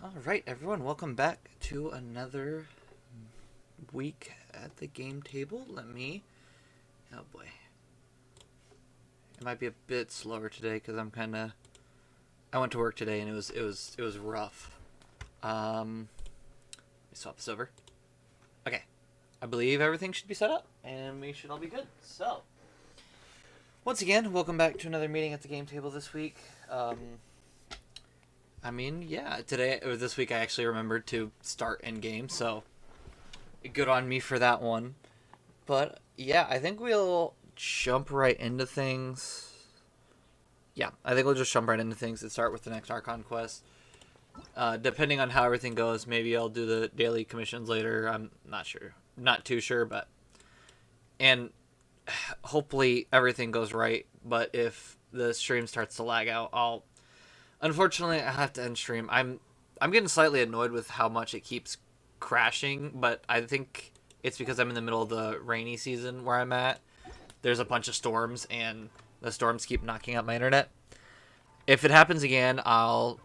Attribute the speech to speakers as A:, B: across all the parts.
A: Alright, everyone, welcome back to another week at the game table. Oh boy. It might be a bit slower today because I went to work today and it was rough. Let me swap this over. Okay. I believe everything should be set up and we should all be good. So, once again, welcome back to another meeting at the game table this week. Today or this week I actually remembered to start in game, so good on me for that one. But yeah, I think we'll jump right into things. Yeah, I think we'll just jump right into things and start with the next Archon quest. Depending on how everything goes, maybe I'll do the daily commissions later. I'm not sure, not too sure, and hopefully everything goes right. But if the stream starts to lag out, unfortunately, I have to end stream. I'm getting slightly annoyed with how much it keeps crashing, but I think it's because I'm in the middle of the rainy season where I'm at. There's a bunch of storms, and the storms keep knocking out my internet. If it happens again, I'll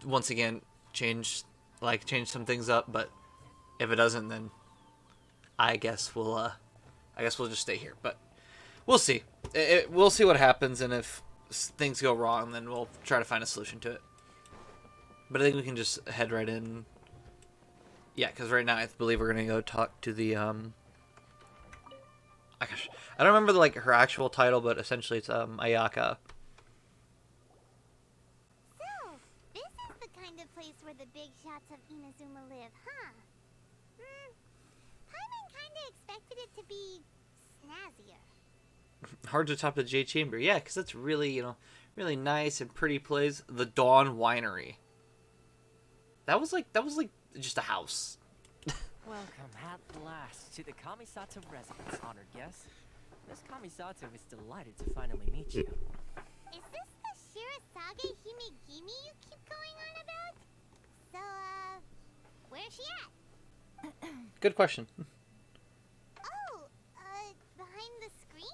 A: once again change some things up. But if it doesn't, then I guess we'll just stay here. But we'll see. We'll see what happens, and if things go wrong, then we'll try to find a solution to it. But I think we can just head right in. Yeah, because right now I believe we're gonna go talk to the I don't remember her actual title, but essentially it's Ayaka.
B: So, this is the kind of place where the big shots of Inazuma live, huh? Paimon kinda expected it to be snazzier.
A: Hard to top the J Chamber, yeah, because that's really really nice and pretty place. The Dawn Winery. That was like just a house.
C: Welcome at last to the Kamisato residence, honored guest. Miss Kamisato is delighted to finally meet you.
B: Is this the Shirasage Himegimi you keep going on about? So, where's she at?
A: Good question.
B: Oh, behind the screen?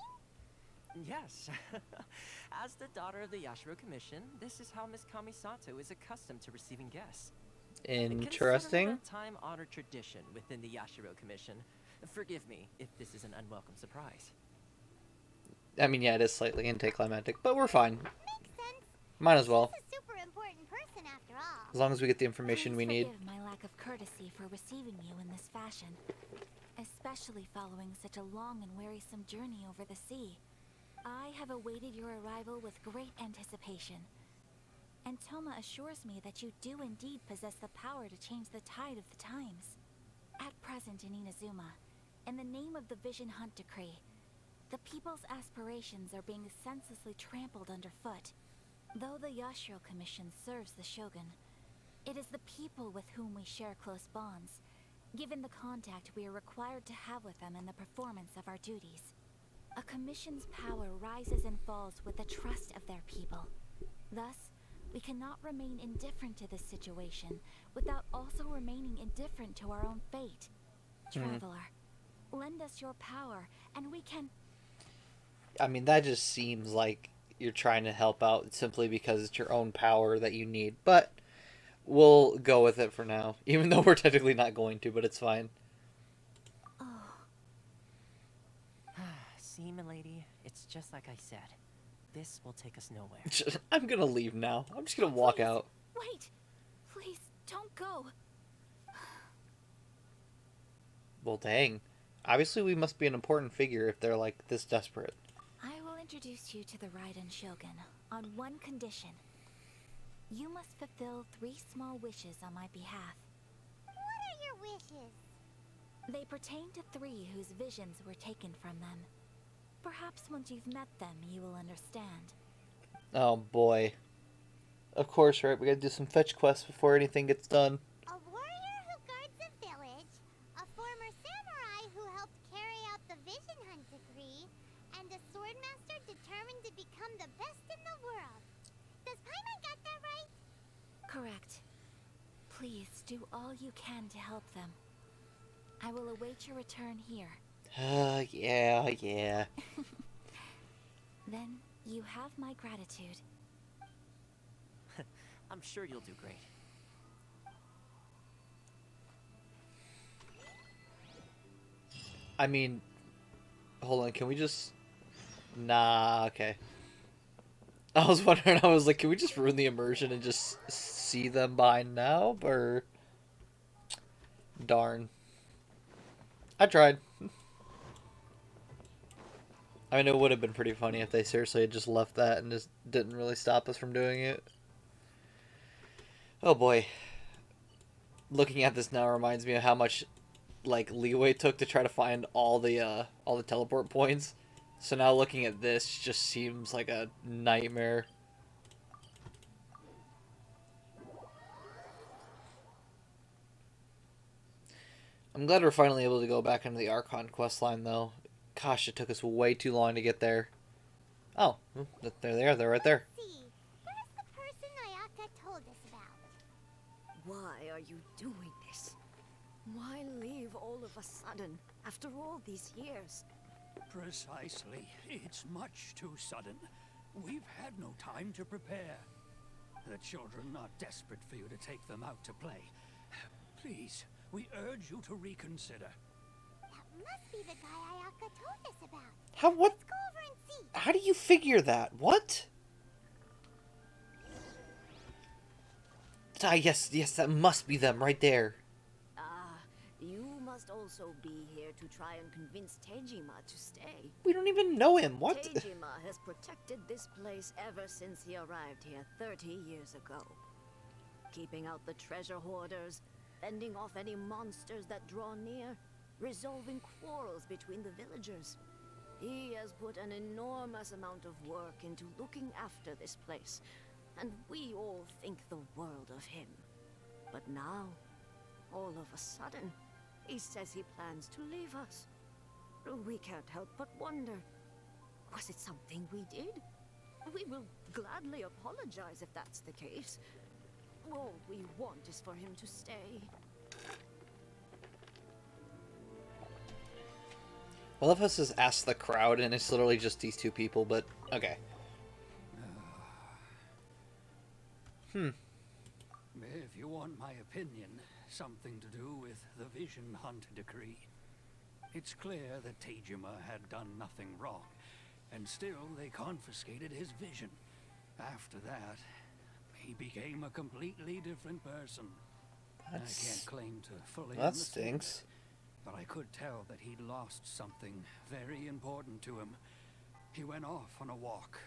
C: Yes. As the daughter of the Yashiro Commission, this is how Miss Kamisato is accustomed to receiving guests.
A: Interesting.
C: A time-honored tradition within the Yashiro Commission. Forgive me if this is an unwelcome surprise.
A: I mean, yeah, it is slightly anticlimactic, but we're fine.
B: Makes sense.
A: Might as well.
B: She's a super important person after all.
A: As long as we get the information we need.
D: Forgive my lack of courtesy for receiving you in this fashion, especially following such a long and wearisome journey over the sea. I have awaited your arrival with great anticipation, and Toma assures me that you do indeed possess the power to change the tide of the times. At present in Inazuma, in the name of the Vision Hunt Decree, the people's aspirations are being senselessly trampled underfoot. Though the Yashiro Commission serves the Shogun, it is the people with whom we share close bonds, given the contact we are required to have with them in the performance of our duties. A commission's power rises and falls with the trust of their people. Thus, we cannot remain indifferent to this situation without also remaining indifferent to our own fate. Traveler, lend us your power, and we can...
A: I mean, that just seems like you're trying to help out simply because it's your own power that you need. But we'll go with it for now, even though we're technically not going to, but it's fine.
D: Oh,
C: See, milady, it's just like I said. This will take us nowhere.
A: I'm gonna leave now. I'm just gonna walk out.
D: wait! Please, don't go!
A: Well, dang. Obviously, we must be an important figure if they're, this desperate.
D: I will introduce you to the Raiden Shogun on one condition. You must fulfill 3 small wishes on my behalf.
B: What are your wishes?
D: They pertain to 3 whose visions were taken from them. Perhaps once you've met them, you will understand.
A: Oh, boy. Of course, right? We gotta do some fetch quests before anything gets done.
B: A warrior who guards a village, a former samurai who helped carry out the Vision Hunt Decree, and a swordmaster determined to become the best in the world. Does Paimon got that right?
D: Correct. Please do all you can to help them. I will await your return here.
A: Yeah.
D: Then you have my gratitude.
C: I'm sure you'll do great.
A: I mean, hold on, can we just... Nah, okay. I was wondering, I was like, can we just ruin the immersion and just see them behind now? Or... Darn. I tried. I mean, it would have been pretty funny if they seriously had just left that and just didn't really stop us from doing it. Oh boy. Looking at this now reminds me of how much, like, leeway it took to try to find all the teleport points. So now looking at this just seems like a nightmare. I'm glad we're finally able to go back into the Archon questline, though. Gosh, it took us way too long to get there. Oh, there they are. They're right there.
B: Let's see. Where's the person Ayaka told us about?
E: Why are you doing this? Why leave all of a sudden, after all these years?
F: Precisely. It's much too sudden. We've had no time to prepare. The children are desperate for you to take them out to play. Please, we urge you to reconsider.
B: That must be the guy Ayaka told us about.
A: How, what?
B: Let's go over and see.
A: How do you figure that? What? Ah, yes, that must be them right there.
E: You must also be here to try and convince Tejima to stay.
A: We don't even know him. What?
E: Tejima has protected this place ever since he arrived here 30 years ago. Keeping out the treasure hoarders, fending off any monsters that draw near, resolving quarrels between the villagers. He has put an enormous amount of work into looking after this place, and we all think the world of him. But now, all of a sudden, he says he plans to leave us. We can't help but wonder, was it something we did? We will gladly apologize if that's the case. All we want is for him to stay.
A: I love how it says ask the crowd, and it's literally just these two people, but okay.
F: If you want my opinion, something to do with the Vision Hunt decree. It's clear that Tejima had done nothing wrong, and still they confiscated his vision. After that, he became a completely different person. I can't claim to fully
A: That
F: understand
A: stinks.
F: it, but I could tell that he'd lost something very important to him. He went off on a walk,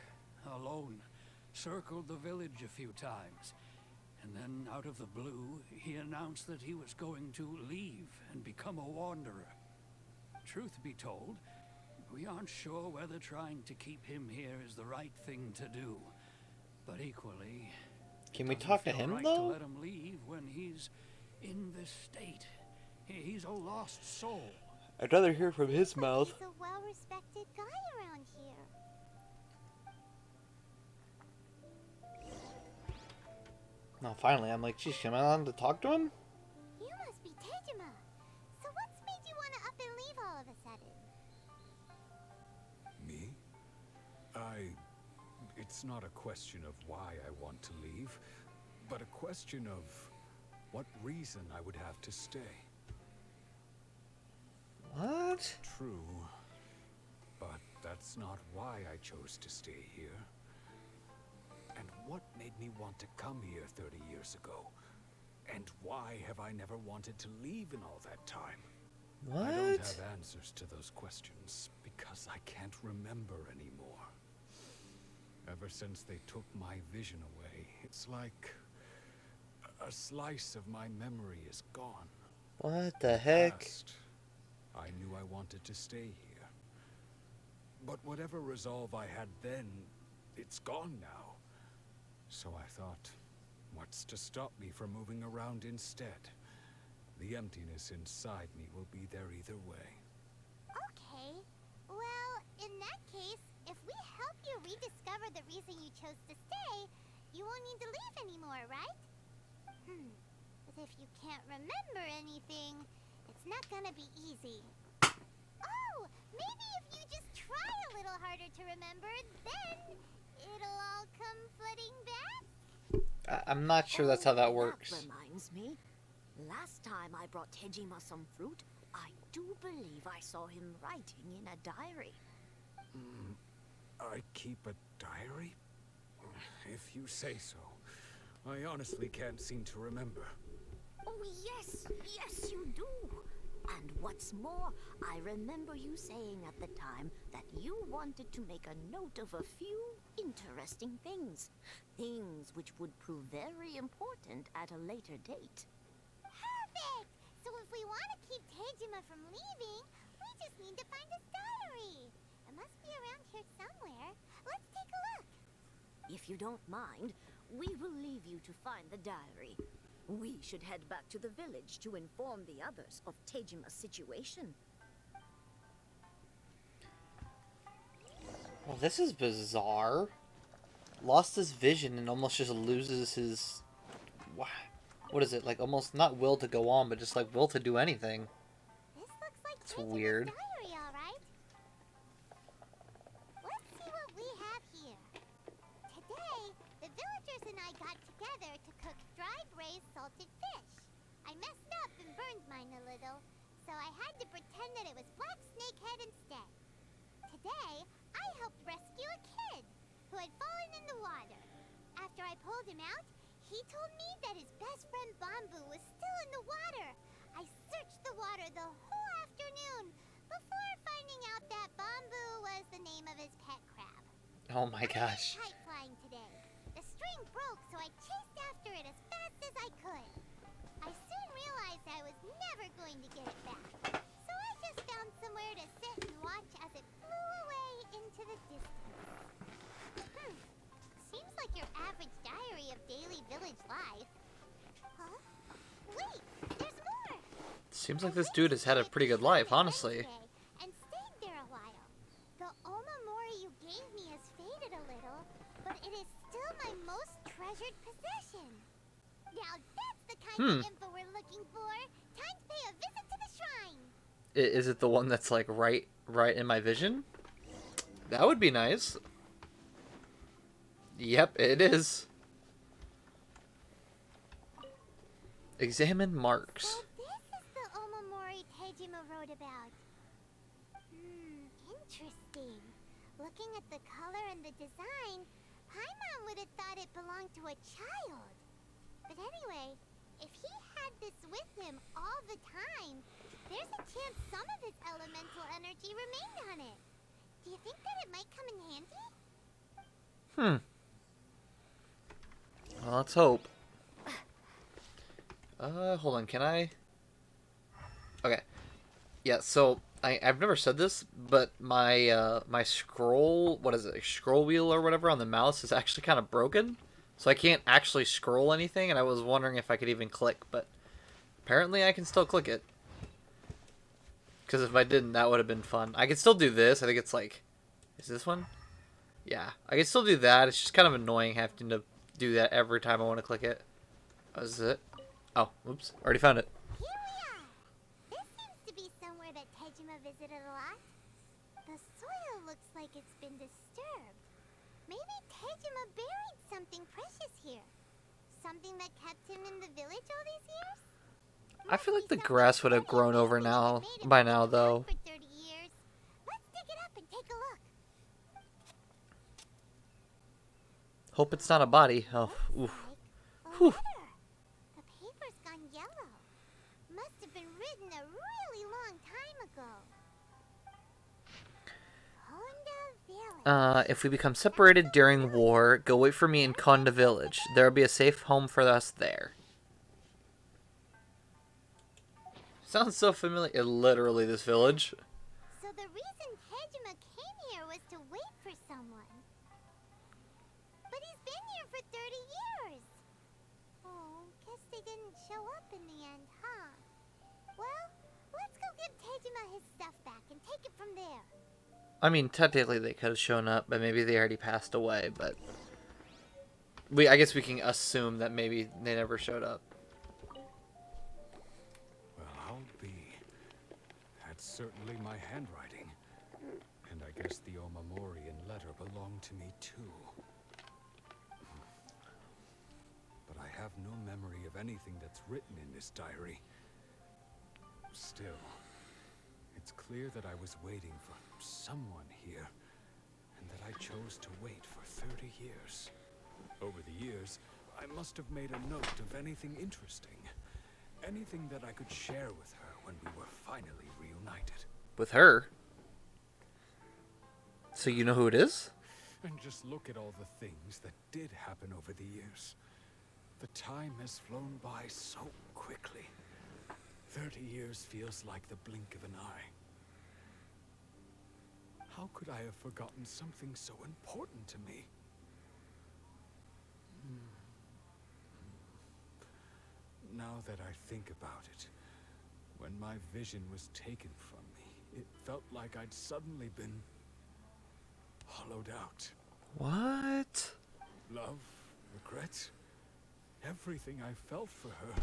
F: alone, circled the village a few times, and then out of the blue, he announced that he was going to leave and become a wanderer. Truth be told, we aren't sure whether trying to keep him here is the right thing to do. But equally,
A: Can we
F: doesn't
A: talk to
F: feel
A: him,
F: right
A: though?
F: to let him leave when he's in this state. He's a lost soul.
A: I'd rather hear from his mouth.
B: He's a well-respected guy around here.
A: No, finally, I'm like, geez, am I allowed to talk to him?
B: You must be Tejima. So what's made you want to up and leave all of a sudden?
G: Me? It's not a question of why I want to leave, but a question of what reason I would have to stay.
A: What?
G: True, but that's not why I chose to stay here. And what made me want to come here 30 years ago? And why have I never wanted to leave in all that time?
A: What?
G: I don't have answers to those questions because I can't remember anymore. Ever since they took my vision away, it's like a slice of my memory is gone.
A: What the heck?
G: Past, I knew I wanted to stay here. But whatever resolve I had then, it's gone now. So I thought, what's to stop me from moving around instead? The emptiness inside me will be there either way.
B: Okay. Well, in that case, if we help you rediscover the reason you chose to stay, you won't need to leave anymore, right? But if you can't remember anything, it's not gonna be easy. Oh, maybe if you just try a little harder to remember, then it'll all come flooding back?
A: I'm not sure that's how that works.
E: That reminds me. Last time I brought Tejima some fruit, I do believe I saw him writing in a diary.
G: I keep a diary? If you say so. I honestly can't seem to remember.
E: Oh, yes, yes, you do. And what's more, I remember you saying at the time that you wanted to make a note of a few interesting things. Things which would prove very important at a later date.
B: Perfect! So if we want to keep Tejima from leaving, we just need to find his diary. It must be around here somewhere. Let's take a look.
E: If you don't mind, we will leave you to find the diary. We should head back to the village to inform the others of Tejima's situation.
A: Well, this is bizarre. Lost his vision and almost just loses his... What is it? Like, almost not will to go on, but just, like, will to do anything.
B: This looks like
A: It's
B: Tejima's
A: weird.
B: diary, all right. Let's see what we have here. Today, the villagers and I got together to cook dried braised salted fish. I messed up and burned mine a little, so I had to pretend that it was black snakehead instead. Today, I helped rescue a kid who had fallen in the water. After I pulled him out, he told me that his best friend Bamboo was still in the water. I searched the water the whole afternoon before finding out that Bamboo was the name of his pet crab.
A: Oh my
B: I went
A: gosh.
B: kite flying today. The string broke, so I chased after it as fast as I could. I soon realized I was never going to get it back, so I just found somewhere to sit and watch as it flew away into the distance. Seems like your average diary of daily village life. Huh? Wait, there's more!
A: Seems like this dude has had a pretty good life, honestly.
B: And stayed there a while. The Omamori you gave me has faded a little, but it is still my most treasured possession. Now that's the kind of info we're looking for. Time to pay a visit to the shrine.
A: Is it the one that's, like, right in my vision? That would be nice. Yep, it is. Examine marks.
B: So this is the Omamori Tejima wrote about. Interesting. Looking at the color and the design, Paimon would have thought it belonged to a child. But anyway, if he had this with him all the time, there's a chance some of his elemental energy remained on it. Do you think that it might come in handy?
A: Well, let's hope. Hold on, can I? Okay. Yeah, so I've never said this, but my my scroll, what is it, scroll wheel or whatever on the mouse is actually kind of broken. So I can't actually scroll anything, and I was wondering if I could even click, but apparently I can still click it. Because if I didn't, that would have been fun. I could still do this. I think it's like, is this one? Yeah, I can still do that. It's just kind of annoying having to do that every time I want to click it. Oh, is this it? Oh, oops. Already found it.
B: Here we are. This seems to be somewhere that Tejima visited a lot. The soil looks like it's been disturbed. Maybe Tejima buried something precious here. Something that kept him in the village all these years?
A: I feel like the grass would have grown over now, by now, though.
B: For 30 years. Let's dig it up and take a look.
A: Hope it's not a body. Oh, oof.
B: Like a
A: Whew.
B: letter. The paper's gone yellow. Must have been written a really long time ago. Honda Village.
A: If we become separated during war, go wait for me in Konda Village. There will be a safe home for us there. Sounds so familiar. Literally, this village.
B: So the reason Tejima came here was to wait for someone. But he's been here for 30 years. Oh, guess they didn't show up in the end, huh? Well, let's go give Tejima his stuff back and take it from there.
A: I mean, technically they could have shown up, but maybe they already passed away, but... I guess we can assume that maybe they never showed up.
G: Well, I'll be. That's certainly my handwriting. And I guess the Omamorian letter belonged to me too. But I have no memory of anything that's written in this diary. Still, It's clear that I was waiting for someone here, and that I chose to wait for 30 years. Over the years, I must have made a note of anything interesting. Anything that I could share with her when we were finally reunited.
A: With her? So you know who it is?
G: And just look at all the things that did happen over the years. The time has flown by so quickly. 30 years feels like the blink of an eye. How could I have forgotten something so important to me? Now that I think about it, when my vision was taken from me, it felt like I'd suddenly been hollowed out.
A: What?
G: Love, regret, everything I felt for her,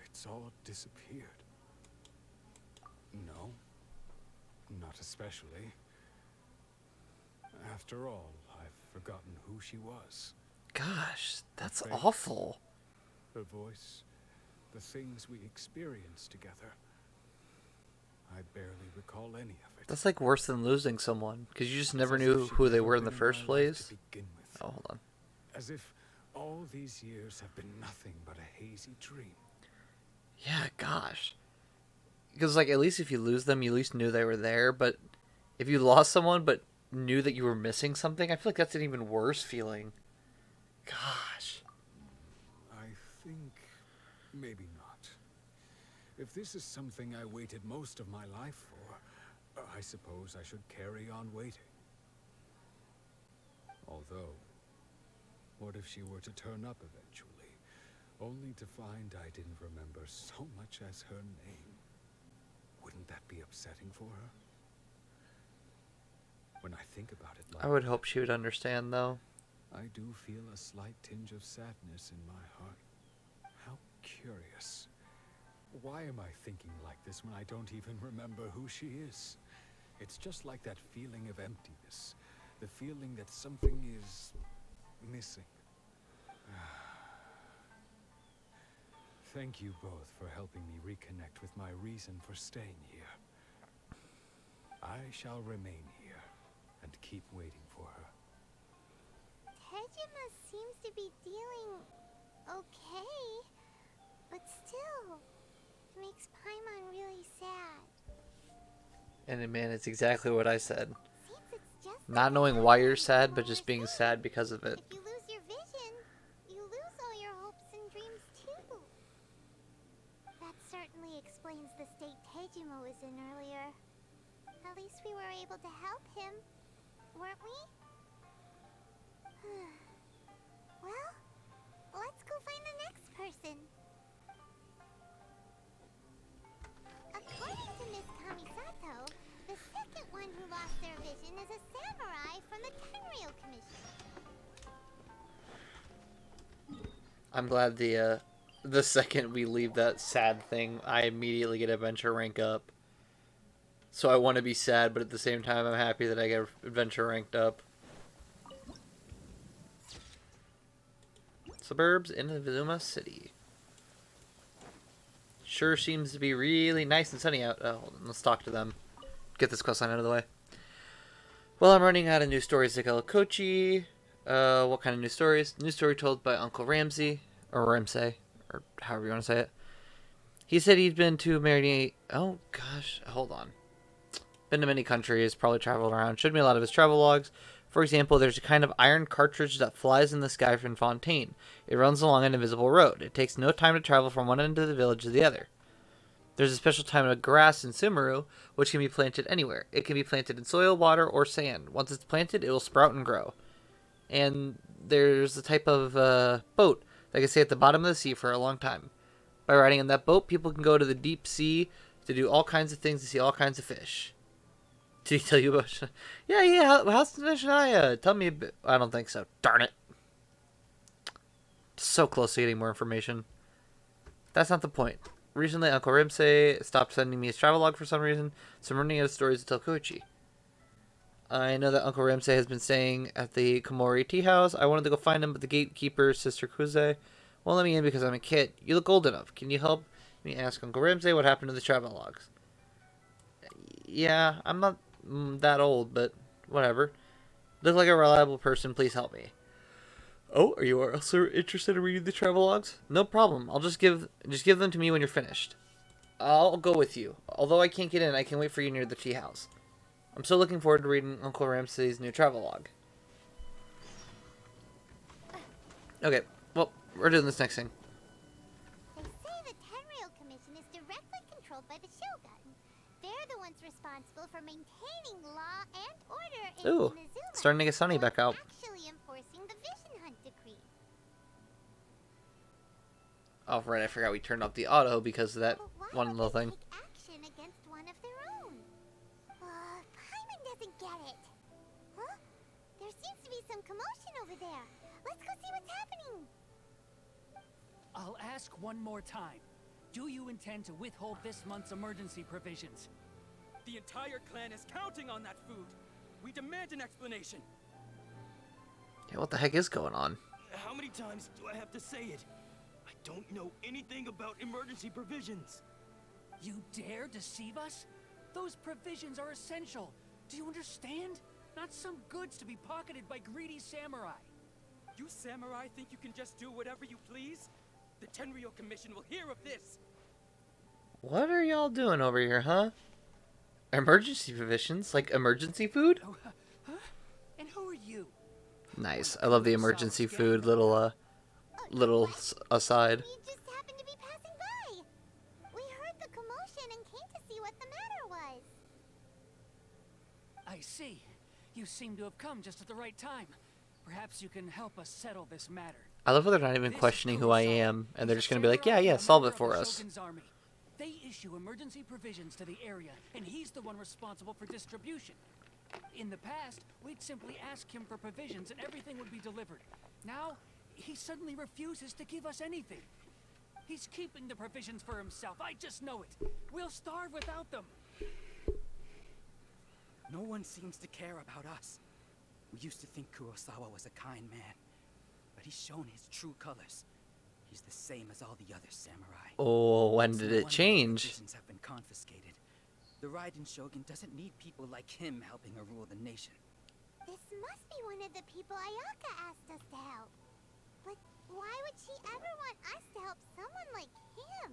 G: it's all disappeared. No, not especially. After all, I've forgotten who she was.
A: Gosh, that's
G: Face.
A: awful.
G: Her voice, the things we experienced together. I barely recall any of it.
A: That's like worse than losing someone, because you just never
G: As if
A: knew
G: she'd
A: who they
G: never
A: were in
G: been
A: the
G: my
A: first
G: life
A: place.
G: to begin with.
A: Oh, hold on.
G: As if all these years have been nothing but a hazy dream.
A: Yeah, gosh. Because, like, at least if you lose them, you at least knew they were there. But if you lost someone but knew that you were missing something, I feel like that's an even worse feeling. Gosh.
G: I think maybe not. If this is something I waited most of my life for, I suppose I should carry on waiting. Although, what if she were to turn up eventually, only to find I didn't remember so much as her name? Wouldn't that be upsetting for her? When I think about it like
A: I would hope she would understand, though.
G: I do feel a slight tinge of sadness in my heart. How curious. Why am I thinking like this when I don't even remember who she is? It's just like that feeling of emptiness. The feeling that something is missing. Thank you both for helping me reconnect with my reason for staying here. I shall remain here and keep waiting for her.
B: Tejima seems to be dealing okay, but still makes Paimon really sad.
A: And man, it's exactly what I said.
B: Seems it's just
A: Not knowing why you're sad, but just being sad because of it.
B: if you lose your vision, you lose all your hopes and dreams too. That certainly explains the state Tejima was in earlier. At least we were able to help him, weren't we? Well, let's go find the next person. According to Miss Kamisato, the second one who lost their vision is a samurai from the Tenryo Commission.
A: I'm glad the second we leave that sad thing, I immediately get adventure rank up. So I want to be sad, but at the same time, I'm happy that I get adventure ranked up. Suburbs in Inazuma City. Sure seems to be really nice and sunny out. Oh, hold on, let's talk to them. Get this questline out of the way. Well, I'm running out of news stories to Kochi. What kind of news stories? News story told by Uncle Ramsey, or Ramsey, or however you want to say it. He said he'd been to many... Oh, gosh, hold on. Been to many countries, probably traveled around. Showed me a lot of his travel logs. For example, there's a kind of iron cartridge that flies in the sky from Fontaine. It runs along an invisible road. It takes no time to travel from one end of the village to the other. There's a special type of grass in Sumeru, which can be planted anywhere. It can be planted in soil, water, or sand. Once it's planted, it will sprout and grow. And there's a type of boat that can stay at the bottom of the sea for a long time. By riding on that boat, people can go to the deep sea to do all kinds of things, to see all kinds of fish. Did he tell you about... Yeah, how's the Shania? Tell me a bit. I don't think so. Darn it. So close to getting more information. That's not the point. Recently, Uncle Rimsei stopped sending me his travelogue for some reason, so I'm running out of stories to tell Koichi. I know that Uncle Rimsei has been staying at the Komori tea house. I wanted to go find him, but the gatekeeper, Sister Kuze, won't let me in because I'm a kid. You look old enough. Can you help me ask Uncle Rimsei what happened to the travelogues? Yeah, I'm not that old, but whatever. Look like a reliable person. Please help me. Oh, are you also interested in reading the travel logs? No problem. I'll just give them to me when you're finished. I'll go with you. Although I can't get in, I can wait for you near the tea house. I'm so looking forward to reading Uncle Ramsay's new travel log. Okay, well, we're doing this next thing.
B: They say the Tenryou Commission is directly controlled by the Shogun. They're the ones responsible for maintaining law and order in
A: Ooh,
B: Inazuma.
A: starting to get sunny back out.
B: Actually enforcing the Vision Hunt decree.
A: Oh, right, I forgot we turned off the auto because of that
B: But why
A: one
B: would
A: little
B: they
A: thing.
B: take action against one of their own? Paimon doesn't get it. Huh? There seems to be some commotion over there. Let's go see what's happening.
F: I'll ask one more time. Do you intend to withhold this month's emergency provisions?
H: The entire clan is counting on that food. We demand an explanation.
A: Yeah, what the heck is going on?
H: How many times do I have to say it? I don't know anything about emergency provisions.
F: You dare deceive us? Those provisions are essential. Do you understand? Not some goods to be pocketed by greedy samurai.
H: You samurai think you can just do whatever you please? The Tenryou Commission will hear of this.
A: What are y'all doing over here, huh? Emergency provisions? Like emergency food?
F: Oh, huh? And who are you?
A: Nice. I love the emergency food little aside.
B: We just happened to be passing by. We heard the commotion and came to see what the matter was.
F: I see. You seem to have come just at the right time. Perhaps you can help us settle this matter.
A: I love how they're not even
F: This
A: questioning who I
F: Kurosawa.
A: am, and they're
F: He's
A: just
F: a
A: gonna be like,
F: samurai
A: yeah,
F: and a
A: solve
F: member
A: it for
F: of the
A: us.
F: Shogun's army. They issue emergency provisions to the area, and he's the one responsible for distribution. In the past, we'd simply ask him for provisions and everything would be delivered. Now, he suddenly refuses to give us anything. He's keeping the provisions for himself. I just know it. We'll starve without them.
H: No one seems to care about us. We used to think Kurosawa was a kind man, but he's shown his true colors. He's the same as all the other samurai.
A: Oh, when
H: It's
A: did
H: no
A: it
H: wonder
A: change?
H: provisions have been confiscated. The Raiden Shogun doesn't need people like him helping her rule the nation.
B: This must be one of the people Ayaka asked us to help. But why would she ever want us to help someone like him?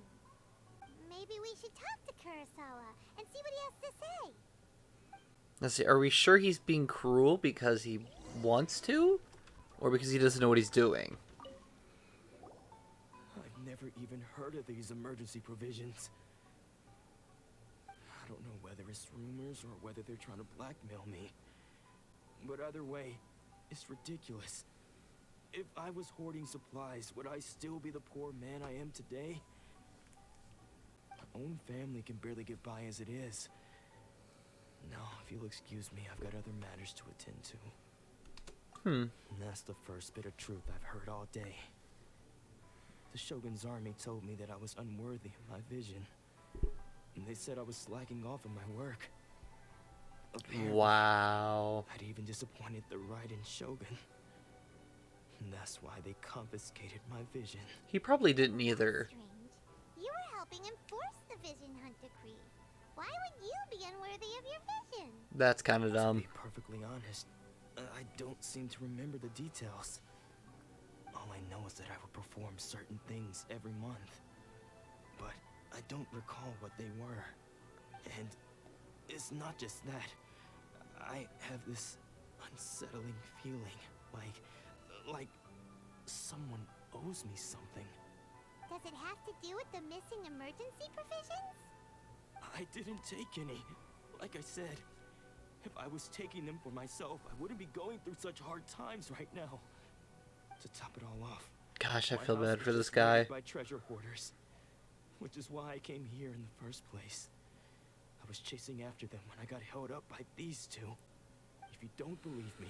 B: Maybe we should talk to Kurosawa and see what he has to say.
A: Let's see, are we sure he's being cruel because he wants to? Or because he doesn't know what he's doing?
I: I've never even heard of these emergency provisions. I don't know whether it's rumors or whether they're trying to blackmail me. But either way, it's ridiculous. If I was hoarding supplies, would I still be the poor man I am today? My own family can barely get by as it is. No, if you'll excuse me, I've got other matters to attend to. And that's the first bit of truth I've heard all day. The Shogun's army told me that I was unworthy of my vision. And they said I was slacking off in my work. Apparently,
A: Wow.
I: I'd even disappointed the Raiden Shogun. And that's why they confiscated my vision.
A: He probably didn't either.
B: Strange. You were helping enforce the Vision Hunt decree. Why would you be unworthy of your vision?
A: That's kind of
I: To
A: dumb.
I: be perfectly honest, I don't seem to remember the details. All I know is that I would perform certain things every month. But I don't recall what they were. And it's not just that. I have this unsettling feeling, like someone owes me something.
B: Does it have to do with the missing emergency provisions?
I: I didn't take any. Like I said, if I was taking them for myself, I wouldn't be going through such hard times right now. To top it all off,
A: Gosh, I
I: my
A: feel
I: house
A: bad
I: was
A: for this
I: just
A: guy.
I: raided by treasure hoarders, which is why I came here in the first place. I was chasing after them when I got held up by these two. If you don't believe me,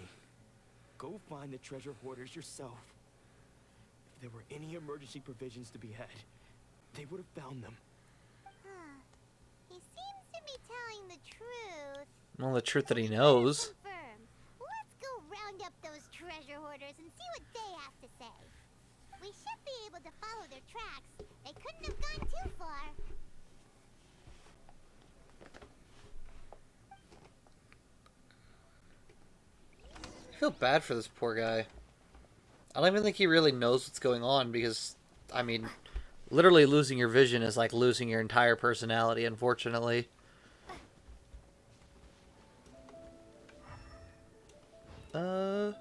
I: go find the treasure hoarders yourself. If there were any emergency provisions to be had, they would have found them.
B: Huh. He seems to be telling the truth.
A: Well, the truth that he knows.
B: Confirm. Let's go round up those treasure hoarders and see what they have to say. We should be able to follow their tracks. They couldn't have gone too far.
A: I feel bad for this poor guy. I don't even think he really knows what's going on because, I mean, literally losing your vision is like losing your entire personality, unfortunately. Well,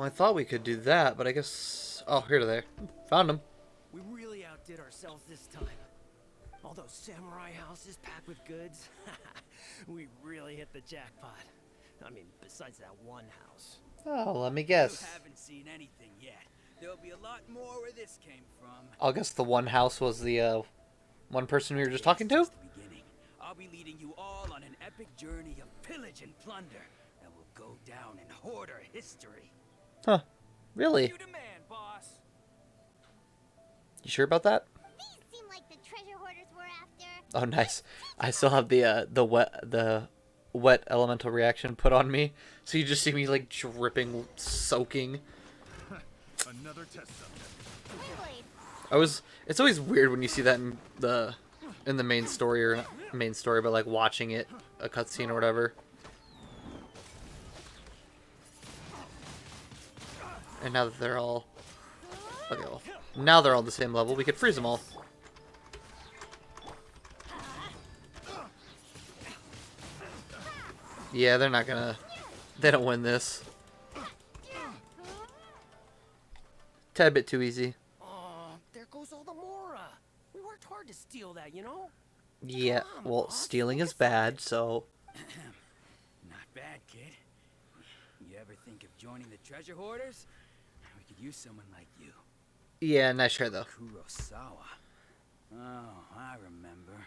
A: I thought we could do that, but I guess... Oh, here they are. Found him.
C: We really outdid ourselves this time. All those samurai houses packed with goods. We really hit the jackpot. I mean, besides that one house.
A: Oh, let me guess.
H: You haven't seen anything yet. There'll be a lot more where this came from.
A: I'll guess the one house was the one person we were just talking to?
H: Just the beginning. I'll be leading you all on an epic journey of pillage and plunder that will go down in hoarder history.
A: Huh. Really?
H: You demand, boss.
A: You sure about that?
B: These seem like the treasure hoarders we're after.
A: Oh, nice. I still have the wet elemental reaction put on me, so you just see me like dripping, soaking.
G: Another test subject.
B: Windblade.
A: It's always weird when you see that in the main story, or not main story, but like watching it, a cutscene or whatever. And now that they're all... Okay, well, now they're all the same level, we could freeze them all. Yeah, they're not gonna... They don't win this. Tad bit too easy.
C: Oh, there goes all the Mora. We worked hard to steal that, you know?
A: Yeah, well, stealing is bad, so...
H: Not bad, kid. You ever think of joining the treasure hoarders? We could use someone like you.
A: Yeah, nice try, though.
H: Kurosawa. Oh, I remember.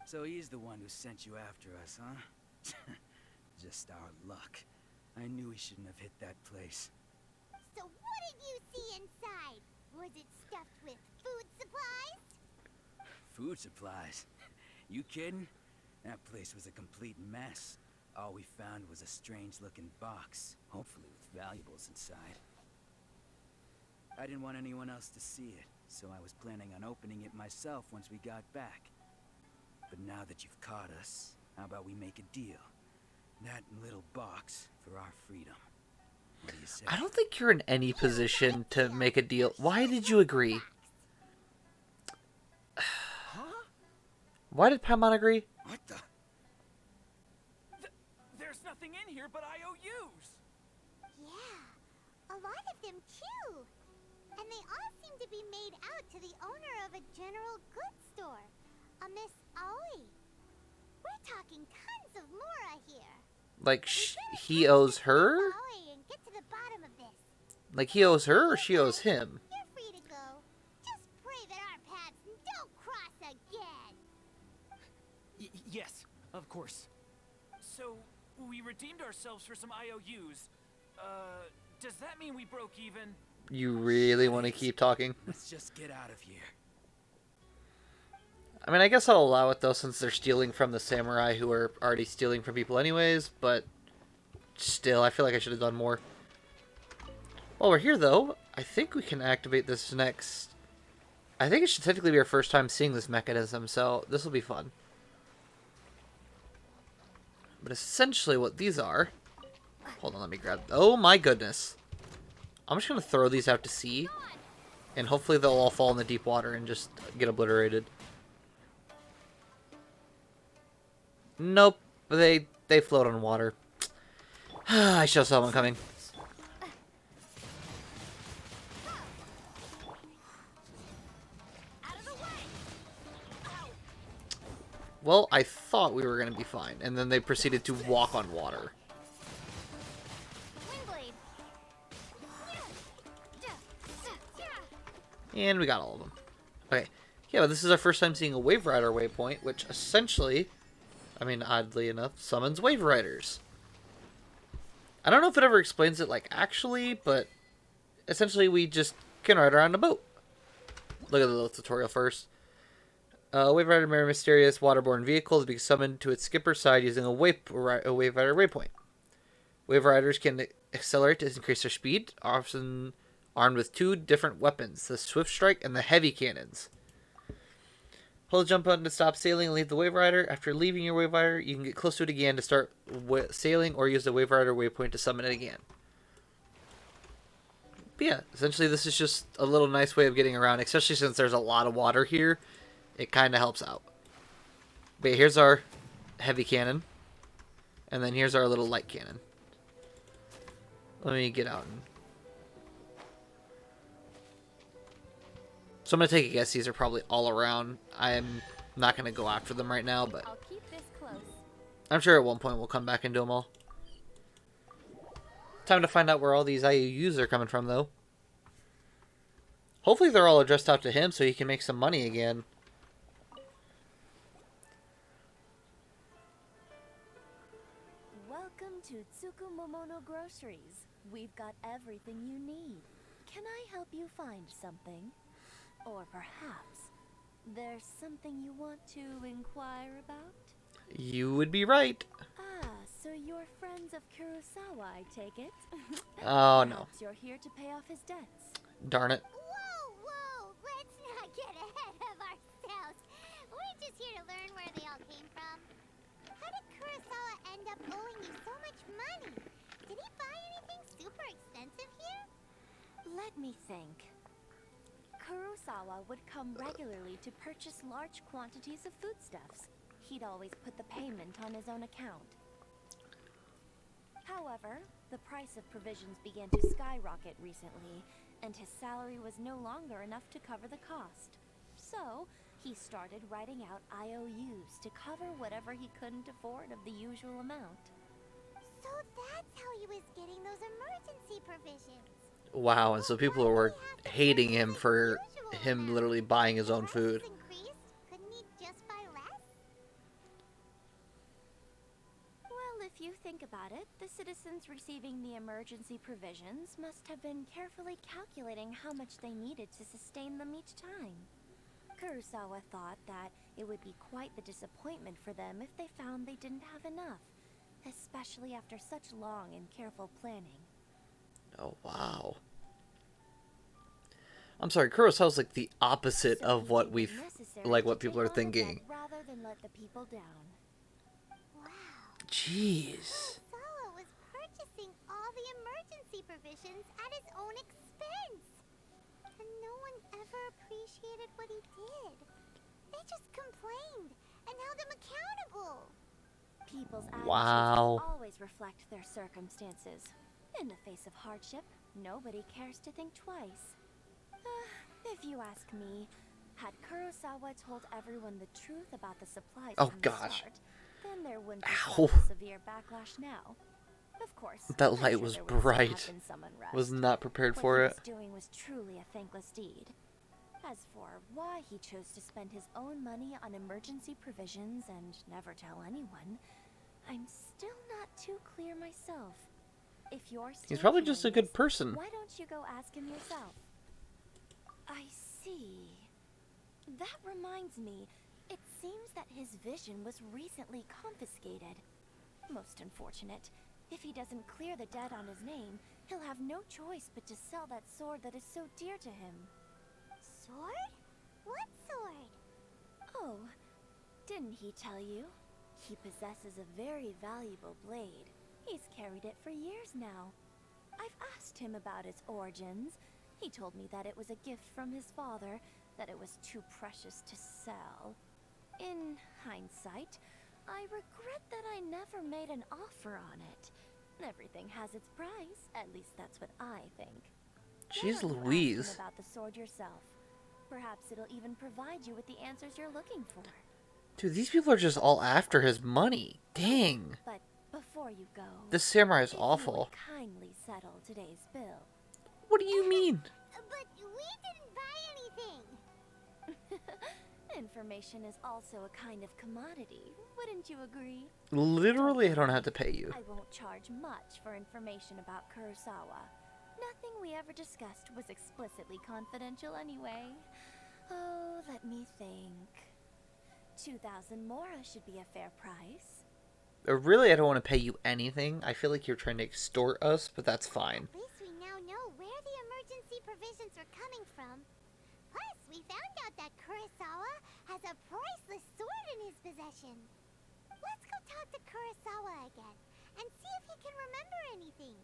H: So he's the one who sent you after us, huh? Just our luck. I knew we shouldn't have hit that place.
B: So what did you see inside? Was it stuffed with food supplies?
H: Food supplies? You kidding? That place was a complete mess. All we found was a strange-looking box, hopefully with valuables inside. I didn't want anyone else to see it, so I was planning on opening it myself once we got back. But now that you've caught us, how about we make a deal? That little box for our freedom. What do you say?
A: I don't think you're in any position to make a deal. Why did you agree? Why did Paimon agree?
H: What the?
I: There's nothing in here but IOUs.
B: Yeah, a lot of them too. And they all seem to be made out to the owner of a general goods store, a Miss Aoi. We're talking tons of Mora here.
A: Like, he owes her?
B: Aoi and get to the bottom of this.
A: Like, he owes her or she owes him?
B: You're free to go. Just pray that our paths don't cross again.
I: Yes, of course. So, we redeemed ourselves for some IOUs. Does that mean we broke even?
A: You really want to keep talking?
H: Let's just get out of here.
A: I mean, I guess I'll allow it, though, since they're stealing from the samurai who are already stealing from people anyways, but still, I feel like I should have done more. While we're here, though, I think we can activate this next... I think it should technically be our first time seeing this mechanism, so this will be fun. But essentially what these are... Hold on, let me grab... Oh my goodness. I'm just going to throw these out to sea, and hopefully they'll all fall in the deep water and just get obliterated. Nope, they float on water. I should have saw one coming. Well, I thought we were going to be fine, and then they proceeded to walk on water.
B: Windblade.
A: And we got all of them. Okay, yeah, but this is our first time seeing a Wave Rider waypoint, which essentially, I mean, oddly enough, summons Wave Riders. I don't know if it ever explains it, like, actually, but essentially we just can ride around a boat. Look at the little tutorial first. Wave Rider, very mysterious waterborne vehicle to be summoned to its skipper's side using a Wave Rider waypoint. Wave Riders can accelerate to increase their speed, often armed with two different weapons, the Swift Strike and the Heavy Cannons. Hold the jump button to stop sailing and leave the Wave Rider. After leaving your Wave Rider, you can get close to it again to start sailing, or use the Wave Rider waypoint to summon it again. But yeah, essentially this is just a little nice way of getting around, especially since there's a lot of water here. It kind of helps out. But yeah, here's our heavy cannon. And then here's our little light cannon. Let me get out. So I'm going to take a guess these are probably all around. I'm not going to go after them right now, but
D: I'll keep this close.
A: I'm sure at one point we'll come back and do them all. Time to find out where all these IOUs are coming from, though. Hopefully they're all addressed out to him so he can make some money again.
J: Welcome to Tsukumomono Groceries. We've got everything you need. Can I help you find something? Or perhaps there's something you want to inquire about?
A: You would be right.
J: Ah, so you're friends of Kurosawa, I take it?
A: Oh, no.
J: Perhaps you're here to pay off his debts.
A: Darn it.
B: Whoa! Let's not get ahead of ourselves. We're just here to learn where they all came from. How did Kurosawa end up owing you so much money? Did he buy anything super expensive here?
J: Let me think. Kurosawa would come regularly to purchase large quantities of foodstuffs. He'd always put the payment on his own account. However, the price of provisions began to skyrocket recently, and his salary was no longer enough to cover the cost. So, he started writing out IOUs to cover whatever he couldn't afford of the usual amount.
B: So that's how he was getting those emergency provisions.
A: Wow, and so people were hating him for him literally buying his own food.
B: Couldn't he just buy less?
J: Well, if you think about it, the citizens receiving the emergency provisions must have been carefully calculating how much they needed to sustain them each time. Kurosawa thought that it would be quite the disappointment for them if they found they didn't have enough, especially after such long and careful planning.
A: Oh, wow. I'm sorry, Kurosawa's like the opposite of what what people are thinking.
J: Rather than let the people down.
B: Wow.
A: Jeez.
B: Kurosawa was purchasing all the emergency provisions at his own expense. And no one ever appreciated what he did. They just complained and held him accountable.
J: People's attitudes
A: Wow.
J: always reflect their circumstances. In the face of hardship, nobody cares to think twice. If you ask me, had Kurosawa told everyone the truth about the supplies
A: Oh,
J: from
A: gosh.
J: the start, then there wouldn't be
A: Ow.
J: such a severe backlash now. Of course,
A: That
J: I'm
A: light
J: sure
A: was
J: there would still have
A: bright.
J: been some unrest.
A: Was not prepared
J: What
A: for
J: he
A: it.
J: was doing was truly a thankless deed. As for why he chose to spend his own money on emergency provisions and never tell anyone, I'm still not too clear myself. If you're still
A: He's probably just a good
J: curious,
A: person.
J: why don't you go ask him yourself? I see. That reminds me, it seems that his vision was recently confiscated. Most unfortunate. If he doesn't clear the debt on his name, he'll have no choice but to sell that sword that is so dear to him.
B: Sword? What sword?
J: Oh, didn't he tell you? He possesses a very valuable blade. He's carried it for years now. I've asked him about its origins. He told me that it was a gift from his father, that it was too precious to sell. In hindsight, I regret that I never made an offer on it. Everything has its price, at least that's what I think.
A: Jeez
J: Why don't you ask
A: Louise.
J: him about the sword yourself? Perhaps it'll even provide you with the answers you're looking for.
A: Dude, these people are just all after his money. Dang.
J: But before you go,
A: This samurai is
J: if
A: awful.
J: you would kindly settle today's bill.
A: What do you mean?
B: But we didn't buy anything.
J: Information is also a kind of commodity, wouldn't you agree?
A: Literally, I don't have to pay you.
J: I won't charge much for information about Kurosawa. Nothing we ever discussed was explicitly confidential anyway. Oh, let me think. 2,000 mora should be a fair price.
A: Really, I don't want to pay you anything. I feel like you're trying to extort us, but that's fine.
B: At least we now know where the emergency provisions are coming from. Plus, we found out that Kurosawa has a priceless sword in his possession. Let's go talk to Kurosawa again and see if he can remember anything.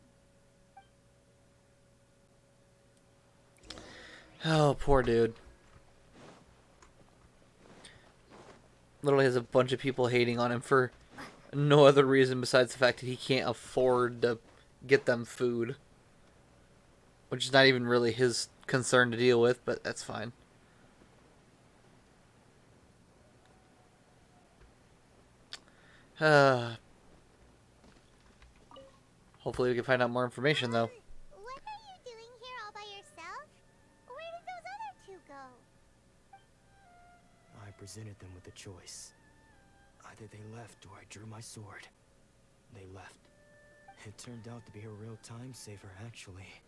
A: Oh, poor dude. Literally has a bunch of people hating on him for no other reason besides the fact that he can't afford to get them food. Which is not even really his concern to deal with, but that's fine. Hopefully we can find out more information, though.
B: What are you doing here all by yourself? Where did those other two go?
I: I presented them with a choice. Either they left or I drew my sword. They left. It turned out to be a real time saver, actually.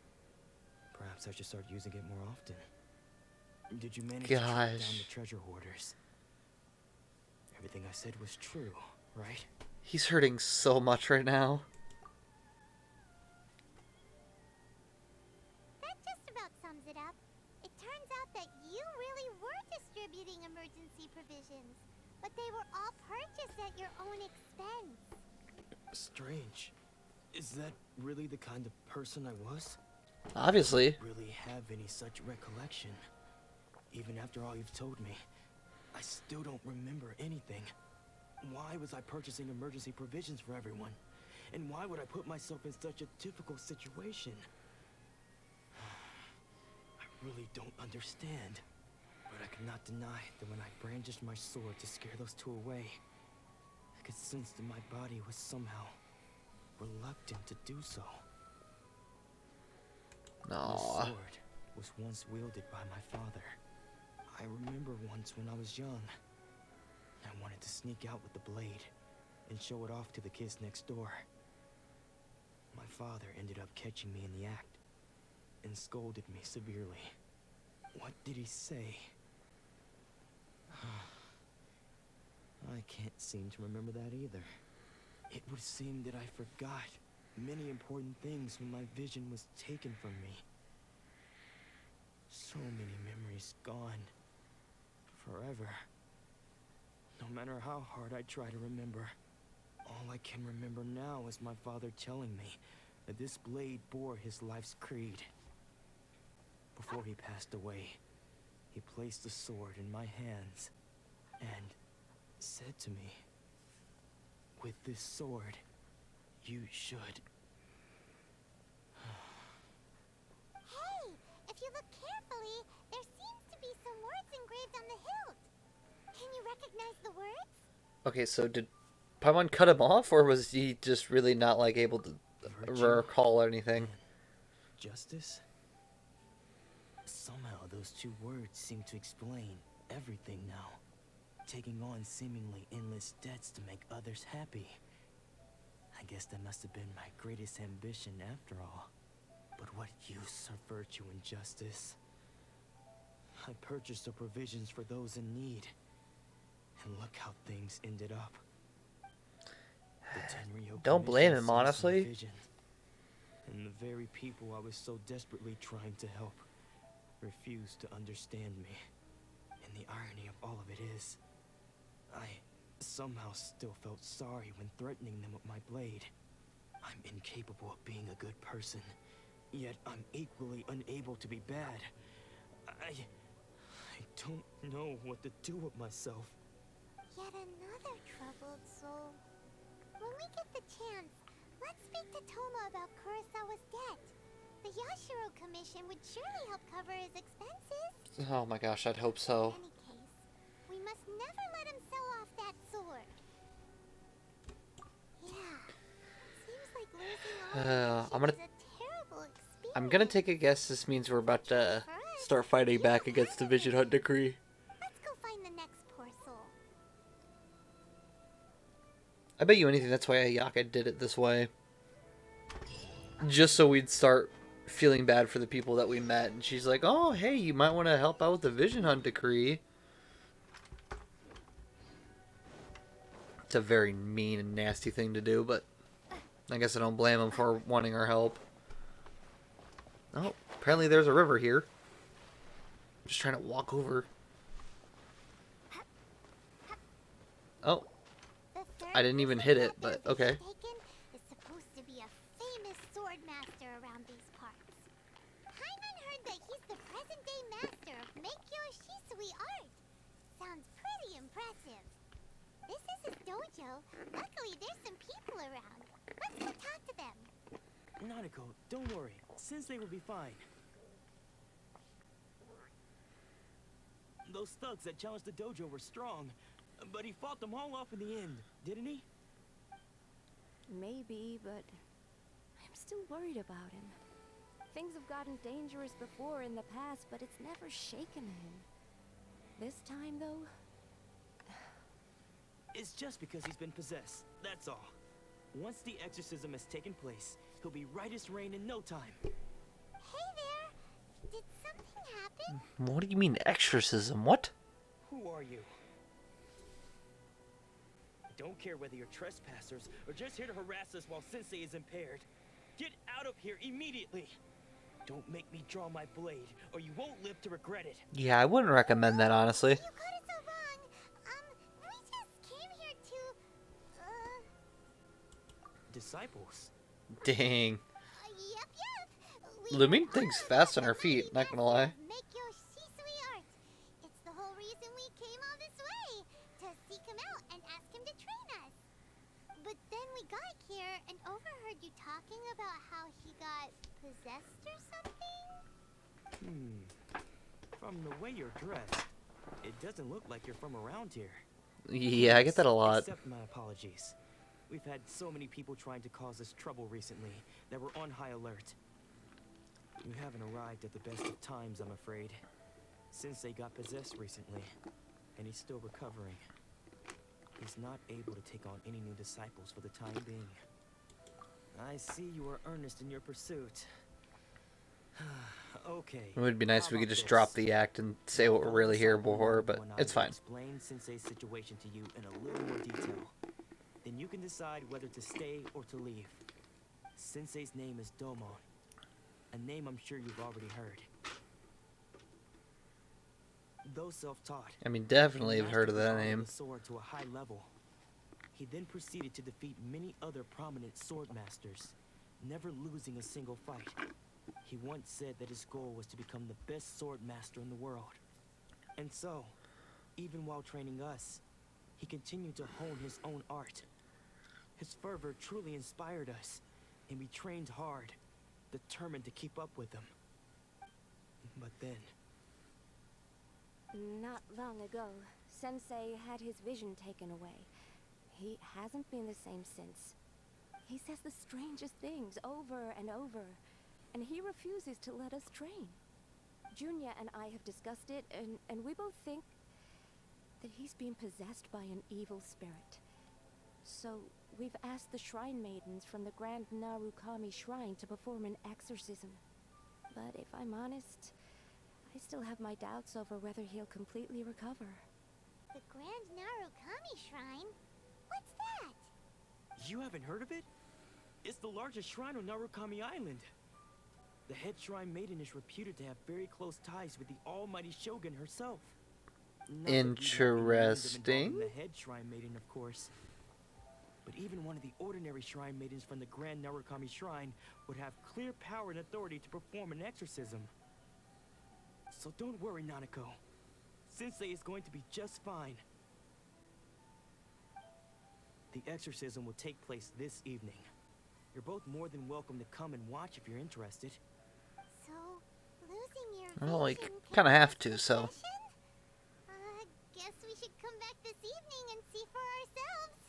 I: Perhaps I should start using it more often. Did you manage to track down the treasure hoarders? Everything I said was true, right?
A: He's hurting so much right now.
B: That just about sums it up. It turns out that you really were distributing emergency provisions, but they were all purchased at your own expense.
I: Strange. Is that really the kind of person I was?
A: Obviously.
I: I don't really have any such recollection. Even after all you've told me, I still don't remember anything. Why was I purchasing emergency provisions for everyone? And why would I put myself in such a difficult situation? I really don't understand. But I cannot deny that when I brandished my sword to scare those two away, I could sense that my body was somehow reluctant to do so.
A: No.
I: The sword was once wielded by my father. I remember once when I was young, I wanted to sneak out with the blade and show it off to the kids next door. My father ended up catching me in the act and scolded me severely. What did he say? I can't seem to remember that either. It would seem that I forgot many important things when my vision was taken from me. So many memories gone. Forever. No matter how hard I try to remember, all I can remember now is my father telling me that this blade bore his life's creed. Before he passed away, he placed the sword in my hands and said to me, "With this sword, you should..."
B: Hey, if you look carefully, there seems to be some words engraved on the hilt. Can you recognize the words?
A: Okay, so did Paimon cut him off, or was he just really not, like, able to recall anything?
I: Justice? Somehow those two words seem to explain everything now. Taking on seemingly endless debts to make others happy. I guess that must have been my greatest ambition after all. But what use are virtue and justice? I purchased the provisions for those in need. And look how things ended up. The Tenryo
A: Don't blame
I: Commission
A: him,
I: seized my
A: honestly.
I: vision. And the very people I was so desperately trying to help refused to understand me. And the irony of all of it is, I somehow still felt sorry when threatening them with my blade. I'm incapable of being a good person, yet I'm equally unable to be bad. I don't know what to do with myself.
B: Yet another troubled soul. When we get the chance, let's speak to Toma about Kurosawa's debt. The Yashiro Commission would surely help cover his expenses.
A: Oh my gosh, I'd hope so.
B: In any case, we must never let him sell off that sword. Yeah, seems like losing all
A: I'm gonna-
B: is a terrible experience.
A: I'm gonna take a guess this means we're about to start fighting back against the Vision Hunt Decree.
B: Let's go find the next poor soul.
A: I bet you anything that's why Ayaka did it this way. Just so we'd start feeling bad for the people that we met. And she's like, oh, hey, you might want to help out with the Vision Hunt Decree. It's a very mean and nasty thing to do, but I guess I don't blame him for wanting our help. Oh, apparently there's a river here. Just trying to walk over. Oh,
B: The third
A: I didn't even hit it, but okay.
B: taken is supposed to be a famous sword master around these parts. Paimon heard that he's the present-day master of Make-Your Shisui art. Sounds pretty impressive. This is his dojo. Luckily, there's some people around. Let's go talk to them.
I: Nanako, don't worry. Sensei will be fine. Those thugs that challenged the dojo were strong, but he fought them all off in the end, didn't he?
J: Maybe, but I'm still worried about him. Things have gotten dangerous before in the past, but it's never shaken him. This time, though,
I: It's just because he's been possessed, that's all. Once the exorcism has taken place, he'll be right as rain in no time.
B: Hey there. Did something happen?
A: What do you mean exorcism? What?
I: Who are you? I don't care whether you're trespassers or just here to harass us while Sensei is impaired. Get out of here immediately! Don't make me draw my blade, or you won't live to regret it.
A: Yeah, I wouldn't recommend that, honestly.
B: You got it so wrong. We just came here to,
I: Disciples?
A: Dang.
B: Yep.
A: Lumin thinks fast on her feet, not gonna lie.
B: Make your Shisui art. It's the whole reason we came all this way, to seek him out and ask him to train us. But then we got here and overheard you talking about how he got possessed or something.
I: From the way you're dressed, it doesn't look like you're from around here.
A: Yeah, I get that a lot.
I: Accept my apologies. We've had so many people trying to cause us trouble recently that we're on high alert. You haven't arrived at the best of times, I'm afraid. Sensei got possessed recently, and he's still recovering. He's not able to take on any new disciples for the time being. I see you are earnest in your pursuit. Okay.
A: It would be nice
I: how
A: if we could
I: about
A: just
I: this?
A: drop the act and say what we're
I: Follow
A: really
I: us
A: here
I: up
A: for, but
I: one-on-one,
A: it's
I: I will
A: fine.
I: Explain Sensei's situation to you in a little more detail. Then you can decide whether to stay or to leave. Sensei's name is Domon, a name I'm sure you've already heard. Though self-taught,
A: I mean, definitely have
I: he
A: heard of
I: mastered
A: that
I: the art
A: name.
I: the sword to a high level. He then proceeded to defeat many other prominent sword masters, never losing a single fight. He once said that his goal was to become the best sword master in the world. And so, even while training us, he continued to hone his own art. His fervor truly inspired us, and we trained hard, determined to keep up with him. But then,
J: not long ago, Sensei had his vision taken away. He hasn't been the same since. He says the strangest things over and over, and he refuses to let us train. Junya and I have discussed it, and we both think that he's been possessed by an evil spirit. So, we've asked the shrine maidens from the Grand Narukami Shrine to perform an exorcism. But if I'm honest, I still have my doubts over whether he'll completely recover.
B: The Grand Narukami Shrine? What's that?
I: you haven't heard of it? It's the largest shrine on Narukami Island. The head shrine maiden is reputed to have very close ties with the almighty Shogun herself. Not that we have any means of
A: Interesting.
I: involving the head shrine maiden, of course. But even one of the ordinary shrine maidens from the Grand Narukami Shrine would have clear power and authority to perform an exorcism. So don't worry, Nanako. Sensei is going to be just fine. The exorcism will take place this evening. You're both more than welcome to come and watch if you're interested.
B: So, losing your
A: Well, we
B: vision
A: kinda
B: can
A: have
B: cause
A: to, so.
B: possession? Guess we should come back this evening and see for ourselves.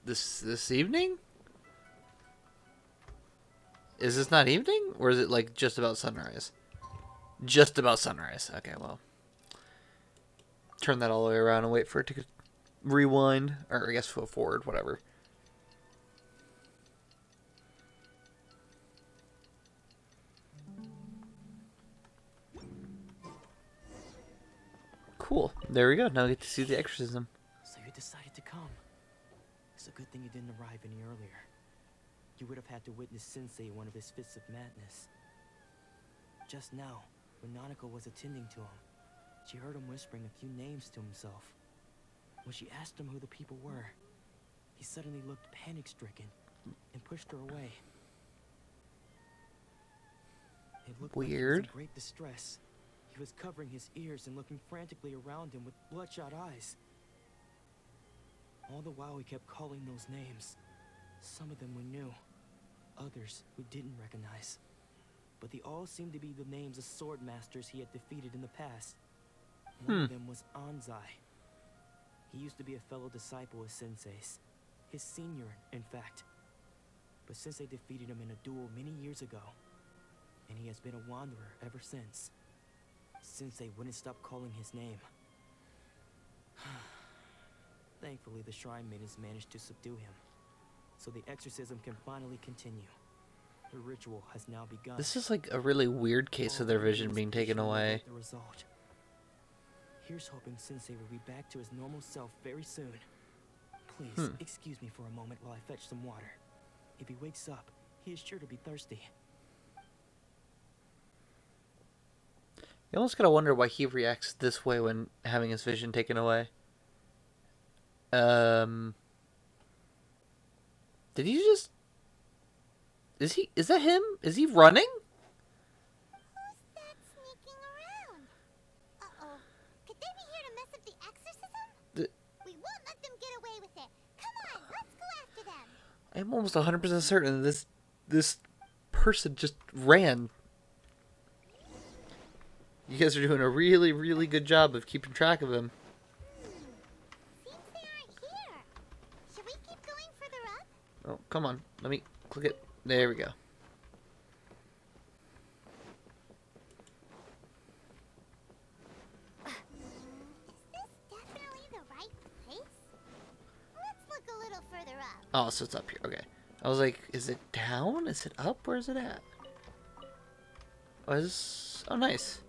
A: This evening? Is this not evening? Or is it like just about sunrise? Just about sunrise. Okay, well. Turn that all the way around and wait for it to rewind. Or I guess go forward, whatever. Cool. There we go. Now we get to see the exorcism.
I: So you decided to come. It's a good thing you didn't arrive any earlier. you would have had to witness Sensei in one of his fits of madness. Just now, when Nanako was attending to him, she heard him whispering a few names to himself. When she asked him who the people were, he suddenly looked panic-stricken and pushed her away. It looked like he was in great distress. He was covering his ears and looking frantically around him with bloodshot eyes. All the while he kept calling those names. Some of them we knew, others we didn't recognize. But they all seemed to be the names of sword masters he had defeated in the past. One of them was Anzai. He used to be a fellow disciple of Sensei's. His senior, in fact. But Sensei defeated him in a duel many years ago. And he has been a wanderer ever since. Sensei wouldn't stop calling his name. Thankfully, the shrine maidens managed to subdue him. So the exorcism can finally continue. The ritual has now begun.
A: This is like a really weird case of their vision being taken away.
I: The result. Here's hoping Sensei will be back to his normal self very soon. Please, excuse me for a moment while I fetch some water. If he wakes up, he is sure to be thirsty.
A: You almost gotta wonder why he reacts this way when having his vision taken away. Did he just... Is that him? Is he running?
B: Who's that sneaking around? Uh-oh. Could they be here to mess up the exorcism? We won't let them get away with it. Come on, let's go after them.
A: I'm almost 100% certain this person just ran. You guys are doing a really, really good job of keeping track of him.
B: Seems they aren't here. Should we keep going further up?
A: Oh, come on. Let me click it. There we go.
B: Is this definitely the right place? Let's look a little further up.
A: Oh, so it's up here. Okay. I was like, is it down? Is it up? Where is it at? Oh, is... Oh, nice.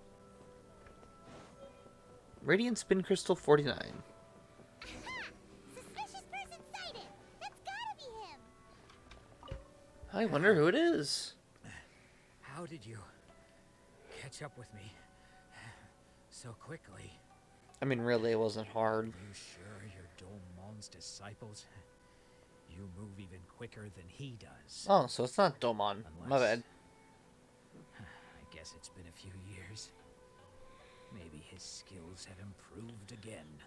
A: Radiant Spin Crystal 49.
B: Aha! Suspicious person sighted. That's gotta be him.
A: I wonder who it is.
H: How did you catch up with me so quickly?
A: I mean, really, it wasn't hard.
H: Are you sure you're Domon's disciples? You move even quicker than he does.
A: Oh, so it's not Domon. My bad.
H: I guess it's been a few years. Maybe his skills have improved again.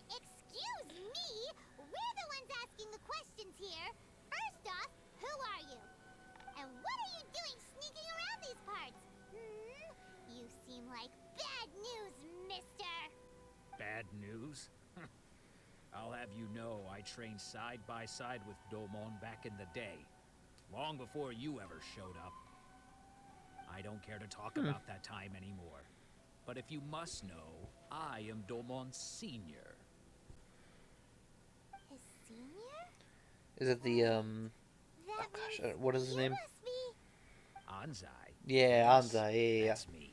B: Excuse me? We're the ones asking the questions here. First off, who are you? And what are you doing sneaking around these parts? You seem like bad news, mister.
H: Bad news? I'll have you know I trained side by side with Domon back in the day. Long before you ever showed up. I don't care to talk about that time anymore. But if you must know, I am Domon's senior.
B: His senior?
A: Is it the, oh gosh, what is his name?
B: Must be...
H: Anzai.
A: Yeah, Anzai, yeah.
H: That's me.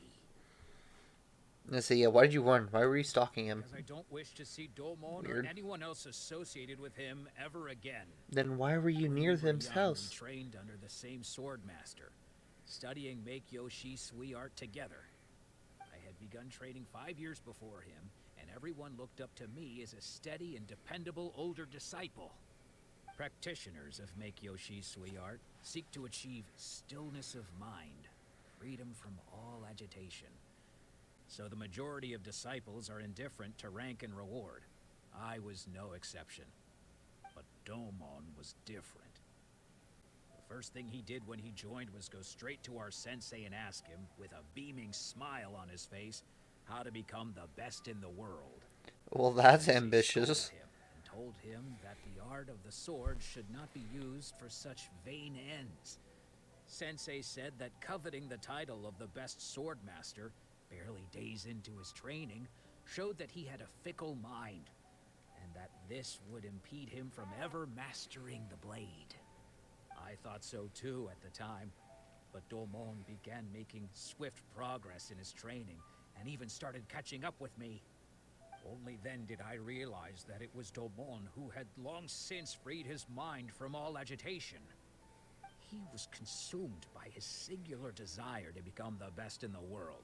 A: Let's see, yeah, why did you run? Why were you stalking him?
H: Because I don't wish to see Domon
A: Weird.
H: or anyone else associated with him ever again.
A: Then why were you near
H: When we were
A: his
H: young,
A: house?
H: We trained under the same sword master, studying Make Yoshi Sui art together. I had begun training 5 years before him, and everyone looked up to me as a steady and dependable older disciple. Practitioners of Make Yoshi Sui art seek to achieve stillness of mind, freedom from all agitation. So the majority of disciples are indifferent to rank and reward. I was no exception. But Domon was different. The first thing he did when he joined was go straight to our sensei and ask him, with a beaming smile on his face, how to become the best in the world.
A: Well, that's
H: Sensei
A: ambitious.
H: scolded him and told him that the art of the sword should not be used for such vain ends. Sensei said that coveting the title of the best sword master, barely days into his training, showed that he had a fickle mind, and that this would impede him from ever mastering the blade. I thought so too at the time, but Domon began making swift progress in his training, and even started catching up with me. Only then did I realize that it was Domon who had long since freed his mind from all agitation.
K: he was consumed by his singular desire to become the best in the world.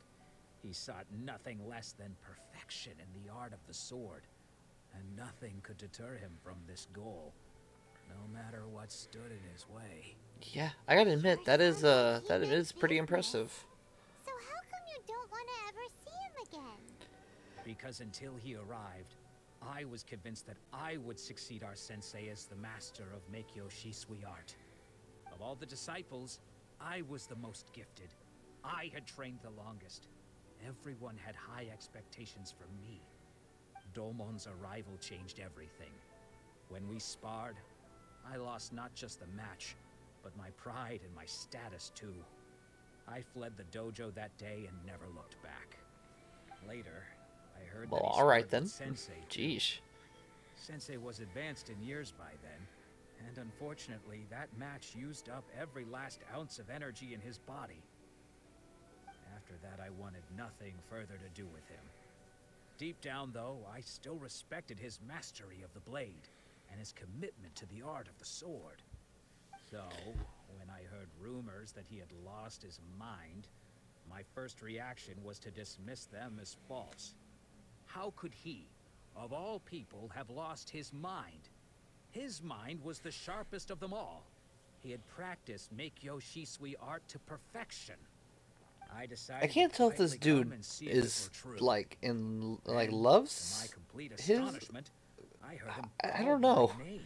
K: He sought nothing less than perfection in the art of the sword, and nothing could deter him from this goal, no matter what stood in his way.
A: Yeah, I gotta admit, that is pretty impressive.
B: So how come you don't want to ever see him again?
K: Because until he arrived, I was convinced that I would succeed our sensei as the master of Meikyo Shisui art. Of all the disciples, I was the most gifted. I had trained the longest. Everyone had high expectations for me. Domon's arrival changed everything. When we sparred, I lost not just the match, but my pride and my status too. I fled the dojo that day and never looked back. Later, I heard
A: Well,
K: that he
A: alright
K: sparred
A: then.
K: with Sensei.
A: Jeez.
K: Sensei was advanced in years by then, and unfortunately, that match used up every last ounce of energy in his body. After that, I wanted nothing further to do with him. Deep down, though, I still respected his mastery of the blade and his commitment to the art of the sword. So, when I heard rumors that he had lost his mind, my first reaction was to dismiss them as false. How could he, of all people, have lost his mind? His mind was the sharpest of them all. He had practiced Meikyo Shisui art to perfection. I decided
A: I can't
K: to
A: tell if this
K: quietly come
A: dude
K: and see if it
A: is
K: were true.
A: like in like
K: And,
A: loves
K: to my complete
A: his.
K: astonishment, I heard him
A: I
K: call
A: don't
K: my
A: know.
K: name.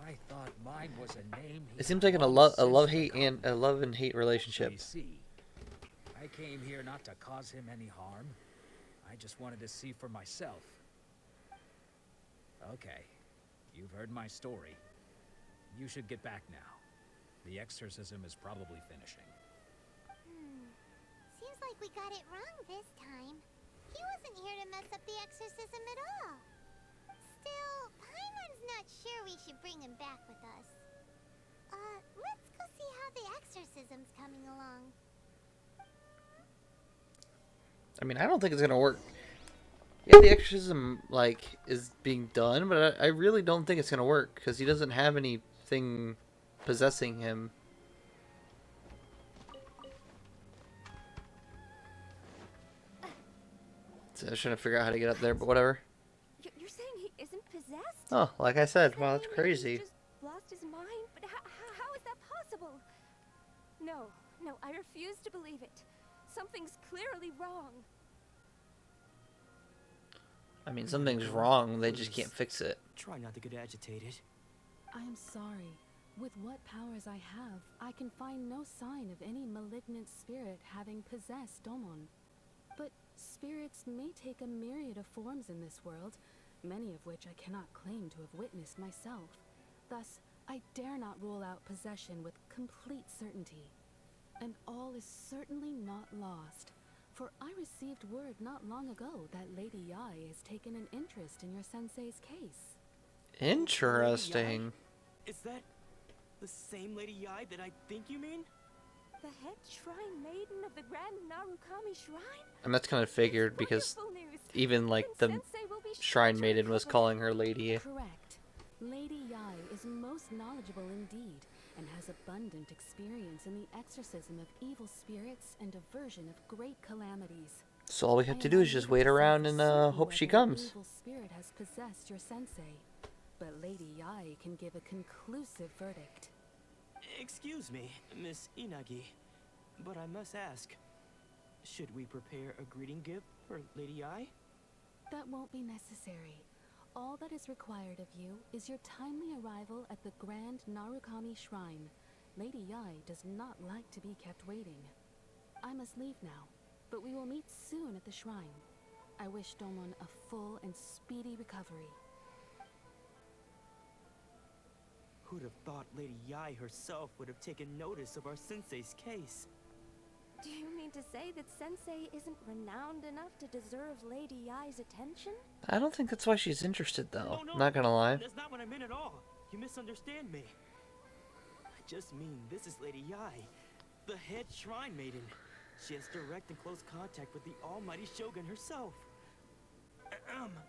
K: I thought mine was a name he
A: It seems
K: had
A: like a
K: long
A: love
K: since
A: hate and
K: forgotten.
A: a love and hate
K: So
A: relationship.
K: you see, I came here not to cause him any harm. I just wanted to see for myself. Okay, you've heard my story. You should get back now. The exorcism is probably finishing.
B: Seems like we got it wrong this time. He wasn't here to mess up the exorcism at all. Still, Paimon's not sure we should bring him back with us. Let's go see how the exorcism's coming along.
A: I mean, I don't think it's gonna work. Yeah, the exorcism like is being done, but I really don't think it's gonna work because he doesn't have anything possessing him. So I was trying to figure out how to get up there, but whatever.
J: You're saying he isn't possessed?
A: Oh, like I said,
J: Does
A: wow,
J: that
A: that's
J: mean
A: crazy.
J: He's just lost his mind? But how is that possible? No, I refuse to believe it. Something's clearly wrong.
A: I mean, something's wrong. They just can't fix it.
I: Try not to get agitated.
L: I am sorry. With what powers I have, I can find no sign of any malignant spirit having possessed Domon. But spirits may take a myriad of forms in this world, many of which I cannot claim to have witnessed myself. Thus, I dare not rule out possession with complete certainty. And all is certainly not lost, for I received word not long ago that Lady Yai has taken an interest in your sensei's case.
A: Interesting.
I: Is that the same Lady Yai that I think you mean?
J: The head shrine maiden of the Grand Narukami Shrine?
A: And that's kind of figured because
J: Wonderful news.
A: even like
J: Then
A: the
J: Sensei will be sure
A: shrine
J: to
A: maiden was
J: recover.
A: calling her lady.
L: Correct. Lady Yai is most knowledgeable indeed, and has abundant experience in the exorcism of evil spirits and aversion of great calamities.
A: So all we have
L: I
A: to
L: am
A: do is
L: unable
A: just
L: to
A: wait
L: say
A: around
L: for
A: and
L: certain
A: hope she
L: whether an
A: comes.
L: evil spirit has possessed your sensei, but Lady Yai can give a conclusive verdict.
I: Excuse me, Miss Inagi, but I must ask, should we prepare a greeting gift for Lady Yai?
L: That won't be necessary. All that is required of you is your timely arrival at the Grand Narukami Shrine. Lady Yai does not like to be kept waiting. I must leave now, but we will meet soon at the shrine. I wish Domon a full and speedy recovery.
I: Who'd have thought Lady Yai herself would have taken notice of our sensei's case?
J: Do you mean to say that Sensei isn't renowned enough to deserve Lady Yai's attention?
A: I don't think that's why she's interested though.
I: No,
A: Not gonna lie.
I: That's not what I meant at all. You misunderstand me. I just mean this is Lady Yai, the head shrine maiden. She has direct and close contact with the almighty Shogun herself.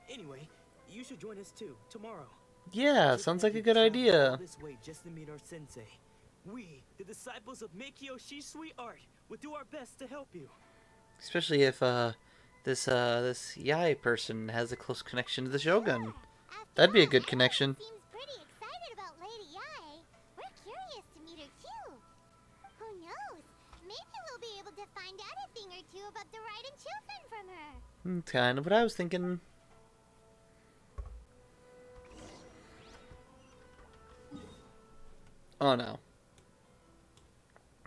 I: Anyway, you should join us too, tomorrow.
A: Yeah,
I: Just
A: sounds
I: had
A: like a
I: to
A: good
I: travel all
A: idea.
I: this way just to meet our sensei. We, the disciples of Meikyo Shisui Art, will do our best to help you.
A: Especially if this Yai person has a close connection to the Shogun. That'd be a good connection.
B: Seems pretty excited about Lady Yai. We're curious to meet her too. Who knows? Maybe we'll be able to find out a thing or two about the Raiden children from her.
A: Kind of what I was thinking. Oh no.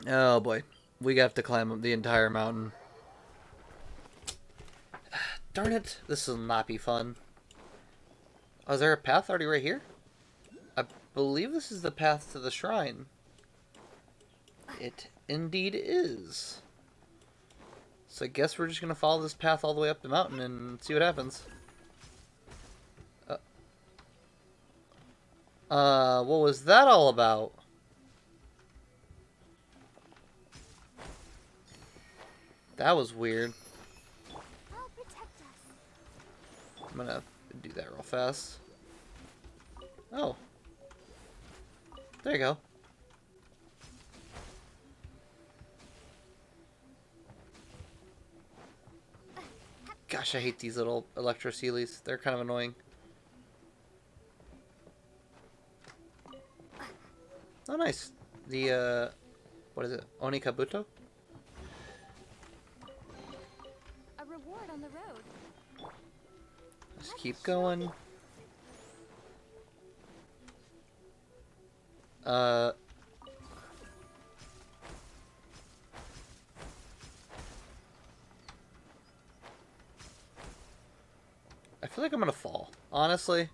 A: Oh boy. We have to climb up the entire mountain. Darn it. This will not be fun. Oh, is there a path already right here? I believe this is the path to the shrine. It indeed is. So I guess we're just going to follow this path all the way up the mountain and see what happens. What was that all about? That was weird. I'm gonna do that real fast. Oh. There you go. Gosh, I hate these little electro Sealies. They're kind of annoying. Oh, nice. The, what is it? Onikabuto?
J: A reward on the road.
A: Let's keep going. I feel like I'm gonna fall. Honestly,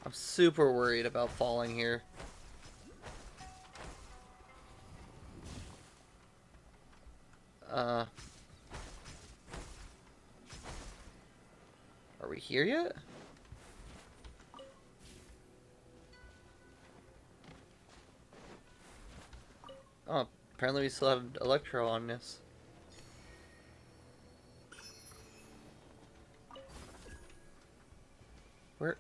A: I'm super worried about falling here. Are we here yet? Oh, apparently we still have Electro on this. Where?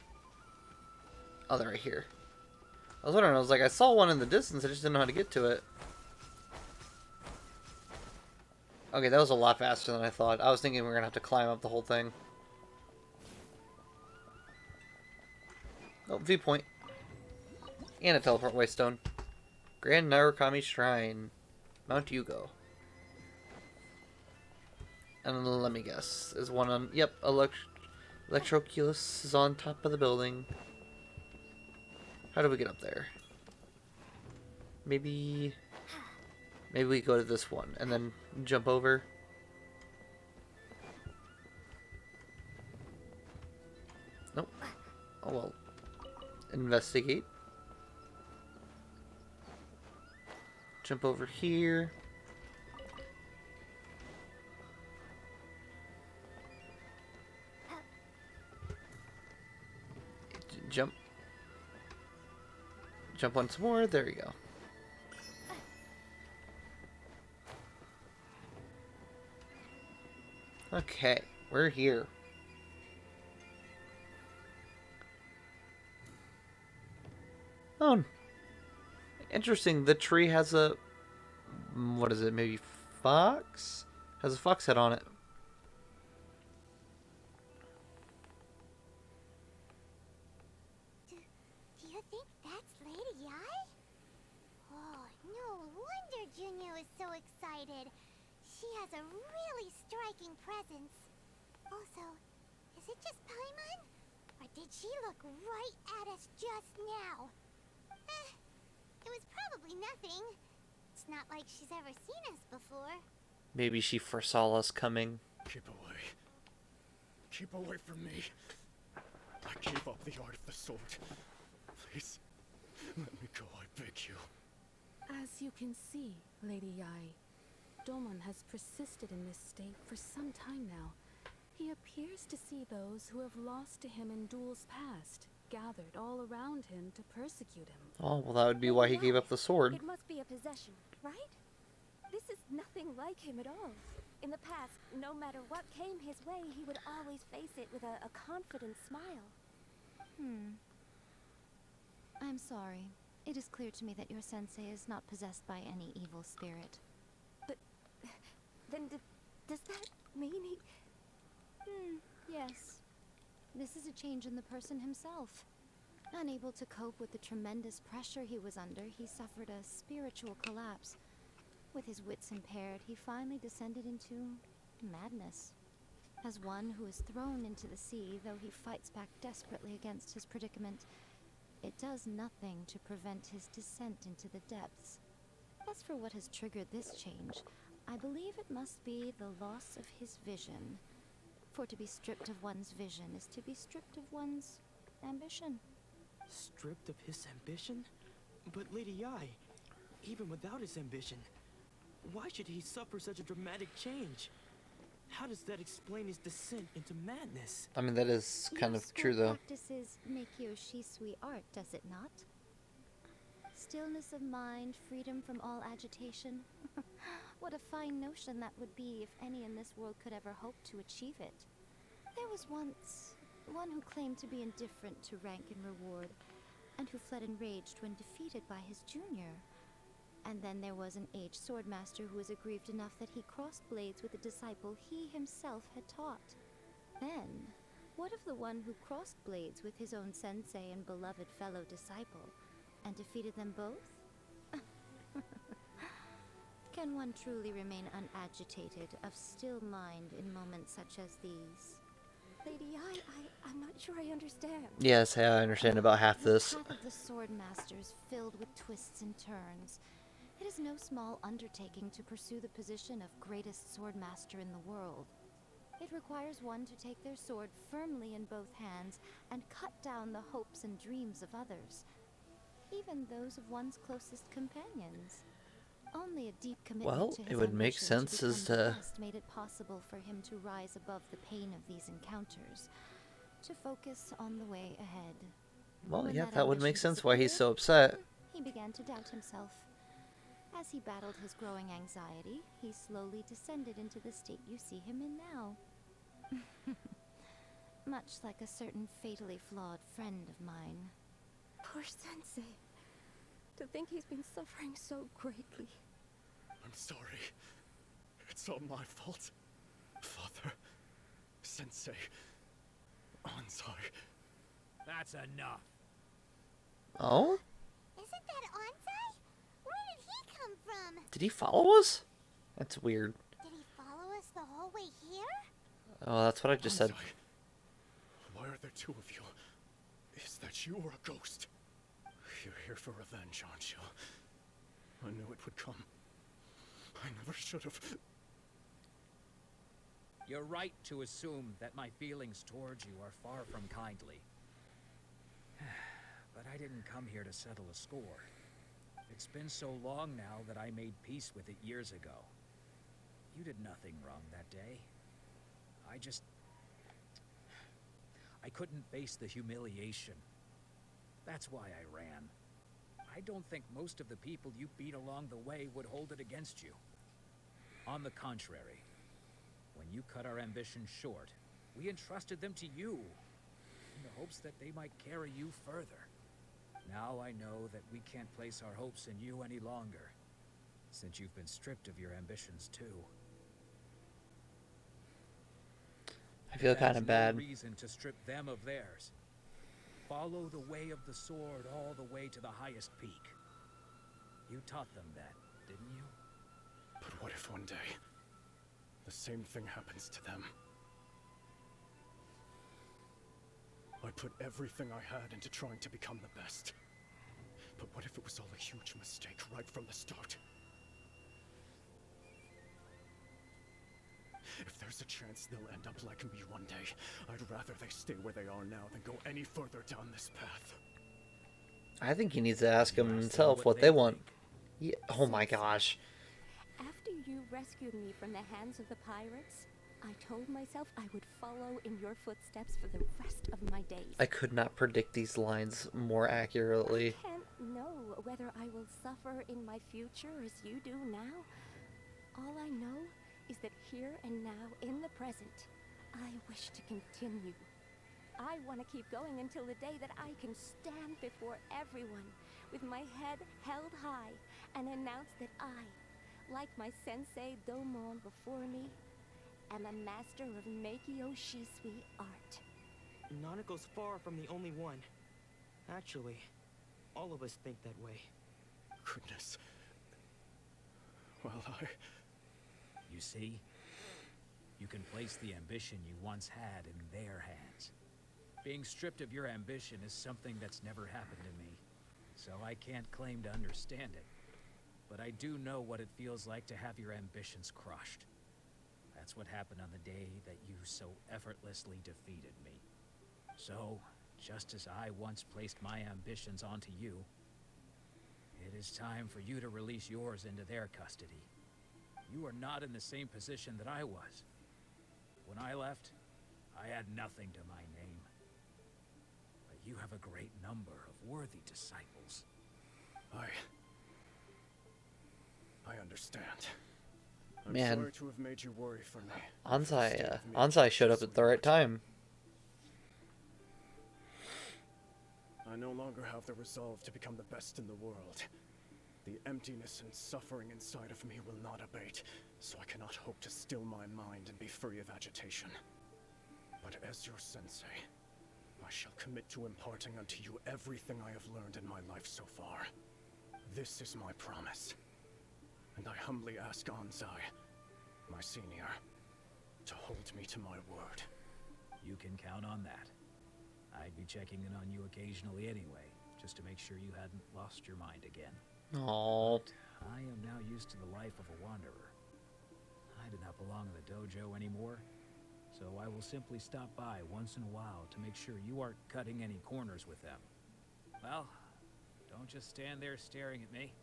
A: Oh, they're right here. I was wondering, I was like, I saw one in the distance, I just didn't know how to get to it. Okay, that was a lot faster than I thought. I was thinking we were gonna have to climb up the whole thing. Oh, viewpoint. And a teleport waystone. Grand Narukami Shrine. Mount Yugo. And let me guess. There's one on... Yep, Electroculus is on top of the building. How do we get up there? Maybe we go to this one and then jump over. Nope. Oh well. Investigate. Jump over here. Jump. Jump once more. There we go. Okay, we're here. Oh, interesting. The tree has a... What is it? Maybe fox? Has a fox head on it.
B: Do you think that's Lady Yai? Oh, no wonder Junyo is so excited. She has a really striking presence. Also, is it just Paimon? Or did she look right at us just now? It was probably nothing. It's not like she's ever seen us before.
A: Maybe she foresaw us coming.
G: Keep away. Keep away from me. I gave up the art of the sword. Please, let me go, I beg you.
L: As you can see, Lady Yai, Domon has persisted in this state for some time now. He appears to see those who have lost to him in duels past, gathered all around him to persecute him.
A: Oh, well that would be why he gave up the sword.
J: It must be a possession, right? This is nothing like him at all. In the past, no matter what came his way, he would always face it with a confident smile.
M: I'm sorry. It is clear to me that your sensei is not possessed by any evil spirit.
J: But then does that mean he...
M: Yes. This is a change in the person himself. Unable to cope with the tremendous pressure he was under, he suffered a spiritual collapse. With his wits impaired, he finally descended into madness. As one who is thrown into the sea, though he fights back desperately against his predicament, it does nothing to prevent his descent into the depths. As for what has triggered this change, I believe it must be the loss of his vision. For to be stripped of one's vision is to be stripped of one's ambition.
I: Stripped of his ambition? But Lady Yi, even without his ambition, why should he suffer such a dramatic change? How does that explain his descent into madness?
A: I mean, that is kind of true, though.
M: Practices Meikyo Shisui art, does it not? Stillness of mind, freedom from all agitation. What a fine notion that would be if any in this world could ever hope to achieve it. There was once one who claimed to be indifferent to rank and reward, and who fled enraged when defeated by his junior. And then there was an aged swordmaster who was aggrieved enough that he crossed blades with a disciple he himself had taught. Then, what of the one who crossed blades with his own sensei and beloved fellow disciple, and defeated them both? Can one truly remain unagitated, of still mind in moments such as these?
J: Lady Yi, I'm not sure I understand.
A: Yes, I understand about half this.
M: The path of the swordmaster is filled with twists and turns. It is no small undertaking to pursue the position of greatest swordmaster in the world. It requires one to take their sword firmly in both hands and cut down the hopes and dreams of others, even those of one's closest companions. Only a deep commitment to his
A: it would make
M: ambition
A: sense
M: to
A: as
M: become the
A: to...
M: best made it possible for him to rise above the pain of these encounters, to focus on the way ahead.
A: Well,
M: When
A: yeah,
M: that
A: that would make
M: ambition
A: sense why he's so
M: disappeared,
A: upset.
M: He began to doubt himself. As he battled his growing anxiety, he slowly descended into the state you see him in now. Much like a certain fatally flawed friend of mine.
J: Poor Sensei. To think he's been suffering so greatly.
G: I'm sorry. It's all my fault. Father. Sensei. I'm sorry.
K: That's enough.
A: Oh?
B: Isn't that Onsai? Where did he come from?
A: Did he follow us? That's weird.
B: Did he follow us the whole way here?
A: Oh, that's what I just said.
G: Why are there two of you? Is that you or a ghost? You're here for revenge, aren't you? I knew it would come. I never should have.
K: You're right to assume that my feelings towards you are far from kindly. But I didn't come here to settle a score. It's been so long now that I made peace with it years ago. You did nothing wrong that day. I couldn't face the humiliation. That's why I ran. I don't think most of the people you beat along the way would hold it against you. On the contrary, when you cut our ambitions short, we entrusted them to you, in the hopes that they might carry you further. Now I know that we can't place our hopes in you any longer, since you've been stripped of your ambitions too.
A: I feel kind of bad.
K: No reason to strip them of theirs. Follow the way of the sword all the way to the highest peak. You taught them that, didn't you?
G: But what if one day, the same thing happens to them? I put everything I had into trying to become the best. But what if it was all a huge mistake right from the start? If there's a chance they'll end up like me one day, I'd rather they stay where they are now than go any further down this path.
A: I think he needs to ask him himself what they want. Yeah. Oh my gosh.
J: After you rescued me from the hands of the pirates, I told myself I would follow in your footsteps for the rest of my days.
A: I could not predict these lines more accurately.
J: I can't know whether I will suffer in my future as you do now. All I know is that here and now, in the present, I wish to continue. I want to keep going until the day that I can stand before everyone with my head held high and announce that I, like my sensei Domon before me, am a master of Meikyo Shisui art.
I: Nanako's far from the only one. Actually, all of us think that way.
N: Goodness. Well,
K: You see? You can place the ambition you once had in their hands. Being stripped of your ambition is something that's never happened to me, so I can't claim to understand it. But I do know what it feels like to have your ambitions crushed. That's what happened on the day that you so effortlessly defeated me. So, just as I once placed my ambitions onto you, it is time for you to release yours into their custody. You are not in the same position that I was. When I left, I had nothing to my name. But you have a great number of worthy disciples.
N: I understand. I'm
A: Man.
N: sorry to have made you worry for me.
A: Ansai showed up at the right time.
N: I no longer have the resolve to become the best in the world. The emptiness and suffering inside of me will not abate, so I cannot hope to still my mind and be free of agitation. But as your sensei, I shall commit to imparting unto you everything I have learned in my life so far. This is my promise. And I humbly ask Ansai, my senior, to hold me to my word.
K: You can count on that. I'd be checking in on you occasionally anyway, just to make sure you hadn't lost your mind again.
A: Aww.
K: I am now used to the life of a wanderer. I do not belong in the dojo anymore, so I will simply stop by once in a while to make sure you aren't cutting any corners with them. Well, don't just stand there staring at me.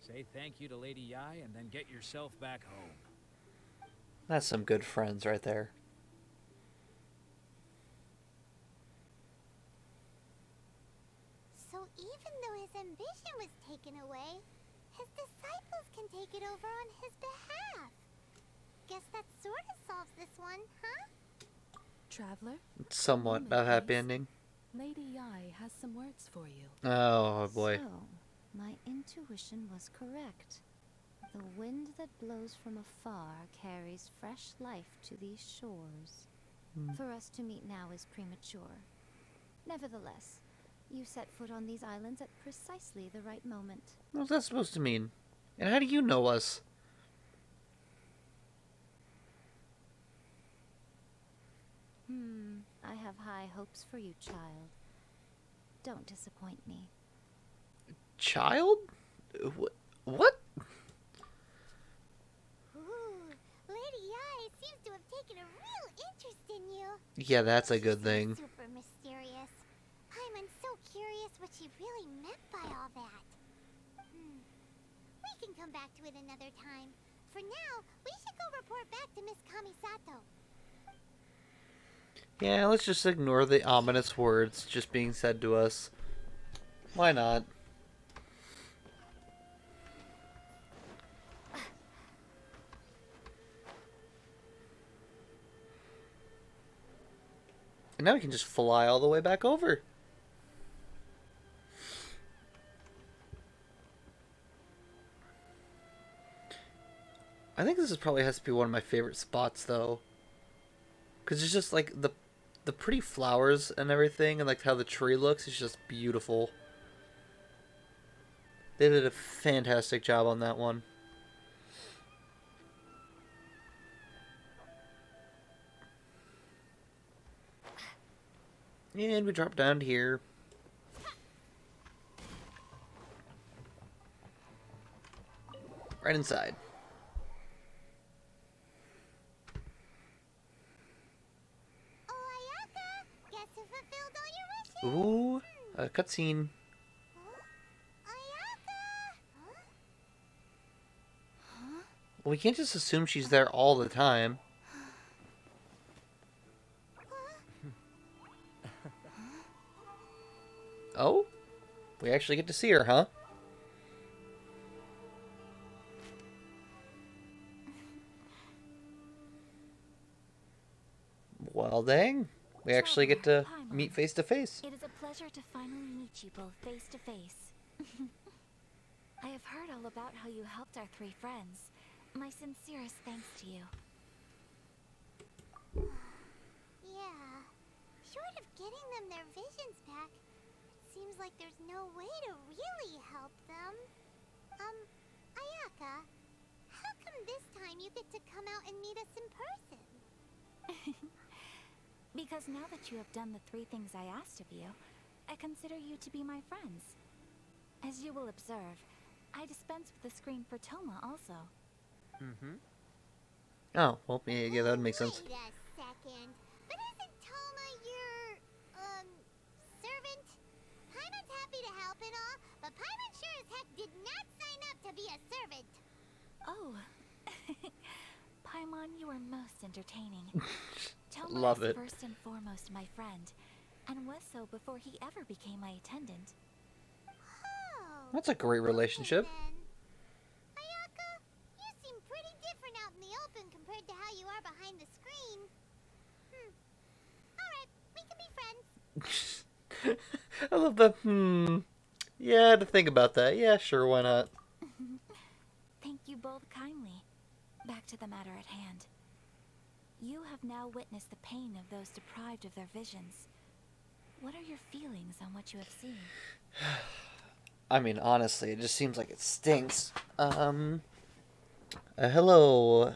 K: Say thank you to Lady Yai and then get yourself back home.
A: That's some good friends right there.
B: So even though his ambition was taken away, his disciples can take it over on his behalf. Guess that sort of solves this one, huh?
L: Traveler?
A: It's somewhat a happy ending.
L: Lady Yai has some words for you.
A: Oh boy.
M: So, my intuition was correct. The wind that blows from afar carries fresh life to these shores. For us to meet now is premature. Nevertheless, you set foot on these islands at precisely the right moment.
A: What's that supposed to mean? And how do you know us?
M: I have high hopes for you, child. Don't disappoint me.
A: Child? What?
B: Ooh, Lady Yai seems to have taken a real interest in you.
A: Yeah, that's a good
B: She's
A: thing.
B: super mysterious. I'm so curious what she really meant by all that. We can come back to it another time. For now, we should go report back to Miss Kamisato.
A: Yeah, let's just ignore the ominous words just being said to us. Why not? And now we can just fly all the way back over. I think this is probably has to be one of my favorite spots though. Because it's just like the pretty flowers and everything and like how the tree looks is just beautiful. They did a fantastic job on that one. And we drop down here. Right inside.
B: Oyaka, guess who fulfilled all your wishes?
A: Ooh, a cutscene. Well, we can't just assume she's there all the time. Oh? We actually get to see her, huh? Well, dang. we actually get to
D: Paimon,
A: meet face to face.
D: It is a pleasure to finally meet you both face to face. I have heard all about how you helped our three friends. My sincerest thanks to you.
B: Yeah. Short of getting them their visions back, it seems like there's no way to really help them. Ayaka, how come this time you get to come out and meet us in person?
D: Because now that you have done the three things I asked of you, I consider you to be my friends. As you will observe, I dispense with the screen for Toma also.
A: Oh, well, yeah, that would make sense.
B: Wait a second. But isn't Toma your, servant? Paimon's happy to help and all, but Paimon sure as heck did not sign up to be a servant.
D: Oh. Paimon, you are most entertaining. Toma
A: Love
D: is
A: it.
D: first and foremost my friend, and was so before he ever became my attendant.
B: Oh.
A: That's a great relationship.
B: Then. Ayaka, you seem pretty different out in the open compared to how you are behind the screen. Alright, we can be friends.
A: I love the Yeah, I had to think about that. Yeah, sure, why not?
D: Thank you both kindly. Back to the matter at hand. You have now witnessed the pain of those deprived of their visions. What are your feelings on what you have seen?
A: I mean, honestly, it just seems like it stinks. Hello.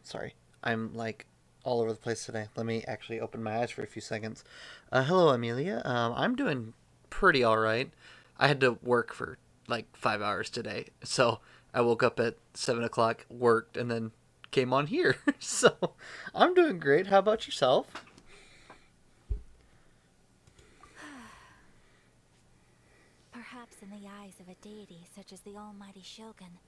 A: Sorry. I'm, like, all over the place today. Let me actually open my eyes for a few seconds. Hello, Amelia. I'm doing pretty alright. I had to work for, like, 5 hours today. So, I woke up at 7 o'clock, worked, and then came on here. So, I'm doing great. How about yourself?
D: Perhaps in the eyes of a deity such as the almighty Shogun,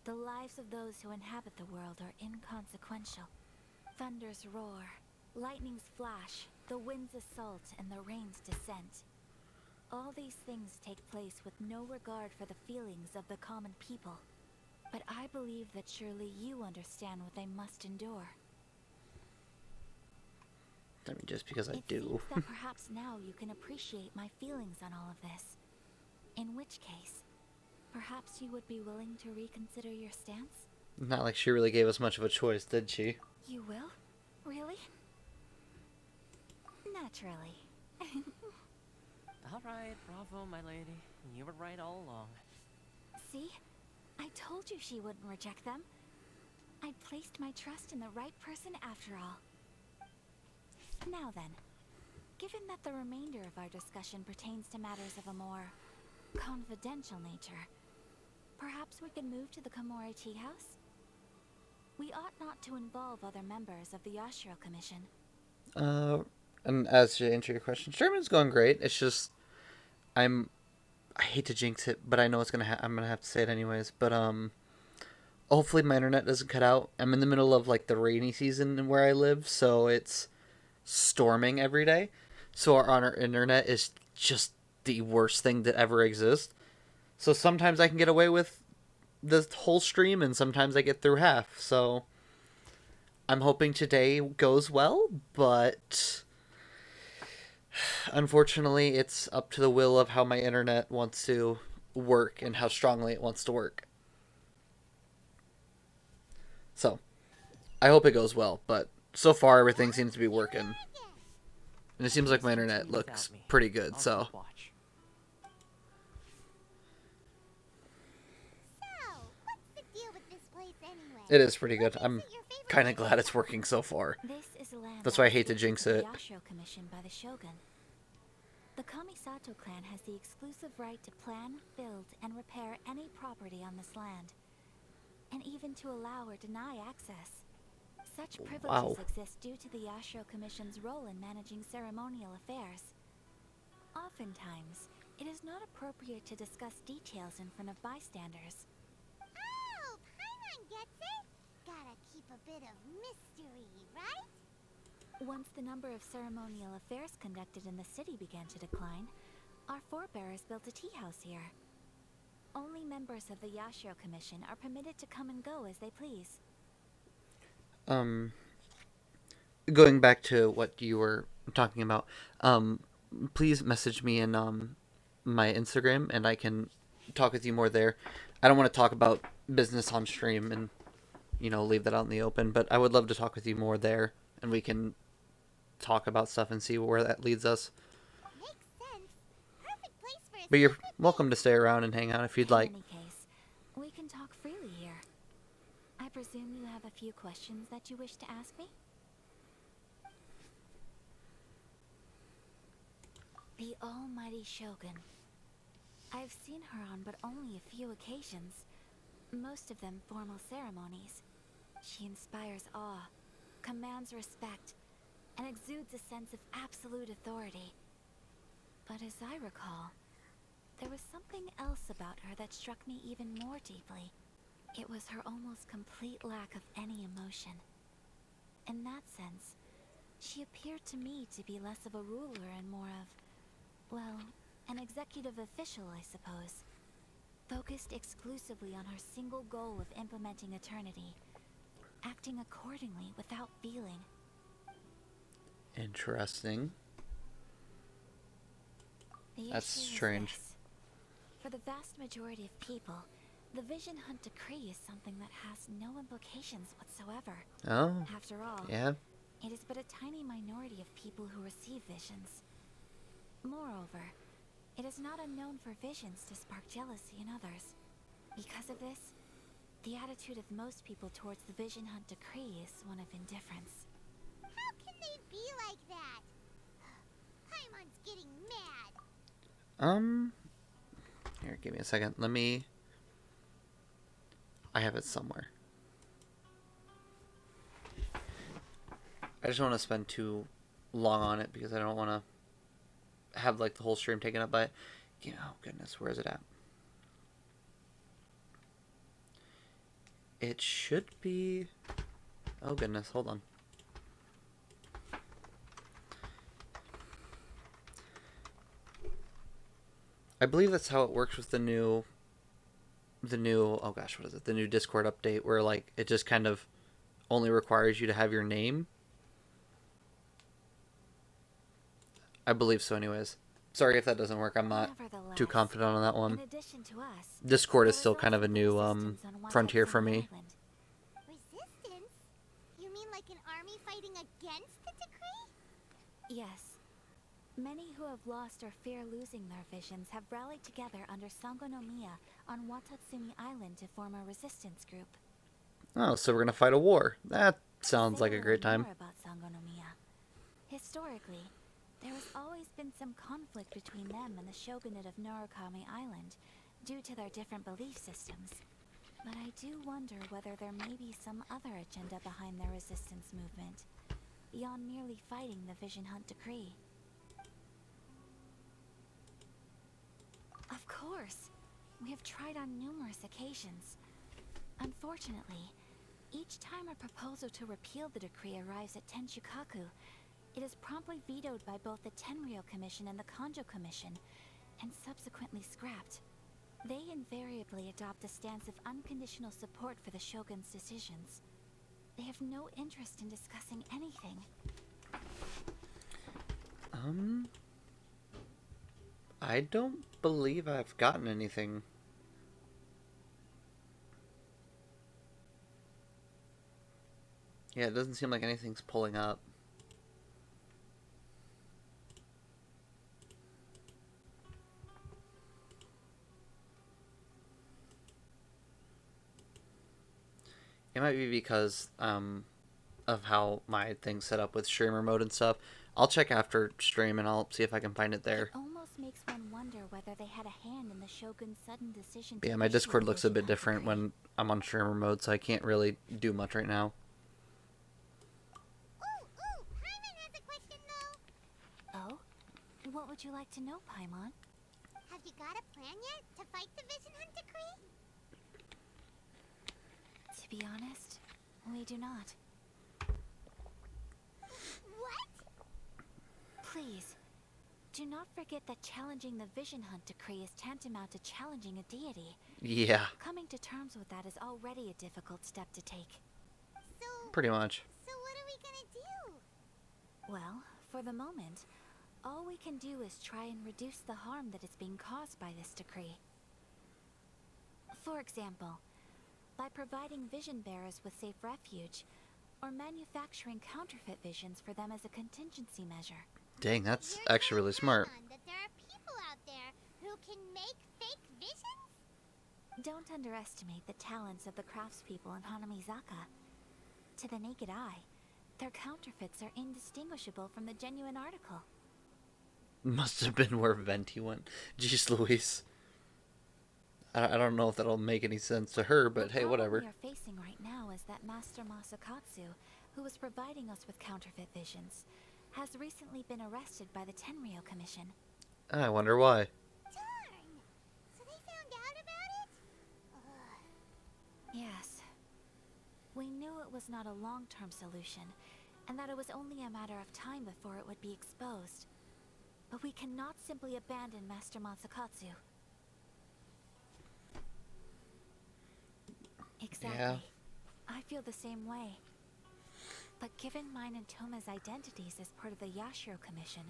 D: the lives of those who inhabit the world are inconsequential. Thunders roar, lightnings flash, the winds assault, and the rains descent. All these things take place with no regard for the feelings of the common people. But I believe that surely you understand what they must endure.
A: I mean, just because I
D: It
A: do.
D: seems that perhaps now you can appreciate my feelings on all of this. In which case, perhaps you would be willing to reconsider your stance?
A: Not like she really gave us much of a choice, did she?
D: You will? Really? Naturally.
O: Alright, bravo, my lady. You were right all along.
D: See? I told you she wouldn't reject them. I placed my trust in the right person after all. Now then, given that the remainder of our discussion pertains to matters of a more confidential nature, perhaps we could move to the Komori Tea House? We ought not to involve other members of the Yashiro Commission.
A: And as to answer your question, Sherman's going great. It's just, I hate to jinx it, but I know it's I'm gonna have to say it anyways. But hopefully my internet doesn't cut out. I'm in the middle of like the rainy season where I live, so it's storming every day. So our internet is just the worst thing that ever exists. So sometimes I can get away with the whole stream, and sometimes I get through half. So I'm hoping today goes well, but unfortunately it's up to the will of how my internet wants to work and how strongly it wants to work. So I hope it goes well, but so far everything seems to be working. And it seems like my internet looks pretty good, so. It is pretty good. I'm kind of glad it's working so far. That's why I hate to jinx it.
D: Commission by the Shogun. The Kamisato clan has the exclusive right to plan, build, and repair any property on this land, and even to allow or deny access. Such privileges exist due to the Yashiro Commission's role in managing ceremonial affairs. Oftentimes, it is not appropriate to discuss details in front of bystanders.
B: Oh, Paimon gets it. Gotta keep a bit of mystery, right?
D: Once the number of ceremonial affairs conducted in the city began to decline, our forebears built a tea house here. Only members of the Yashiro Commission are permitted to come and go as they please.
A: going back to what you were talking about, please message me in my Instagram, and I can talk with you more there. I don't want to talk about business on stream and leave that out in the open, but I would love to talk with you more there, and we can talk about stuff and see where that leads us.
B: Makes sense. Perfect place for a
A: But you're
B: secret
A: welcome to stay around and hang out if you'd like.
D: In any case, we can talk freely here. I presume you have a few questions that you wish to ask me? The almighty Shogun. I've seen her on but only a few occasions, most of them formal ceremonies. She inspires awe, commands respect, and exudes a sense of absolute authority. But as I recall, there was something else about her that struck me even more deeply. It was her almost complete lack of any emotion. In that sense, she appeared to me to be less of a ruler and more of, well, an executive official, I suppose. Focused exclusively on her single goal of implementing eternity, acting accordingly without feeling.
A: Interesting. That's
D: issue is
A: strange.
D: this. For the vast majority of people, the Vision Hunt Decree is something that has no implications whatsoever.
A: Oh.
D: After all,
A: Yeah.
D: it is but a tiny minority of people who receive visions. Moreover, it is not unknown for visions to spark jealousy in others. Because of this, the attitude of most people towards the Vision Hunt Decree is one of indifference.
B: How can they be like that? Paimon's getting mad.
A: Here, give me a second. I have it somewhere. I just don't want to spend too long on it because I don't want to have like the whole stream taken up by it. Oh goodness, where is it at? It should be... Oh goodness, hold on. I believe that's how it works with the new, oh gosh, what is it? The new Discord update where like it just kind of only requires you to have your name. I believe so anyways. Sorry if that doesn't work. I'm not too confident on that one.
D: In addition to us,
A: Discord is still kind of a new frontier for me.
B: Resistance? You mean like an army fighting against the decree?
D: Yes. Many who have lost or fear losing their visions have rallied together under Sangonomiya on Watatsumi Island to form a resistance group.
A: Oh, so we're gonna fight a war. That sounds like a great time.
D: More about Sangonomiya. Historically, there has always been some conflict between them and the shogunate of Norokami Island, due to their different belief systems. But I do wonder whether there may be some other agenda behind their resistance movement, beyond merely fighting the Vision Hunt Decree. Of course! We have tried on numerous occasions. Unfortunately, each time a proposal to repeal the decree arrives at Tenshukaku, it is promptly vetoed by both the Tenryou Commission and the Kanjo Commission, and subsequently scrapped. They invariably adopt a stance of unconditional support for the Shogun's decisions. They have no interest in discussing anything.
A: I don't believe I've gotten anything. Yeah, it doesn't seem like anything's pulling up. It might be because of how my thing's set up with streamer mode and stuff. I'll check after stream and I'll see if I can find it there.
D: It almost makes one wonder whether they had a hand in the Shogun's sudden decision
A: But
D: to
A: yeah, my
D: issue
A: Discord
D: the
A: looks a
D: Vision
A: bit
D: Hunt
A: different
D: Decree.
A: when I'm on streamer mode, so I can't really do much right now.
B: Ooh, Paimon has a question though.
D: Oh? What would you like to know, Paimon?
B: Have you got a plan yet to fight the Vision Hunt Decree?
D: To be honest, we do not.
B: What?
D: Please, do not forget that challenging the Vision Hunt Decree is tantamount to challenging a deity.
A: Yeah,
D: Coming to terms with that is already a difficult step to take.
B: So,
A: pretty much.
B: so what are we gonna do?
D: Well, for the moment, all we can do is try and reduce the harm that is being caused by this decree. For example, by providing vision bearers with safe refuge, or manufacturing counterfeit visions for them as a contingency measure.
A: Dang, that's actually really smart.
B: That there are people out there who can make fake visions?
D: Don't underestimate the talents of the craftspeople in Hanamizaka. To the naked eye, their counterfeits are indistinguishable from the genuine article.
A: Must have been where Venti went. Jeez Louise. I don't know if that'll make any sense to her, but hey, whatever.
D: The problem we are facing right now is that Master Masakatsu, who was providing us with counterfeit visions, has recently been arrested by the Tenryou Commission.
A: I wonder why.
B: Darn! So they found out about it?
D: Yes. We knew it was not a long-term solution, and that it was only a matter of time before it would be exposed. But we cannot simply abandon Master Masakatsu. Exactly.
A: Yeah.
D: I feel the same way. But given mine and Toma's identities as part of the Yashiro Commission,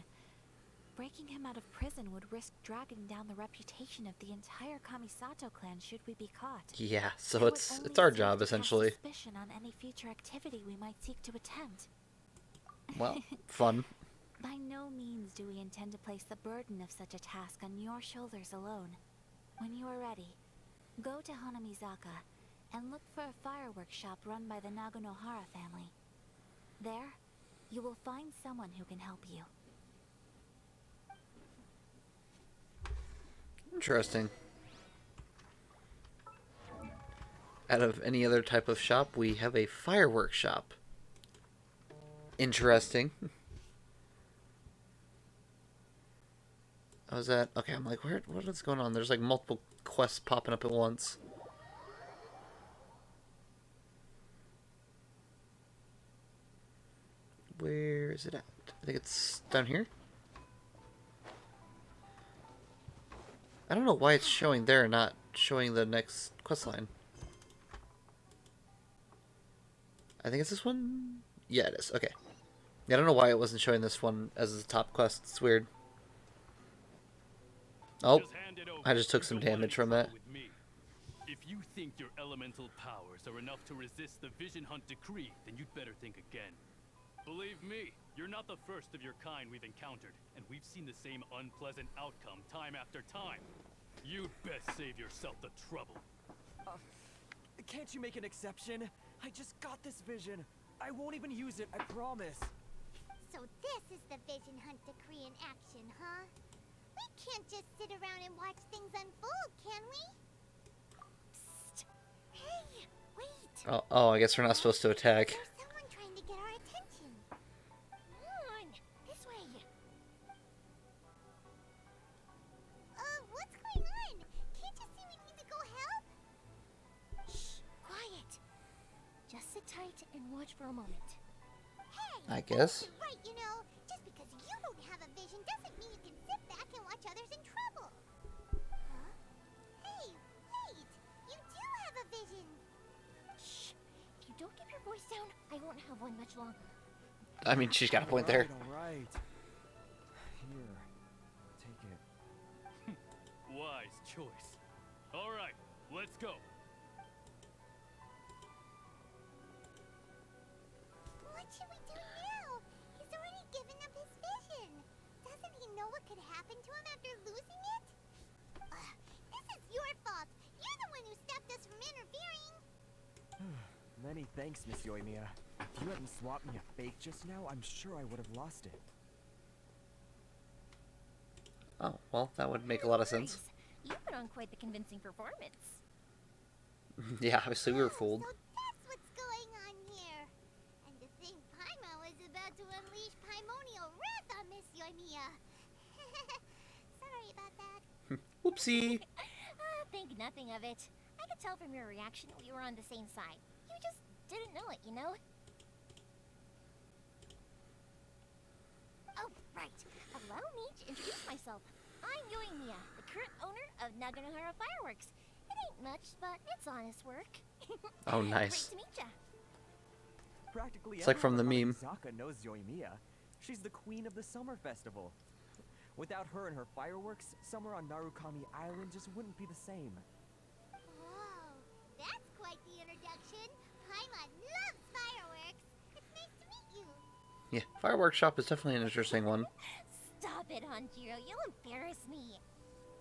D: breaking him out of prison would risk dragging down the reputation of the entire Kamisato clan should we be caught.
A: Yeah, so it's our job essentially.
D: Suspicion on any future activity we might seek to attempt.
A: Well, fun.
D: By no means do we intend to place the burden of such a task on your shoulders alone. When you are ready, go to Hanamizaka and look for a fireworks shop run by the Naganohara family. There, you will find someone who can help you.
A: Interesting. Out of any other type of shop, we have a fireworks shop. Interesting. How's that? Okay, I'm like, what is going on? There's like multiple quests popping up at once. Where is it at? I think it's down here. I don't know why it's showing there and not showing the next quest line. I think it's this one? Yeah, it is. Okay. Yeah, I don't know why it wasn't showing this one as the top quest. It's weird. Oh, I just took some damage from that.
P: If you think your elemental powers are enough to resist the Vision Hunt decree, then you'd better think again. Believe me, you're not the first of your kind we've encountered, and we've seen the same unpleasant outcome time after time. You'd best save yourself the trouble.
I: Can't you make an exception? I just got this vision. I won't even use it, I promise.
B: So this is the Vision Hunt decree in action, huh? We can't just sit around and watch things unfold, can we? Psst. Hey, wait.
A: Oh, I guess we're not supposed to attack.
B: There's someone trying to get our attention. Come on, this way. What's going on? Can't you see we need to go help?
J: Shh, quiet. Just sit tight and watch for a moment.
B: Hey,
A: I guess.
B: you're right, you know. Just because you don't have a vision doesn't mean you can sit back and watch others in trouble. Huh? Hey, wait. You do have a vision.
J: Shh. If you don't keep your voice down, I won't have one much longer.
A: I mean, she's got a point there.
I: All right. Here, take it.
P: Wise choice. All right, let's go.
B: What should we do now? He's already given up his vision. Doesn't he know what could happen to him after losing it? This is your fault. You're the one who stopped us from interfering.
I: Many thanks, Miss Yoimiya. If you hadn't swapped me a fake just now, I'm sure I would have lost it.
A: Oh, well, that would make a lot of sense.
J: You put on quite the convincing performance.
A: Yeah, obviously we were fooled.
B: So that's what's going on here. And to think Paimon was about to unleash Paimonial wrath on Miss Yoimiya. Sorry about that.
A: Whoopsie.
J: Think nothing of it. I could tell from your reaction we were on the same side. You just didn't know it, you know? Oh, right. Allow me to introduce myself. I'm Yoimiya, the current owner of Naganohara Fireworks. It ain't much, but it's honest work.
A: Oh, nice.
J: Great to meet ya.
I: Practically
A: It's like from the
I: everyone
A: meme.
I: on Zaka knows Yoimiya.
Q: She's the queen of the summer festival. Without her and her fireworks, summer on Narukami Island just wouldn't be the same.
B: Whoa, that's quite the introduction. Paimon loves fireworks. It's nice to meet you.
A: Yeah, fireworks shop is definitely an interesting one.
J: Stop it, Hanjiro. You'll embarrass me.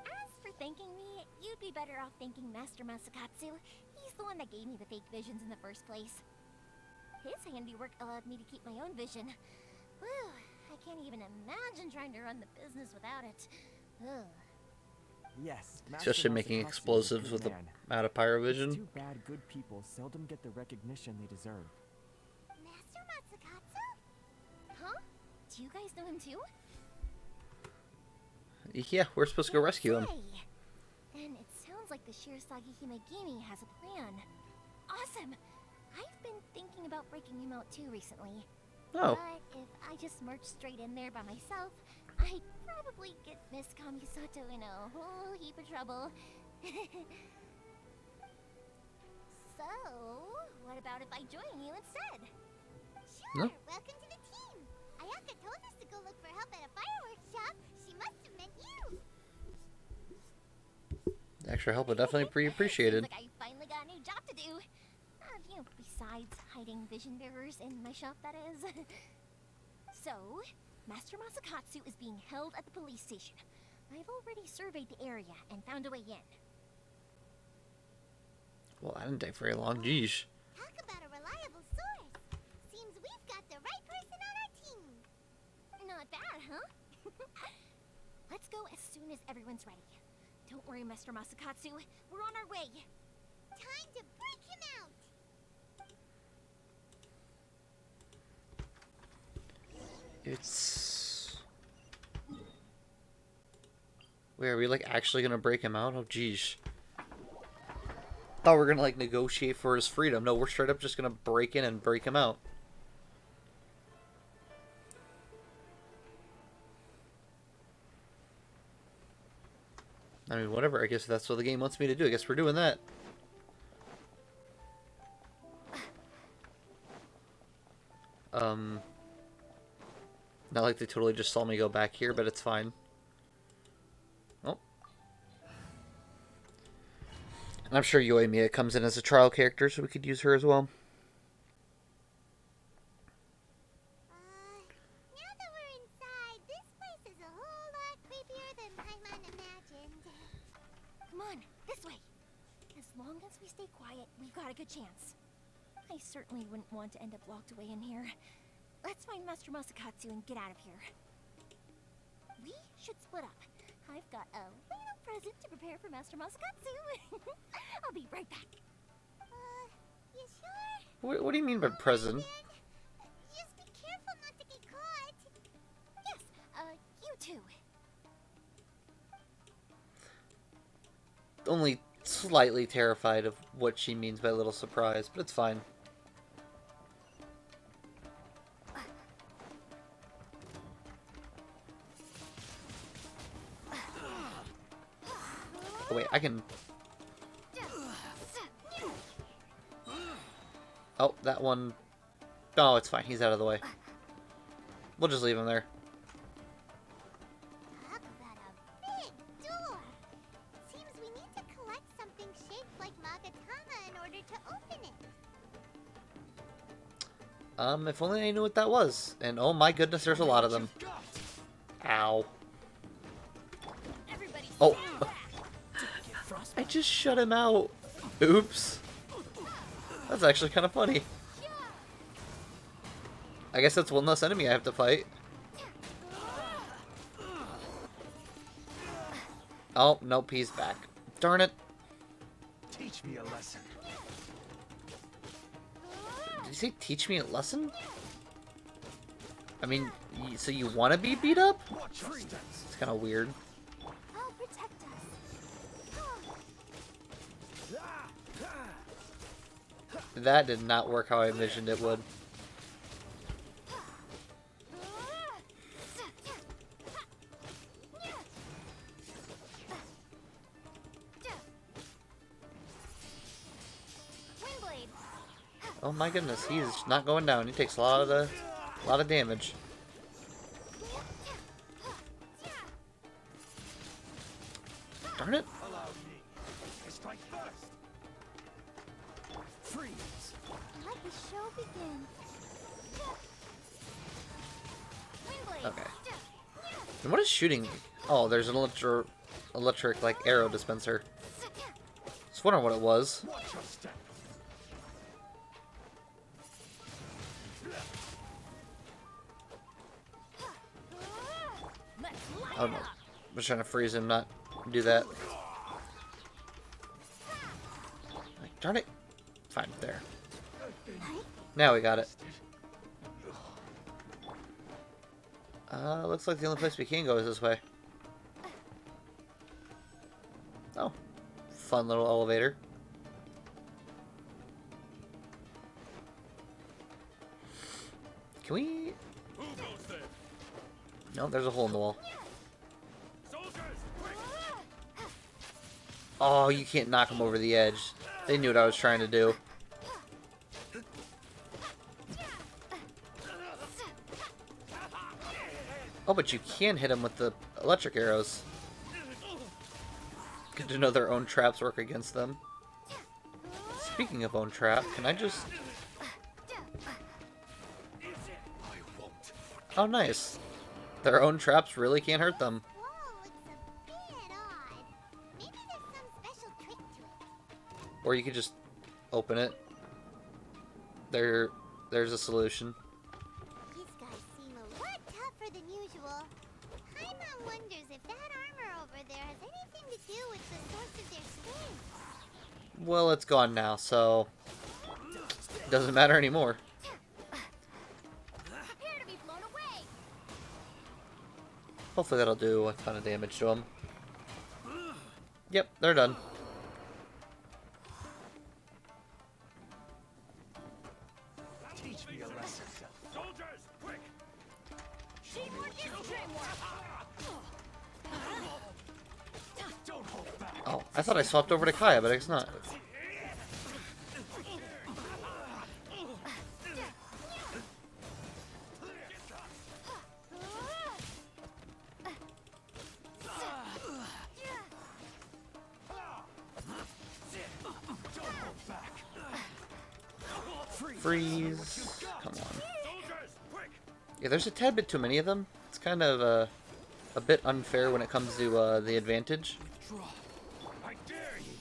J: As for thanking me, you'd be better off thanking Master Masakatsu. He's the one that gave me the fake visions in the first place. His handiwork allowed me to keep my own vision. Whew, I can't even imagine trying to run the business without it. Ugh.
Q: Yes,
A: Especially making explosives with the amount of pyrovision.
Q: It's too bad good people seldom get the recognition they deserve.
B: Master Matsukatsu?
J: Huh? Do you guys know him too?
A: Yeah, we're supposed to go rescue him.
J: Then it sounds like the Shirasagi Himegimi has a plan. Awesome! I've been thinking about breaking him out too recently.
A: Oh.
J: But if I just march straight in there by myself, I'd probably get Miss Kamisato in a whole heap of trouble. So, what about if I join you instead?
B: Sure,
A: No.
B: welcome to the team. Ayaka told us to go look for help at a fireworks shop. She must have meant you.
A: Extra help would definitely be appreciated.
J: Seems like I finally got a new job to do. Besides hiding vision bearers in my shop, that is. So, Master Masakatsu is being held at the police station. I've already surveyed the area and found a way in.
A: Well, that didn't take very long. Geesh.
B: Talk about a reliable source. Seems we've got the right person on our team.
J: Not bad, huh? Let's go as soon as everyone's ready. Don't worry, Master Masakatsu. We're on our way.
B: Time to break him out.
A: It's... Wait, are we like actually gonna break him out? Oh, geez. Thought we were gonna like negotiate for his freedom. No, we're straight up just gonna break in and break him out. I mean, whatever. I guess that's what the game wants me to do. I guess we're doing that. Not like they totally just saw me go back here, but it's fine. Oh. And I'm sure Yoimiya comes in as a trial character, so we could use her as well.
B: Now that we're inside, this place is a whole lot creepier than Paimon imagined.
J: Come on, this way. As long as we stay quiet, we've got a good chance. I certainly wouldn't want to end up locked away in here. Let's find Master Masakatsu and get out of here. We should split up. I've got a little present to prepare for Master Masakatsu. I'll be right back.
B: You sure?
A: What do you mean by present?
B: Just be careful not to get caught.
J: Yes, you too.
A: Only slightly terrified of what she means by little surprise, but it's fine. Oh wait, I can... Oh, that one... Oh, it's fine. He's out of the way. We'll just leave him there.
B: Talk about a big door. Seems we need to collect something shaped like Magatama in order to open it.
A: If only I knew what that was. And oh my goodness, there's a lot of them. Ow. Oh. I just shut him out. Oops. That's actually kind of funny. I guess that's one less enemy I have to fight. Oh, nope, he's back. Darn it.
R: Teach me a lesson.
A: Did you say teach me a lesson? I mean, so you want to be beat up? It's kind of weird.
J: I'll protect us.
A: That did not work how I envisioned it would. Oh my goodness, he's not going down. He takes a lot of damage. Darn it.
R: Allow me. I strike first.
I: Freeze.
B: Let the show begin.
A: Okay. And what is shooting? Oh, there's an electric like arrow dispenser. Just wondering what it was.
R: Watch your step.
A: Oh no. I'm just trying to freeze him, not do that. Like, darn it. Fine, there. Now we got it. Looks like the only place we can go is this way. Oh. Fun little elevator. Can we...
P: Who goes there?
A: No, there's a hole in the wall.
P: Soldiers, quick!
A: Oh, you can't knock them over the edge. They knew what I was trying to do. Oh, but you can hit them with the electric arrows. Good to know their own traps work against them. Speaking of own trap, can I just... Oh, nice. Their own traps really can't hurt them. Or you could just open it. There's a solution.
B: These guys seem a lot tougher than usual. Paimon wonders if that armor over there has anything to do with the source of their strength.
A: Well, it's gone now, so... Doesn't matter anymore.
B: Prepare to be blown away.
A: Hopefully that'll do a ton of damage to them. Yep, they're done.
R: Teach me a lesson.
P: Soldiers, quick!
R: Don't hold back.
A: Oh, I thought I swapped over to Kaya, but it's not. Freeze. Come on. Yeah, there's a tad bit too many of them. It's kind of a bit unfair when it comes to the advantage.
R: I dare you.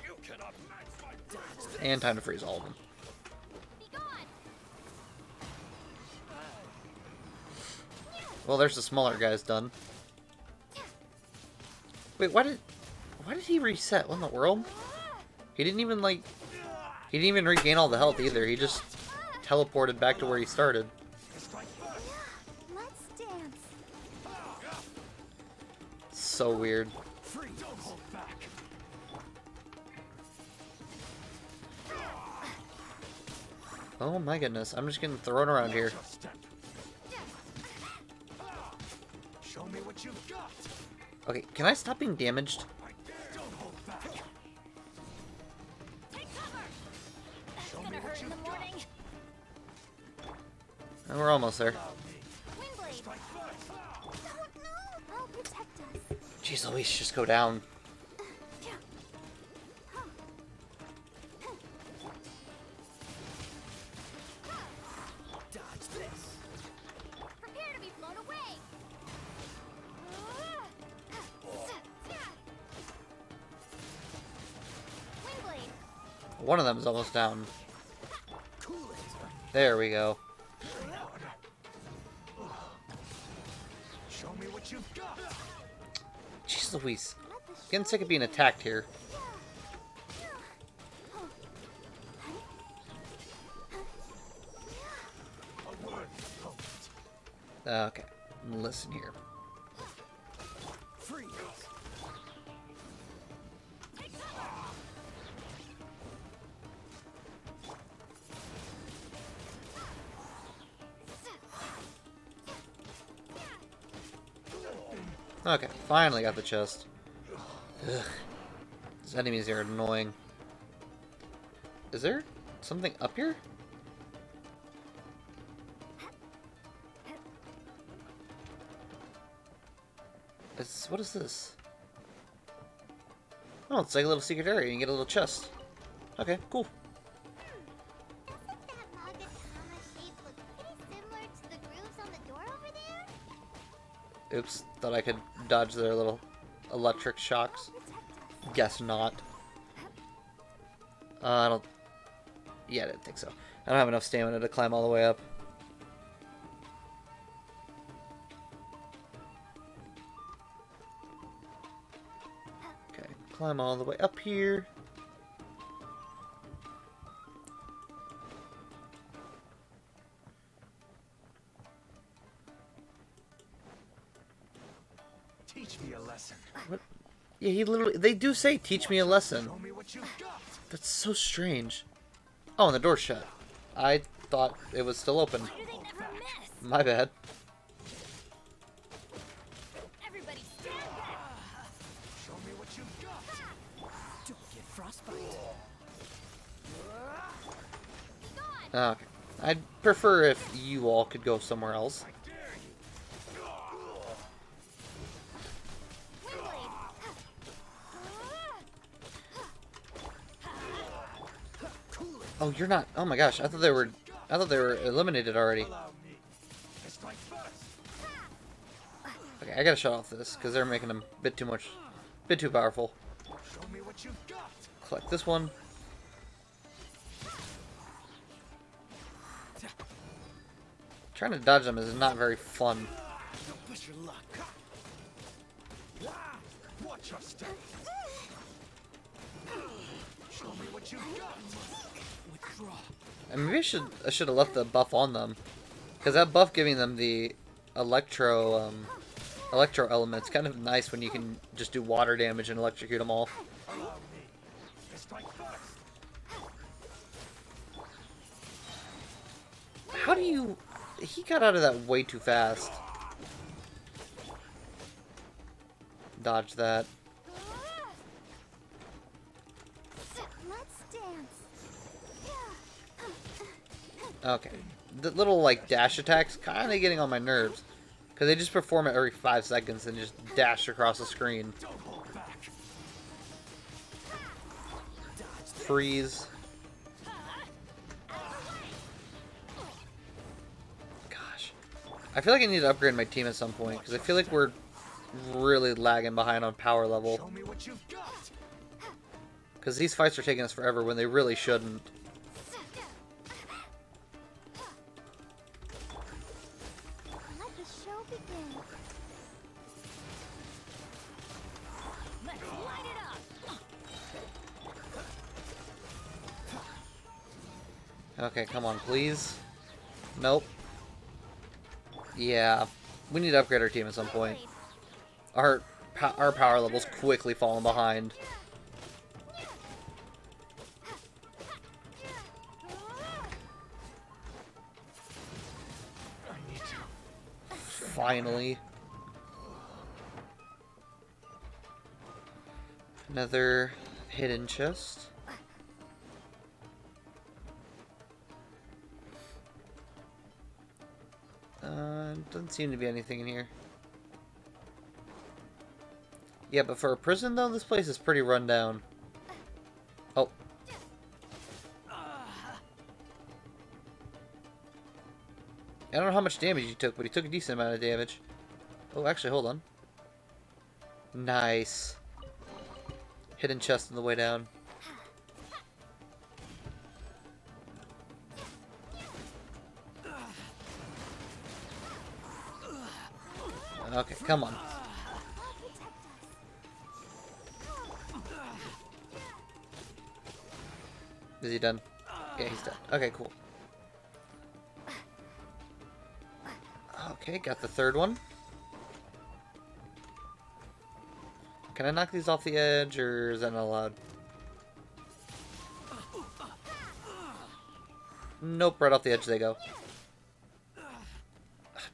R: You cannot match my dance.
A: And time to freeze all of them. Well, there's the smaller guys done. Wait, why did he reset? What in the world? He didn't even he didn't even regain all the health either. He just teleported back to where he started.
J: Let's dance.
A: So weird.
R: Don't hold back.
A: Oh my goodness, I'm just getting thrown around here.
R: Show me what you've got.
A: Okay, can I stop being damaged?
R: Don't hold back. Show me
J: Gonna hurt in the morning.
A: And we're almost there.
J: I'll protect us.
A: Jeez Louise, just go down.
C: Dodge this.
B: Prepare to be blown away. Windblade.
A: One of them is almost down. There we go.
R: Show me what you've got.
A: Jeez Louise. Getting sick of being attacked here. Okay, listen here.
C: Freeze.
A: Okay, finally got the chest. Ugh. These enemies are annoying. Is there something up here? What is this? Oh, it's like a little secret area. You can get a little chest. Okay, cool.
B: Doesn't that Magatama shape look pretty similar to the grooves on the door over there?
A: Oops, thought I could dodge their little electric shocks. Guess not. I don't... Yeah, I didn't think so. I don't have enough stamina to climb all the way up. Okay, climb all the way up here.
R: Teach me a lesson.
A: What? Yeah, he literally... They do say, teach me a lesson.
R: Show me what you've got.
A: That's so strange. Oh, and the door's shut. I thought it was still open. My bad.
E: Everybody stand back.
R: Show me what you've got.
C: Don't get frostbite.
A: Okay. I'd prefer if you all could go somewhere else. Oh, you're not. Oh my gosh, I thought they were eliminated already. Okay, I gotta shut off this because they're making them a bit too powerful.
R: Show me what you've got.
A: Collect this one. Trying to dodge them is not very fun.
R: Don't push your luck. Watch your step. Show me what you've got. Withdraw.
A: And maybe I should have left the buff on them, because that buff giving them the electro element's kind of nice when you can just do water damage and electrocute them all. How do you... He got out of that way too fast. Dodge that.
B: Let's dance.
A: Okay. The little, like, dash attacks kind of getting on my nerves. Because they just perform it every 5 seconds and just dash across the screen. Freeze. Gosh. I feel like I need to upgrade my team at some point. Because I feel like we're really lagging behind on power level. Because these fights are taking us forever when they really shouldn't.
B: Let the show begin.
E: Let's light it up.
A: Okay, come on, please. Nope. Yeah, we need to upgrade our team at some point. Our power level's quickly falling behind. Finally. Another hidden chest. Doesn't seem to be anything in here. Yeah, but for a prison, though, this place is pretty run down. Oh. I don't know how much damage he took, but he took a decent amount of damage. Oh, actually, hold on. Nice. Hidden chest on the way down. Okay, come on. Is he done? Yeah, he's done. Okay, cool. Okay, got the third one. Can I knock these off the edge, or is that not allowed? Nope, right off the edge they go.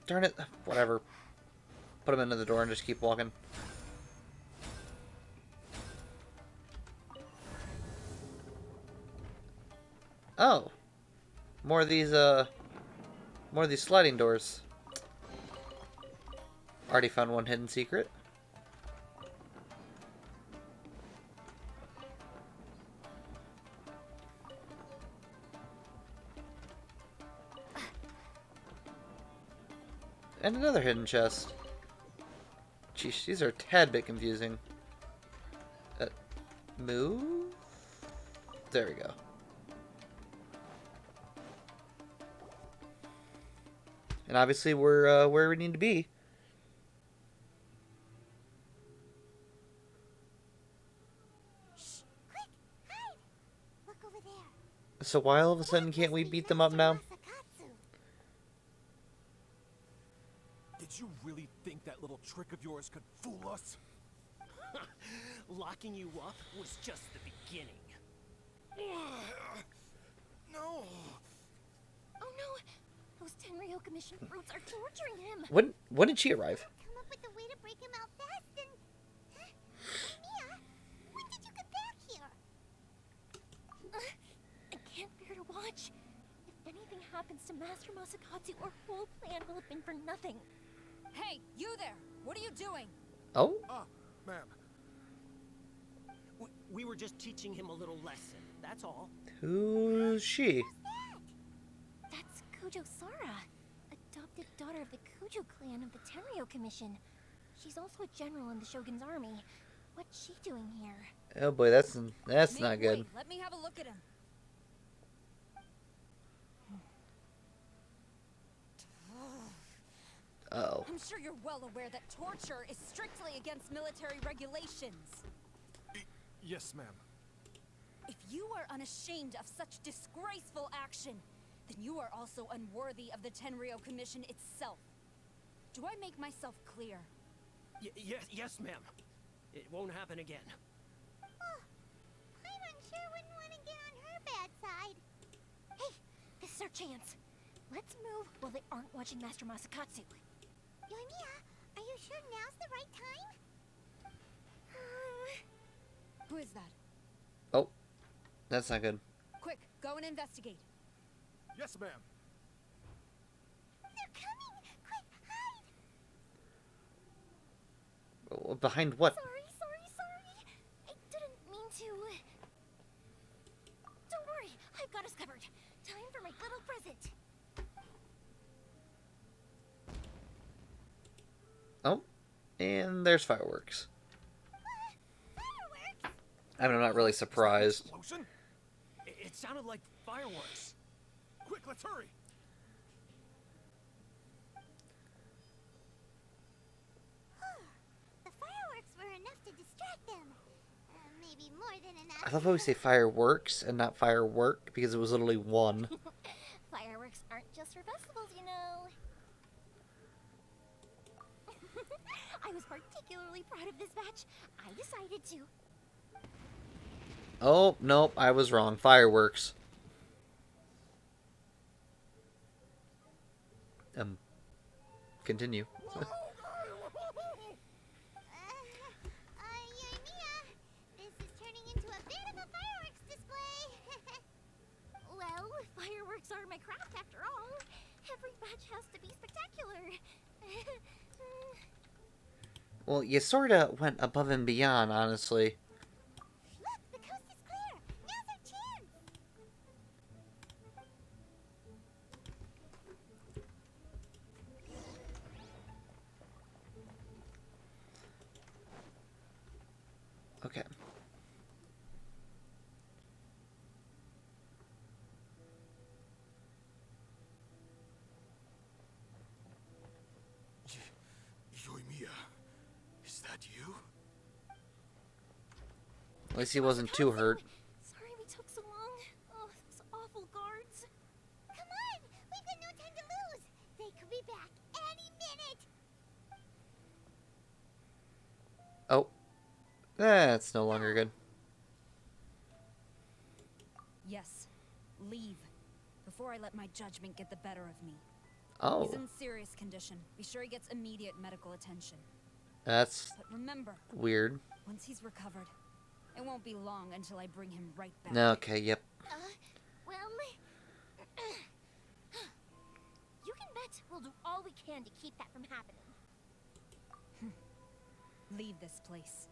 A: Darn it. Whatever. Put them into the door and just keep walking. Oh. More of these sliding doors. Already found one hidden secret. And another hidden chest. Jeez, these are a tad bit confusing. Move? There we go. And obviously we're where we need to be.
B: Shh! Quick! Hide! Look over there.
A: So why all of a sudden can't we beat them up now?
R: Did you really think that little trick of yours could fool us?
C: Locking you up was just the beginning.
R: No.
J: Oh no! Those Tenryo Commission brutes are torturing him!
A: When did she arrive?
B: Come up with a way to break him out fast and... Huh? Mia, when did you get back here?
J: I can't bear to watch. If anything happens to Master Masakatsu, our whole plan will have been for nothing.
S: Hey, you there! What are you doing?
A: Oh?
R: Ah, ma'am.
C: We were just teaching him a little lesson, that's all.
A: Who's she?
J: That's Kujo Sara, adopted daughter of the Kujo clan of the Tenryo Commission. She's also a general in the Shogun's army. What's she doing here?
A: Oh boy, that's
S: Make
A: not good.
S: way. Let me have a look at him.
A: Uh-oh.
S: I'm sure you're well aware that torture is strictly against military regulations.
R: Yes, ma'am.
S: If you are unashamed of such disgraceful action, then you are also unworthy of the Tenryo Commission itself. Do I make myself clear?
C: Yes, ma'am. It won't happen again.
B: Oh, Paimon sure wouldn't want to get on her bad side.
J: Hey, this is our chance. Let's move while they aren't watching Master Masakatsu.
B: Yoimiya, are you sure now's the right time?
S: Who is that?
A: Oh, that's not good.
S: Quick, go and investigate.
R: Yes, ma'am.
B: They're coming! Quick, hide!
A: Behind what?
J: Sorry. I didn't mean to. Don't worry, I've got us covered. Time for my little present.
A: Oh, and there's fireworks. I mean, I'm not really surprised.
R: Explosion? It sounded like fireworks. Quick, let's hurry.
B: The fireworks were enough to distract them. Maybe more than enough.
A: I love how we say fireworks and not firework because it was literally one.
J: Fireworks aren't just for festivals, you know. I was particularly proud of this batch. I decided to.
A: Oh, nope, I was wrong. Fireworks. Continue.
B: Yoimiya, this is turning into a bit of a fireworks display.
J: Well, fireworks are my craft after all. Every batch has to be spectacular.
A: Well, you sorta went above and beyond, honestly.
B: Look, the coast is clear. Now's our chance.
A: Okay.
R: Yoimiya, is that you?
A: At least he wasn't too hurt.
J: Sorry we took so long. Oh, those awful guards.
B: Come on, we've got no time to lose. They could be back any minute.
A: Oh. That's no longer good.
S: Yes. Leave. Before I let my judgment get the better of me.
A: Oh.
S: He's in serious condition. Be sure he gets immediate medical attention.
A: That's
S: But remember,
A: weird.
S: once he's recovered, it won't be long until I bring him right back.
A: Okay, yep.
J: Well, you can bet we'll do all we can to keep that from happening.
S: Leave this place.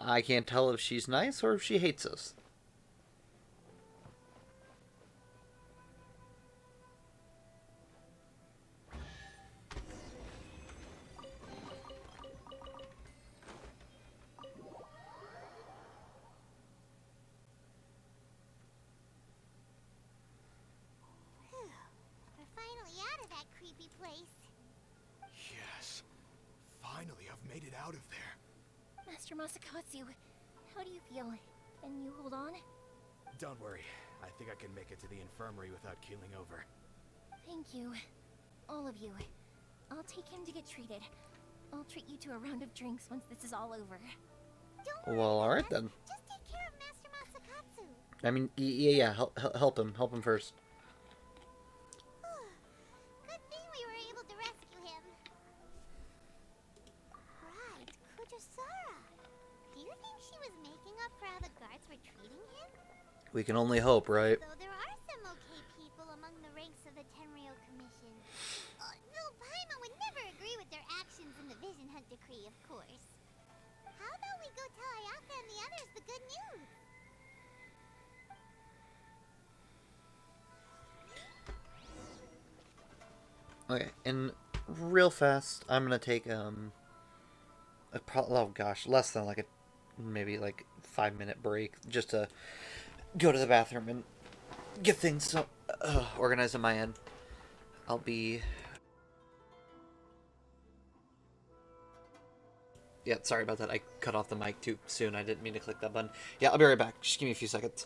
A: I can't tell if she's nice or if she hates us.
B: place.
R: Yes. Finally, I've made it out of there.
J: Master Masakatsu, how do you feel? Can you hold on?
R: Don't worry. I think I can make it to the infirmary without keeling over.
J: Thank you. All of you. I'll take him to get treated. I'll treat you to a round of drinks once this is all over.
A: Well, alright then.
B: Just take care of Master Masakatsu.
A: I mean, yeah, help him. Help him first.
B: Good thing we were able to rescue him. Right, Kujusara. Do you think she was making up for how the guards were treating him?
A: We can only hope, right?
B: Though there are some okay people among the ranks of the Tenryou Commission. Though Paimon would never agree with their actions in the Vision Hunt Decree, of course. How about we go tell Ayaka and the others the good news?
A: Okay, and real fast, I'm gonna take oh gosh, less than like maybe like 5-minute break just to go to the bathroom and get things organized on my end. I'll be. Yeah, sorry about that. I cut off the mic too soon. I didn't mean to click that button. Yeah, I'll be right back. Just give me a few seconds.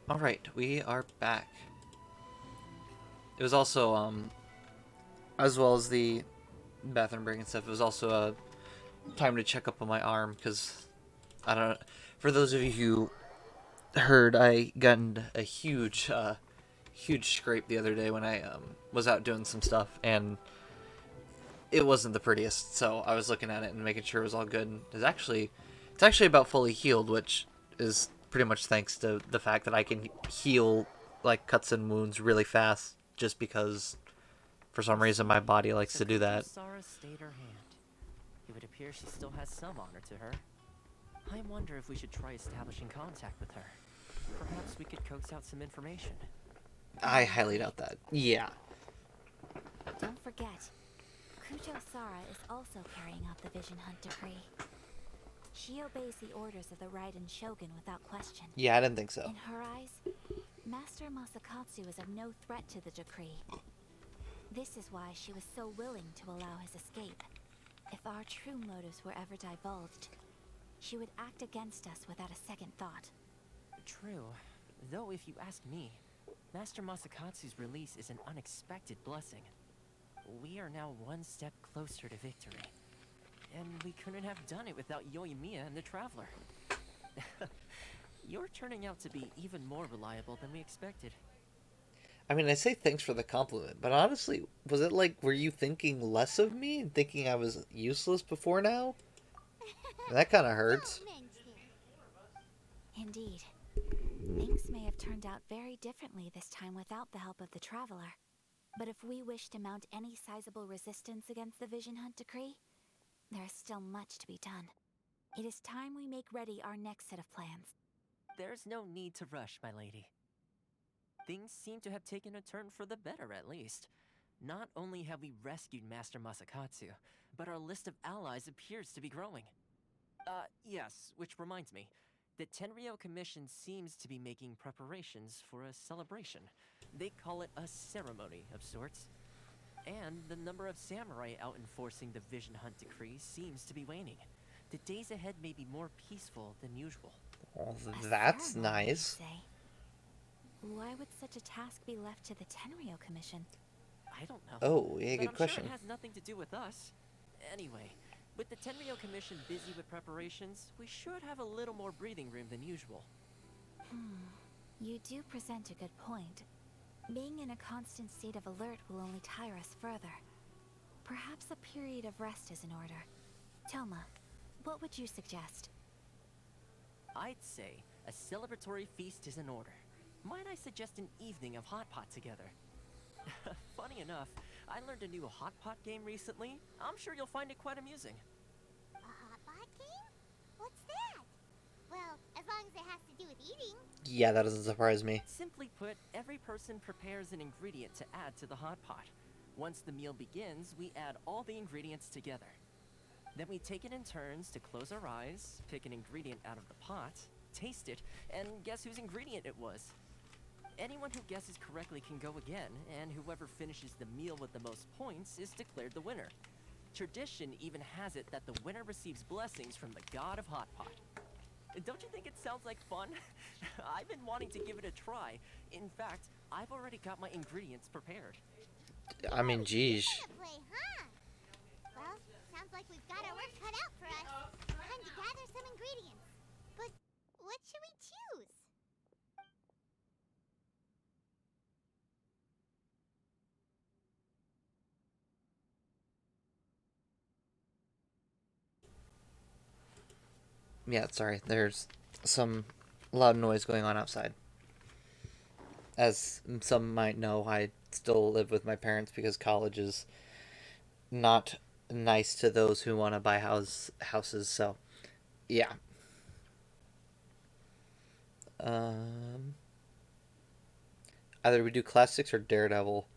A: Alright, we are back. It was also, as well as the bathroom break and stuff, it was also time to check up on my arm, because, I don't know, for those of you who heard, I got in a huge scrape the other day when I was out doing some stuff, and it wasn't the prettiest, so I was looking at it and making sure it was all good, and it's actually about fully healed, which is pretty much thanks to the fact that I can heal like cuts and wounds really fast, just because for some reason my body likes to do that.
O: Sarah stayed her hand. It would appear she still has some honor to her. I wonder if we should try establishing contact with her. Perhaps we could coax out some information.
A: I highly doubt that. Yeah.
D: Don't forget, Kujo Sara is also carrying out the Vision Hunt Decree. She obeys the orders of the Raiden Shogun without question.
A: Yeah, I didn't think so.
D: In her eyes, Master Masakatsu is of no threat to the decree. This is why she was so willing to allow his escape. If our true motives were ever divulged, she would act against us without a second thought.
O: True. Though if you ask me, Master Masakatsu's release is an unexpected blessing. We are now one step closer to victory. And we couldn't have done it without Yoimiya and the Traveler. You're turning out to be even more reliable than we expected.
A: I mean, I say thanks for the compliment, but honestly, was it like, were you thinking less of me and thinking I was useless before now? That kind of hurts.
D: Indeed. Things may have turned out very differently this time without the help of the Traveler. But if we wish to mount any sizable resistance against the Vision Hunt decree, there is still much to be done. It is time we make ready our next set of plans.
O: There's no need to rush, my lady. Things seem to have taken a turn for the better, at least. Not only have we rescued Master Masakatsu, but our list of allies appears to be growing. Yes, which reminds me. The Tenryou Commission seems to be making preparations for a celebration. They call it a ceremony of sorts. And the number of samurai out enforcing the Vision Hunt decree seems to be waning. The days ahead may be more peaceful than usual.
A: Well, that's nice.
D: Why would such a task be left to the Tenryou Commission?
O: I don't know.
A: Oh, yeah, good
O: I'm
A: question.
O: Sure it has nothing to do with us. Anyway, with the Tenryou Commission busy with preparations, we should have a little more breathing room than usual.
D: You do present a good point. Being in a constant state of alert will only tire us further. Perhaps a period of rest is in order. Toma, what would you suggest?
O: I'd say a celebratory feast is in order. Might I suggest an evening of hot pot together? Funny enough, I learned a new hot pot game recently. I'm sure you'll find it quite amusing.
B: A hot pot game? What's that? Well, as long as it has to do with eating.
A: Yeah, that doesn't surprise me.
O: Simply put, every person prepares an ingredient to add to the hot pot. Once the meal begins, we add all the ingredients together. Then we take it in turns to close our eyes, pick an ingredient out of the pot, taste it, and guess whose ingredient it was. Anyone who guesses correctly can go again, and whoever finishes the meal with the most points is declared the winner. Tradition even has it that the winner receives blessings from the god of hot pot. Don't you think it sounds like fun? I've been wanting to give it a try. In fact, I've already got my ingredients prepared.
A: I mean, geez.
B: Play, huh? Well, sounds like we've got our work cut out for us. Time to gather some ingredients. But what should we choose?
A: Yeah, sorry. There's some loud noise going on outside. As some might know, I still live with my parents because college is not nice to those who want to buy houses. So, yeah. Either we do classics or Daredevil.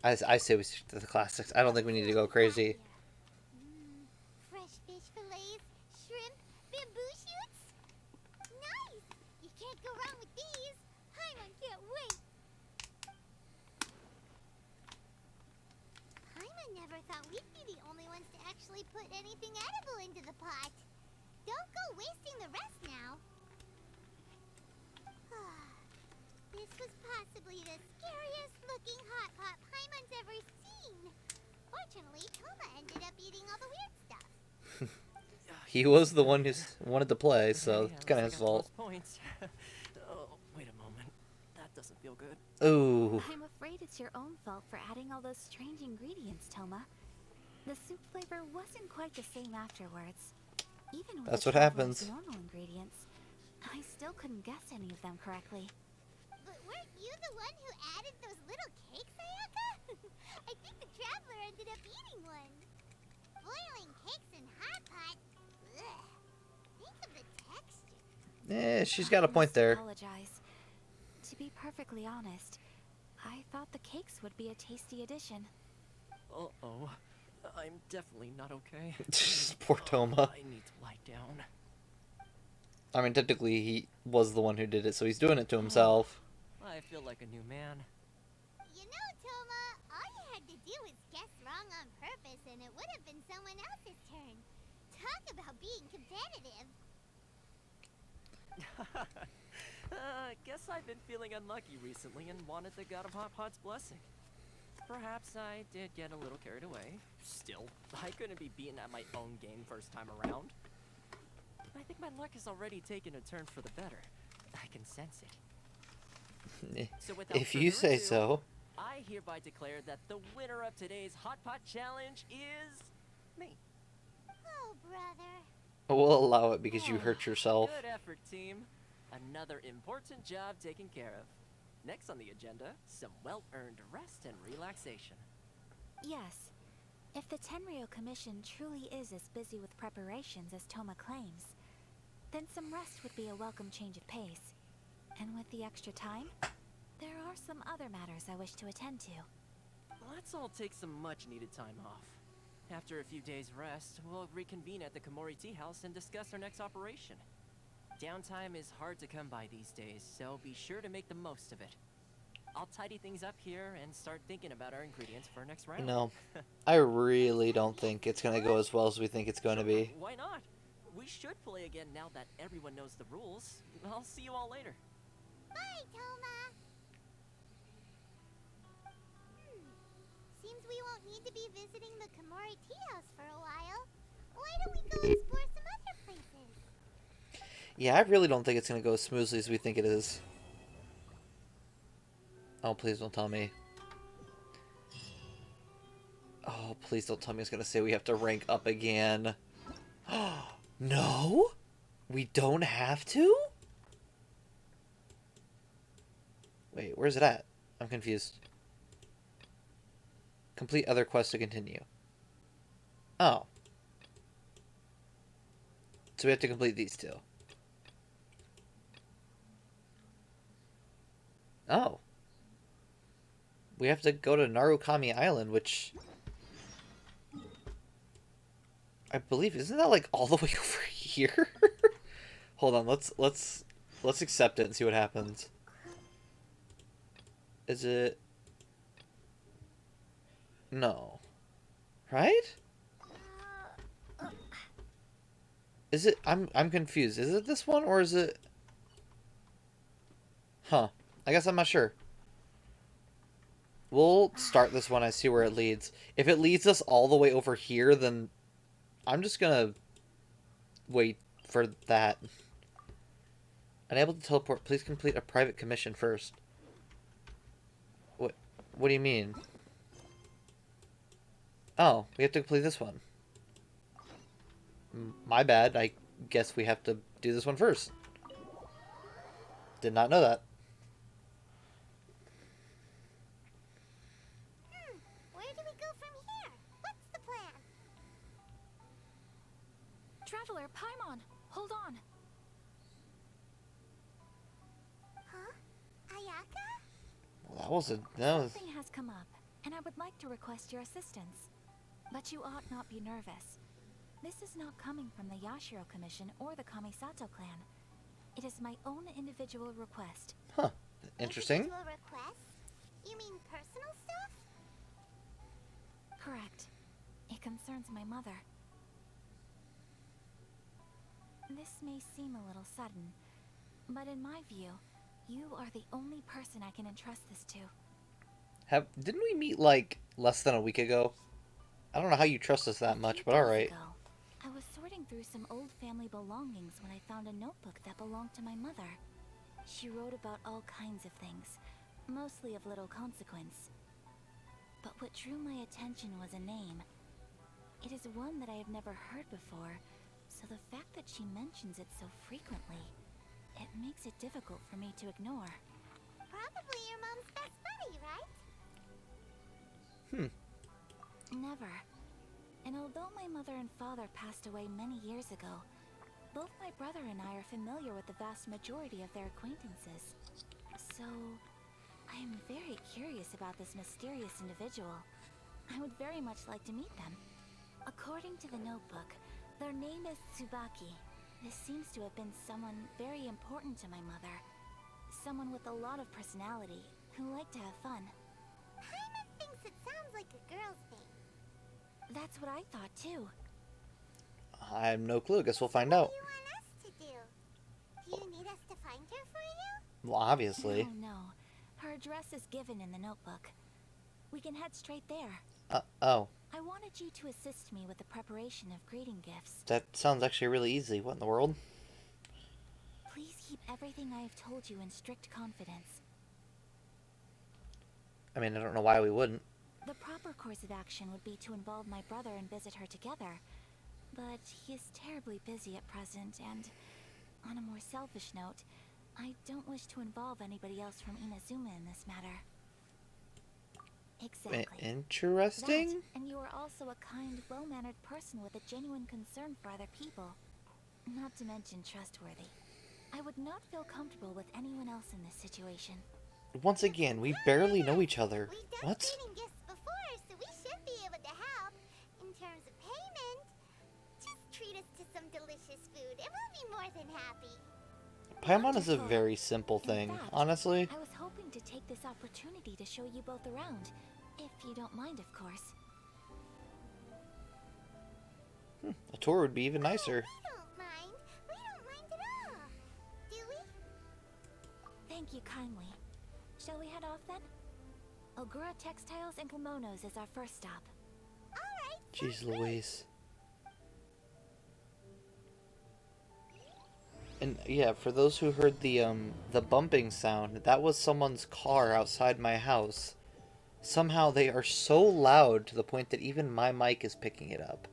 A: I say we stick to the classics. I don't think we need to go crazy.
B: Fresh fish fillets, shrimp, bamboo shoots. Nice! You can't go wrong with these. Paimon can't wait. Paimon never thought we'd be the only ones to actually put anything edible into the pot. Don't go wasting the rest now. This was possibly the scariest looking hot pot Paimon's ever seen. Fortunately, Toma ended up eating all the weird stuff.
A: He was the one who wanted to play, so it's kind of his fault.
O: Points. Oh, wait a moment. That doesn't feel good.
A: Ooh.
D: I'm afraid it's your own fault for adding all those strange ingredients, Toma. The soup flavor wasn't quite the same afterwards. Even with
A: That's
D: the
A: what happens.
D: normal ingredients, I still couldn't guess any of them correctly.
B: But weren't you the one who added those little cakes, Ayaka? I think the traveler ended up eating one. Boiling cakes in hot pot. Ugh. Think of the texture.
A: She's got a point there.
D: Apologize. To be perfectly honest, I thought the cakes would be a tasty addition.
O: Uh-oh. I'm definitely not okay.
A: Poor Toma.
O: I need to lie down.
A: I mean, technically, he was the one who did it, so he's doing it to himself.
O: I feel like a new man.
B: You know, Toma, all you had to do was guess wrong on purpose and it would have been someone else's turn. Talk about being competitive.
O: Guess I've been feeling unlucky recently and wanted the god of hot pot's blessing. Perhaps I did get a little carried away. Still, I couldn't be beaten at my own game first time around. I think my luck has already taken a turn for the better. I can sense it.
A: So if you say so.
O: I hereby declare that the winner of today's Hot Pot Challenge is me.
B: Oh, brother.
A: We'll allow it because you hurt yourself.
O: Good effort, team. Another important job taken care of. Next on the agenda, some well-earned rest and relaxation.
D: Yes. If the Tenryo Commission truly is as busy with preparations as Toma claims, then some rest would be a welcome change of pace. And with the extra time, there are some other matters I wish to attend to.
O: Let's all take some much-needed time off. After a few days' rest, we'll reconvene at the Komori Tea House and discuss our next operation. Downtime is hard to come by these days, so be sure to make the most of it. I'll tidy things up here and start thinking about our ingredients for our next round.
A: No, I really don't think it's going to go as well as we think it's going to be.
O: Why not? We should play again now that everyone knows the rules. I'll see you all later.
B: Bye, Toma! Seems we won't need to be visiting the Komori Tea House for a while. Why don't we go explore some other places?
A: Yeah, I really don't think it's going to go as smoothly as we think it is. Oh, please don't tell me. Oh, please don't tell me it's going to say we have to rank up again. No? We don't have to? Wait, where's it at? I'm confused. Complete other quests to continue. Oh. So we have to complete these two. Oh. We have to go to Narukami Island, which I believe, isn't that like all the way over here? Hold on, let's accept it and see what happens. Is it? No. Right? Is it? I'm confused. Is it this one or is it? Huh. I guess I'm not sure. We'll start this one and see where it leads. If it leads us all the way over here, then I'm just gonna wait for that. Unable to teleport. Please complete a private commission first. What do you mean? Oh, we have to complete this one. My bad. I guess we have to do this one first. Did not know that.
B: Where do we go from here? What's the plan?
D: Traveler, Paimon, hold on.
B: Huh? Ayaka?
A: Well, that was...
D: Something has come up, and I would like to request your assistance. But you ought not be nervous. This is not coming from the Yashiro Commission or the Kamisato clan. It is my own individual request.
A: Huh. Interesting.
B: Individual request? You mean personal stuff?
D: Correct. It concerns my mother. This may seem a little sudden, but in my view, you are the only person I can entrust this to.
A: Didn't we meet like less than a week ago? I don't know how you trust us that much, but alright.
D: I was sorting through some old family belongings when I found a notebook that belonged to my mother. She wrote about all kinds of things, mostly of little consequence. But what drew my attention was a name. It is one that I have never heard before, so the fact that she mentions it so frequently, it makes it difficult for me to ignore.
B: Probably your mom's best buddy, right?
D: Never. And although my mother and father passed away many years ago, both my brother and I are familiar with the vast majority of their acquaintances. So, I am very curious about this mysterious individual. I would very much like to meet them. According to the notebook, their name is Tsubaki. This seems to have been someone very important to my mother. Someone with a lot of personality, who liked to have fun.
B: Paimon thinks it sounds like a girl's name.
D: That's what I thought too.
A: I have no clue. Guess we'll find out.
B: What do you want us to do? Do you need us to find her for you?
A: Well, obviously.
D: No. Her address is given in the notebook. We can head straight there.
A: Oh.
D: I wanted you to assist me with the preparation of greeting gifts.
A: That sounds actually really easy. What in the world?
D: Please keep everything I have told you in strict confidence.
A: I mean, I don't know why we wouldn't.
D: The proper course of action would be to involve my brother and visit her together. but he is terribly busy at present, and on a more selfish note, I don't wish to involve anybody else from Inazuma in this matter. Exactly.
A: Interesting.
D: That, and you are also a kind, well-mannered person with a genuine concern for other people. Not to mention trustworthy. I would not feel comfortable with anyone else in this situation.
A: Once again, we barely know each other. What?
B: Feeding gifts before, so we should be able to help. In terms of payment, just treat us to some delicious food, and we'll be more than happy.
A: Paimon is a very simple thing,
D: In fact,
A: honestly.
D: I was hoping to take this opportunity to show you both around, if you don't mind, of course.
A: A tour would be even nicer.
B: We don't mind. We don't mind at all. Do we?
D: Thank you kindly. Shall we head off then? Ogura Textiles and Kimonos is our first stop.
A: Jeez Louise. And yeah, for those who heard the bumping sound, that was someone's car outside my house. Somehow they are so loud to the point that even my mic is picking it up.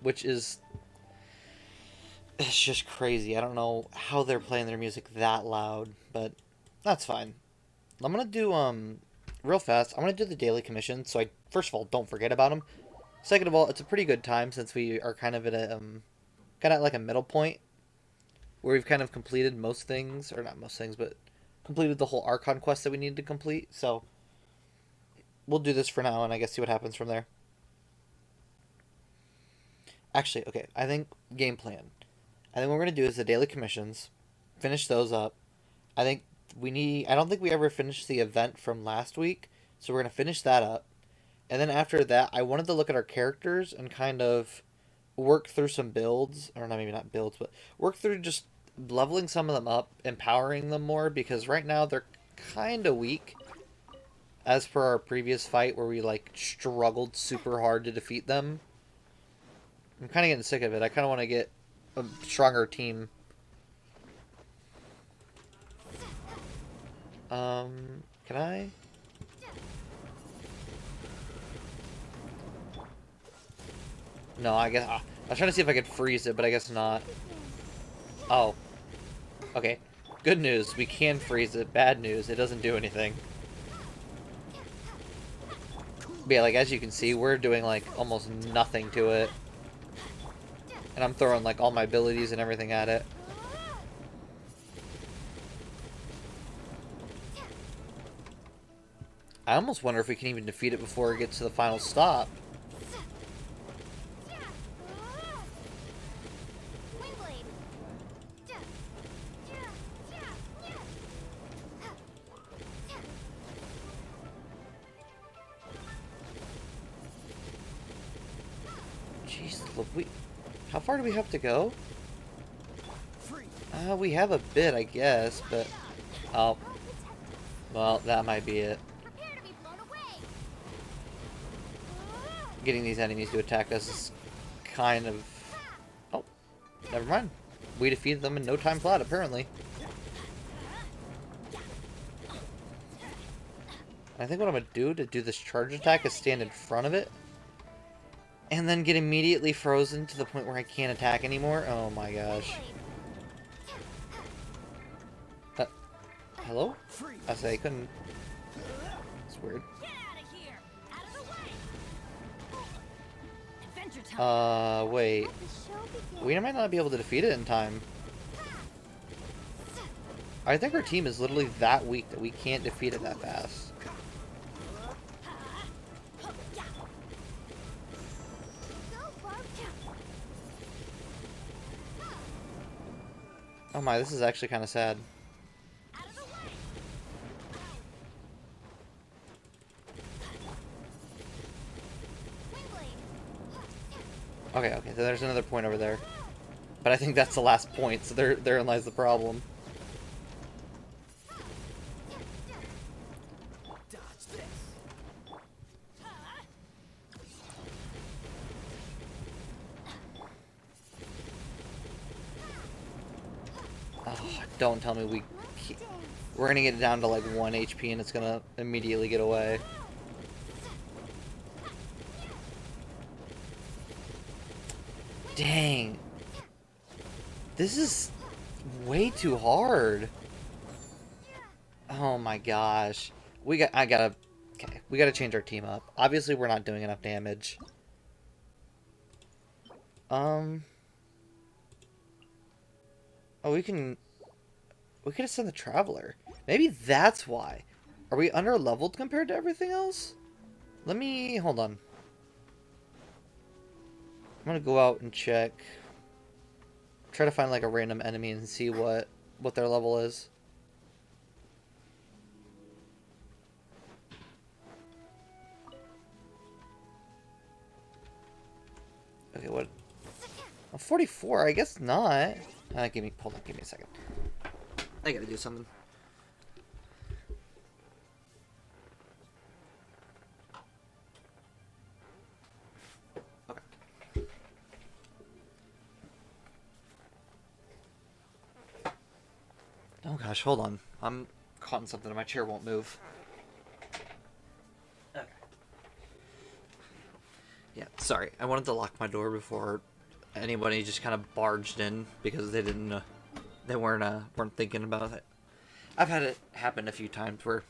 A: Which is... it's just crazy. I don't know how they're playing their music that loud, but that's fine. I'm gonna do, real fast, I'm gonna do the daily commission, so I, first of all, don't forget about them. Second of all, it's a pretty good time since we are kind of at a, kind of like a middle point, where we've kind of completed most things, or not most things, but completed the whole Archon quest that we needed to complete, so we'll do this for now, and I guess see what happens from there. Actually, okay, I think, game plan. I think what we're going to do is the daily commissions, finish those up. I think I don't think we ever finished the event from last week, so we're going to finish that up. And then after that, I wanted to look at our characters and kind of work through some builds, or not, maybe not builds, but work through just leveling some of them up, empowering them more, because right now they're kind of weak. As per our previous fight where we, like, struggled super hard to defeat them. I'm kind of getting sick of it. I kind of want to get a stronger team. Can I? No, I guess... I was trying to see if I could freeze it, but I guess not. Oh. Okay. Good news, we can freeze it. Bad news, it doesn't do anything. But yeah, like, as you can see, we're doing, like, almost nothing to it. And I'm throwing, like, all my abilities and everything at it. I almost wonder if we can even defeat it before it gets to the final stop. Jeez, look, how far do we have to go? We have a bit, I guess, but... oh. Well, that might be it. Getting these enemies to attack us is kind of... oh, never mind. We defeated them in no time flat, apparently. I think what I'm going to do this charge attack is stand in front of it. And then get immediately frozen to the point where I can't attack anymore. Oh my gosh. Hello? I say I couldn't... it's weird. Wait. We might not be able to defeat it in time. I think our team is literally that weak that we can't defeat it that fast. Oh my, this is actually kind of sad. Okay, okay, so there's another point over there. But I think that's the last point, so therein lies the problem. Oh, don't tell me we're gonna get it down to like 1 HP and it's gonna immediately get away. Dang. This is way too hard. Oh my gosh. We gotta change our team up. Obviously we're not doing enough damage. Oh, we could have sent the Traveler. Maybe that's why. Are we under leveled compared to everything else? Hold on. I'm gonna go out and check. Try to find like a random enemy and see what their level is. Okay, what? Oh, 44, I guess not. Hold on, give me a second. I gotta do something. Okay. Oh gosh, hold on. I'm caught in something and my chair won't move. Okay. Yeah, sorry. I wanted to lock my door before anybody just kind of barged in because they didn't they weren't thinking about it. I've had it happen a few times where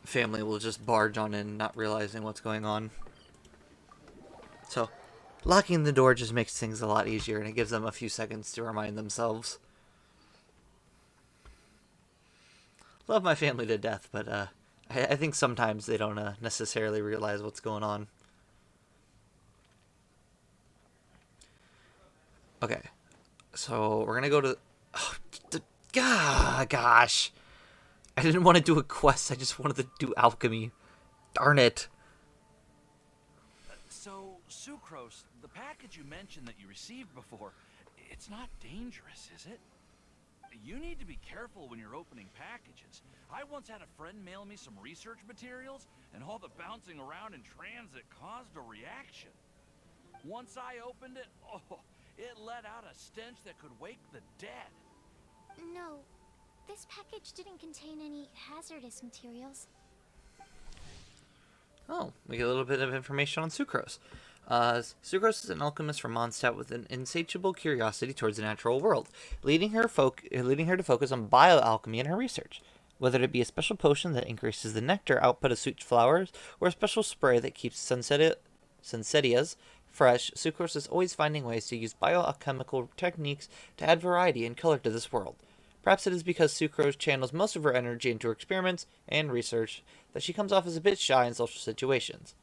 A: family will just barge on in not realizing what's going on. So, locking the door just makes things a lot easier and it gives them a few seconds to remind themselves. Love my family to death, but I think sometimes they don't necessarily realize what's going on. Okay, so we're gonna go to... Oh, gosh! I didn't want to do a quest, I just wanted to do alchemy. Darn it!
T: So, Sucrose, the package you mentioned that you received before, it's not dangerous, is it? You need to be careful when you're opening packages. I once had a friend mail me some research materials, and all the bouncing around in transit caused a reaction. Once I opened it, it let out a stench that could wake the dead.
M: No, this package didn't contain any hazardous materials.
A: Oh, we get a little bit of information on Sucrose. Sucrose is an alchemist from Mondstadt with an insatiable curiosity towards the natural world, leading her to focus on bioalchemy in her research. Whether it be a special potion that increases the nectar output of sweet flowers, or a special spray that keeps Sunsetias fresh, Sucrose is always finding ways to use bioalchemical techniques to add variety and color to this world. Perhaps it is because Sucrose channels most of her energy into her experiments and research that she comes off as a bit shy in social situations.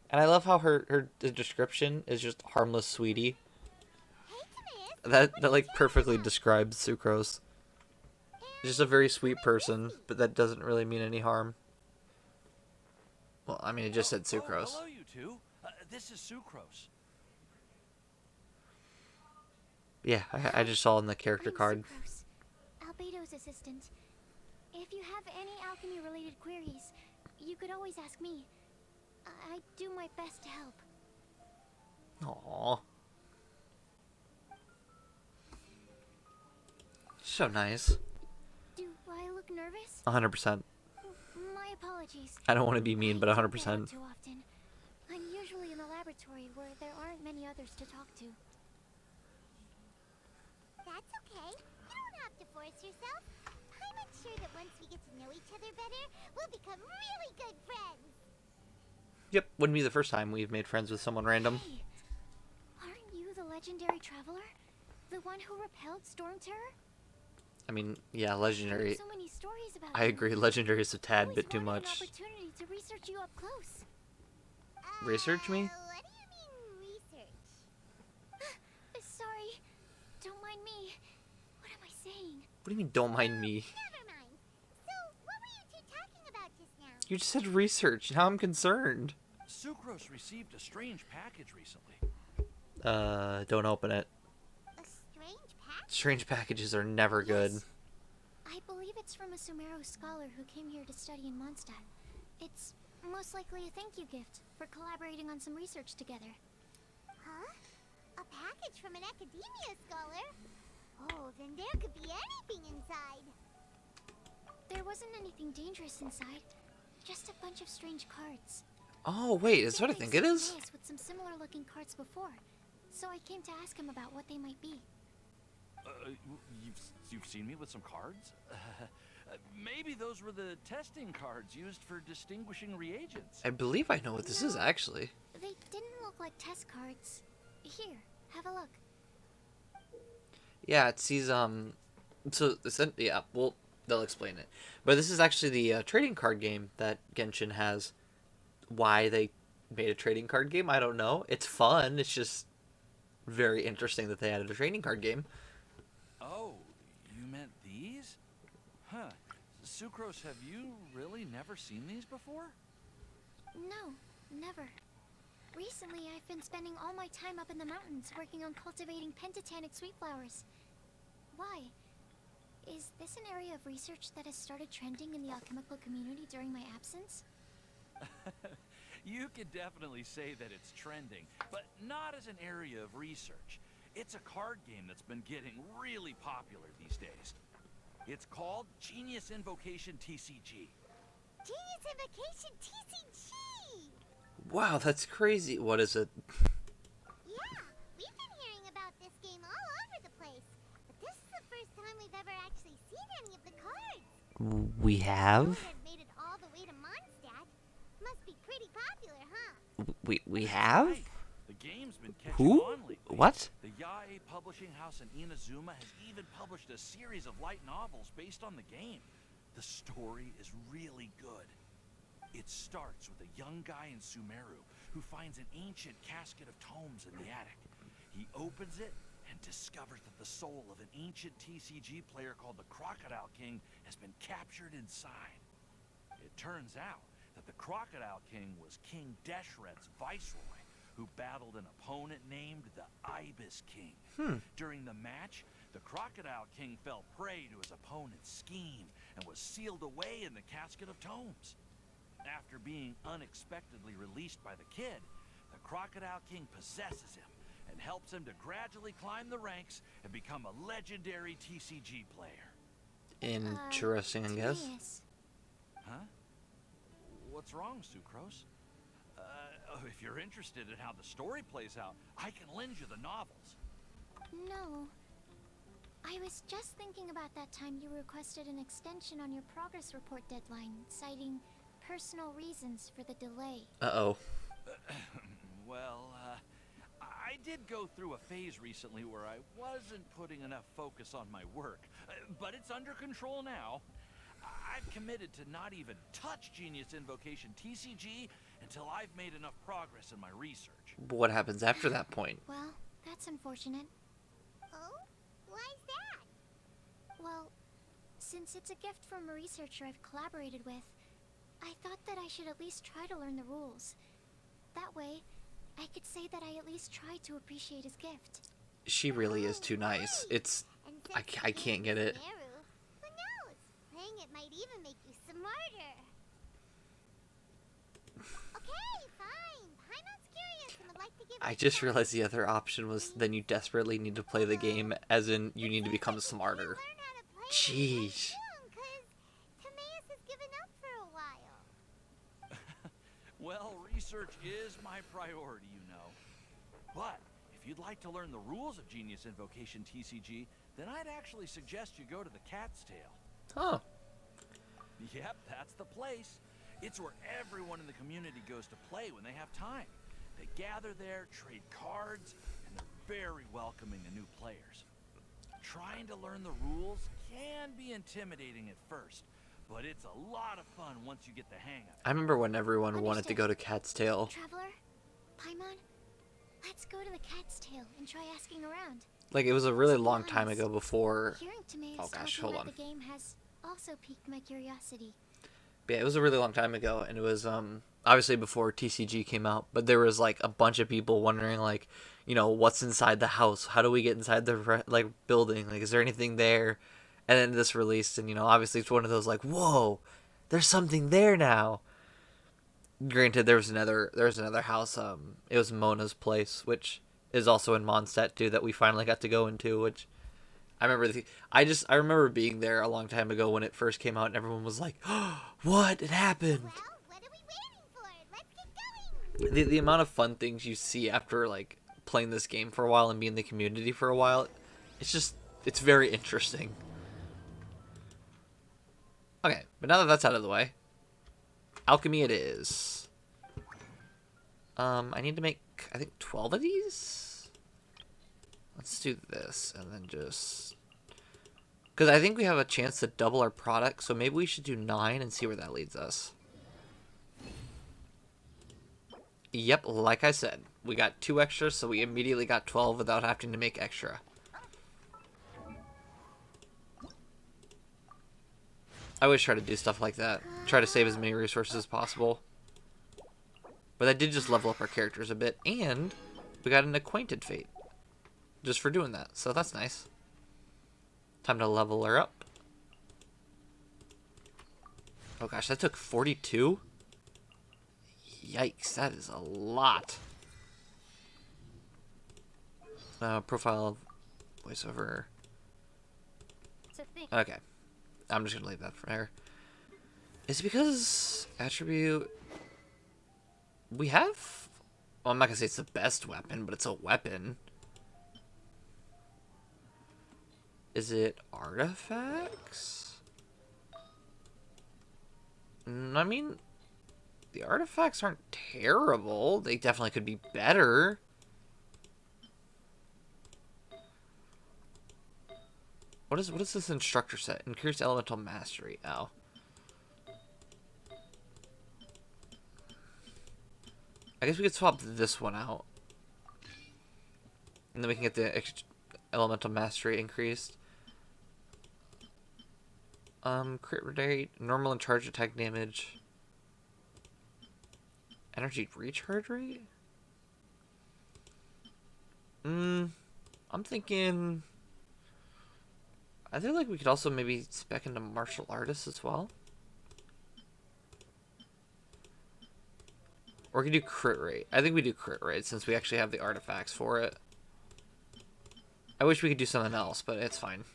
A: And I love how her description is just harmless sweetie. That like perfectly describes Sucrose. Just a very sweet person, but that doesn't really mean any harm. Well, I mean, it just said Sucrose.
T: Hello, you two. This is Sucrose.
A: Yeah, I just saw in the character card.
M: Sucrose, Albedo's assistant. If you have any alchemy-related queries, you could always ask me. I do my best to help.
A: Aww. So nice.
M: Do I look nervous?
A: 100%.
M: My apologies.
A: I don't want to be mean, but 100%.
M: Too often. I'm usually in the laboratory where there aren't many others to talk to.
B: That's okay. You don't have to force yourself. I'm sure that once we get to know each other better, we'll become really good friends.
A: Yep, wouldn't be the first time we've made friends with someone random.
M: Hey, aren't you the legendary traveler? The one who repelled Storm Terror?
A: I mean, yeah, legendary.
M: So many stories about
A: I agree, legendary is a tad bit too much.
M: An opportunity to research you up close.
A: Research me?
B: What do you mean, research?
M: Sorry. Don't mind me. What am I saying?
A: What do you mean, don't mind me?
B: Never mind. So, what were you two talking about just now?
A: You just said research. Now I'm concerned.
T: Sucrose received a strange package recently.
A: Don't open it.
B: A strange package?
A: Strange packages are never good.
M: Yes. I believe it's from a Sumeru scholar who came here to study in Mondstadt. It's most likely a thank you gift for collaborating on some research together.
B: Huh? A package from an academia scholar? Oh, then there could be anything inside.
M: There wasn't anything dangerous inside. Just a bunch of strange cards.
A: Oh, wait, is that what I think it is?
M: With some similar looking cards before.
J: so I came to ask him about what they might be.
T: You've seen me with some cards? Maybe those were the testing cards used for distinguishing reagents.
A: I believe I know what this is, actually.
J: They didn't look like test cards. Here, have a look.
A: Yeah, it sees, so, yeah, well, they'll explain it. But this is actually the trading card game that Genshin has. Why they made a trading card game, I don't know. It's fun, it's just very interesting that they added a trading card game.
T: Oh, you meant these? Huh. Sucrose, have you really never seen these before?
J: No, never. Recently, I've been spending all my time up in the mountains working on cultivating pentatonic sweet flowers. Why? Is this an area of research that has started trending in the alchemical community during my absence?
T: You could definitely say that it's trending, but not as an area of research. It's a card game that's been getting really popular these days. It's called Genius Invocation TCG.
B: Genius Invocation TCG!
A: Wow, that's crazy. What is it?
B: Yeah, we've been hearing about this game all over the place. But this is the first time we've ever actually seen any of the cards.
A: We have?
B: That made it all the way to Mondstadt. Must be pretty popular, huh?
A: We have?
T: The game's been catching
A: Who?
T: on lately.
A: What?
T: The Yae publishing house in Inazuma has even published a series of light novels based on the game. The story is really good. It starts with a young guy in Sumeru who finds an ancient casket of tomes in the attic. He opens it and discovers that the soul of an ancient TCG player called the Crocodile King has been captured inside. It turns out that the Crocodile King was King Deshret's viceroy, who battled an opponent named the Ibis King. During the match, the Crocodile King fell prey to his opponent's scheme and was sealed away in the casket of tomes. After being unexpectedly released by the kid, the Crocodile King possesses him and helps him to gradually climb the ranks and become a legendary TCG player.
A: Interesting, I guess.
T: Huh? What's wrong, Sucrose? If you're interested in how the story plays out, I can lend you the novels.
J: No. I was just thinking about that time you requested an extension on your progress report deadline, citing personal reasons for the delay.
A: Uh-oh.
T: Well, I did go through a phase recently where I wasn't putting enough focus on my work, but it's under control now. I've committed to not even touch Genius Invocation TCG until I've made enough progress in my research.
A: What happens after that point?
J: Well, that's unfortunate.
B: Oh? Why's that?
J: Well, since it's a gift from a researcher I've collaborated with, I thought that I should at least try to learn the rules. That way, I could say that I at least tried to appreciate his gift.
A: She really is too nice. It's... I can't get it.
B: Who knows? Playing it might even make you smarter. Okay, fine. Paimon's curious and would like to give
A: I just realized the other option was then you desperately need to play the game, as in you need to become smarter. Jeez.
B: Timaeus has given up for a while.
T: Well, research is my priority, you know. But if you'd like to learn the rules of Genius Invocation TCG, then I'd actually suggest you go to the Cat's Tail.
A: Huh.
T: Yep, that's the place. It's where everyone in the community goes to play when they have time. They gather there, trade cards, and they're very welcoming to new players. Trying to learn the rules can be intimidating at first, but it's a lot of fun once you get the hang of it.
A: I remember when everyone wanted to go to Cat's Tail.
J: Traveler, Paimon, let's go to the Cat's Tail and try asking around.
A: Like, it was a really long time ago before...
J: Hearing Timaeus
A: Oh gosh,
J: talking
A: hold
J: about
A: on.
J: the game has also piqued my curiosity.
A: But yeah, it was a really long time ago, and it was, obviously before TCG came out, but there was, like, a bunch of people wondering, like, you know, what's inside the house? How do we get inside the, like, building? Like, is there anything there? And then this released, and, you know, obviously it's one of those, like, whoa, there's something there now. Granted, there was another house, it was Mona's place, which is also in Mondstadt, too, that we finally got to go into, which... I remember I remember being there a long time ago when it first came out, and everyone was like, oh, "What? It happened!"
B: Well, what are we waiting for? Let's get going.
A: The amount of fun things you see after like playing this game for a while and being in the community for a while, it's very interesting. Okay, but now that that's out of the way, alchemy it is. I need to make, I think, 12 of these? Let's do this, and then just... Because I think we have a chance to double our product, so maybe we should do 9 and see where that leads us. Yep, like I said, we got 2 extras, so we immediately got 12 without having to make extra. I always try to do stuff like that. Try to save as many resources as possible. But that did just level up our characters a bit, and we got an acquainted fate. Just for doing that, so that's nice. Time to level her up. Oh gosh, that took 42? Yikes, that is a lot. Profile voiceover. Okay. I'm just gonna leave that for there. Is it because attribute... We have... Well, I'm not gonna say it's the best weapon, but it's a weapon. Is it artifacts? I mean, the artifacts aren't terrible. They definitely could be better. What is this instructor set? Increased elemental mastery. Oh. I guess we could swap this one out. And then we can get the elemental mastery increased. Crit rate, normal and charge attack damage. Energy recharge rate? I'm thinking... I feel like we could also maybe spec into martial artists as well. Or we could do crit rate. I think we do crit rate since we actually have the artifacts for it. I wish we could do something else, but it's fine.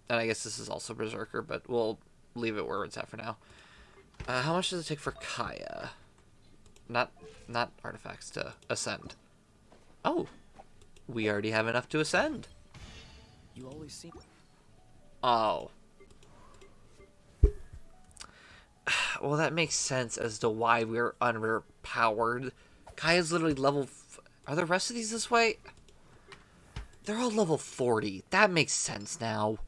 A: And I guess this is also Berserker, but we'll leave it where it's at for now. How much does it take for Kaya? Not artifacts to ascend. Oh, we already have enough to ascend.
Q: You always seem...
A: Oh. Well, that makes sense as to why we're underpowered. Kaya's literally level... Are the rest of these this way? They're all level 40. That makes sense now.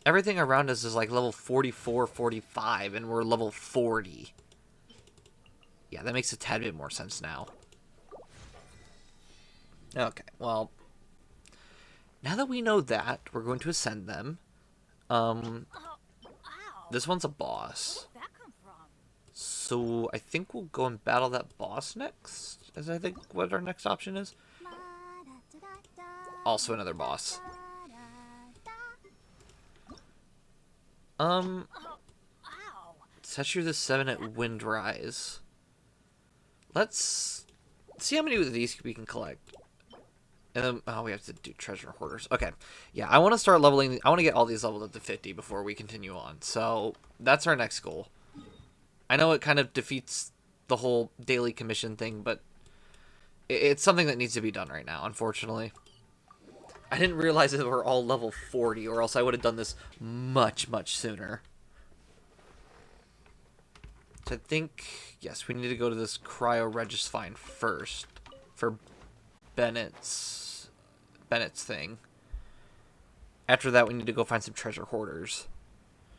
A: Everything around us is like level 44, 45, and we're level 40. Yeah, that makes a tad bit more sense now. Okay, well, now that we know that, we're going to ascend them. This one's a boss. So I think we'll go and battle that boss next, as I think what our next option is. Also another boss. Tetsu the 7 at Windrise. Let's see how many of these we can collect. And then, oh, we have to do treasure hoarders. Okay. Yeah, I want to start leveling. I want to get all these leveled up to 50 before we continue on. So that's our next goal. I know it kind of defeats the whole daily commission thing, but it's something that needs to be done right now, unfortunately. I didn't realize that we're all level 40, or else I would have done this much, much sooner. So I think, yes, we need to go to this cryo registine first for Bennett's thing. After that, we need to go find some treasure hoarders.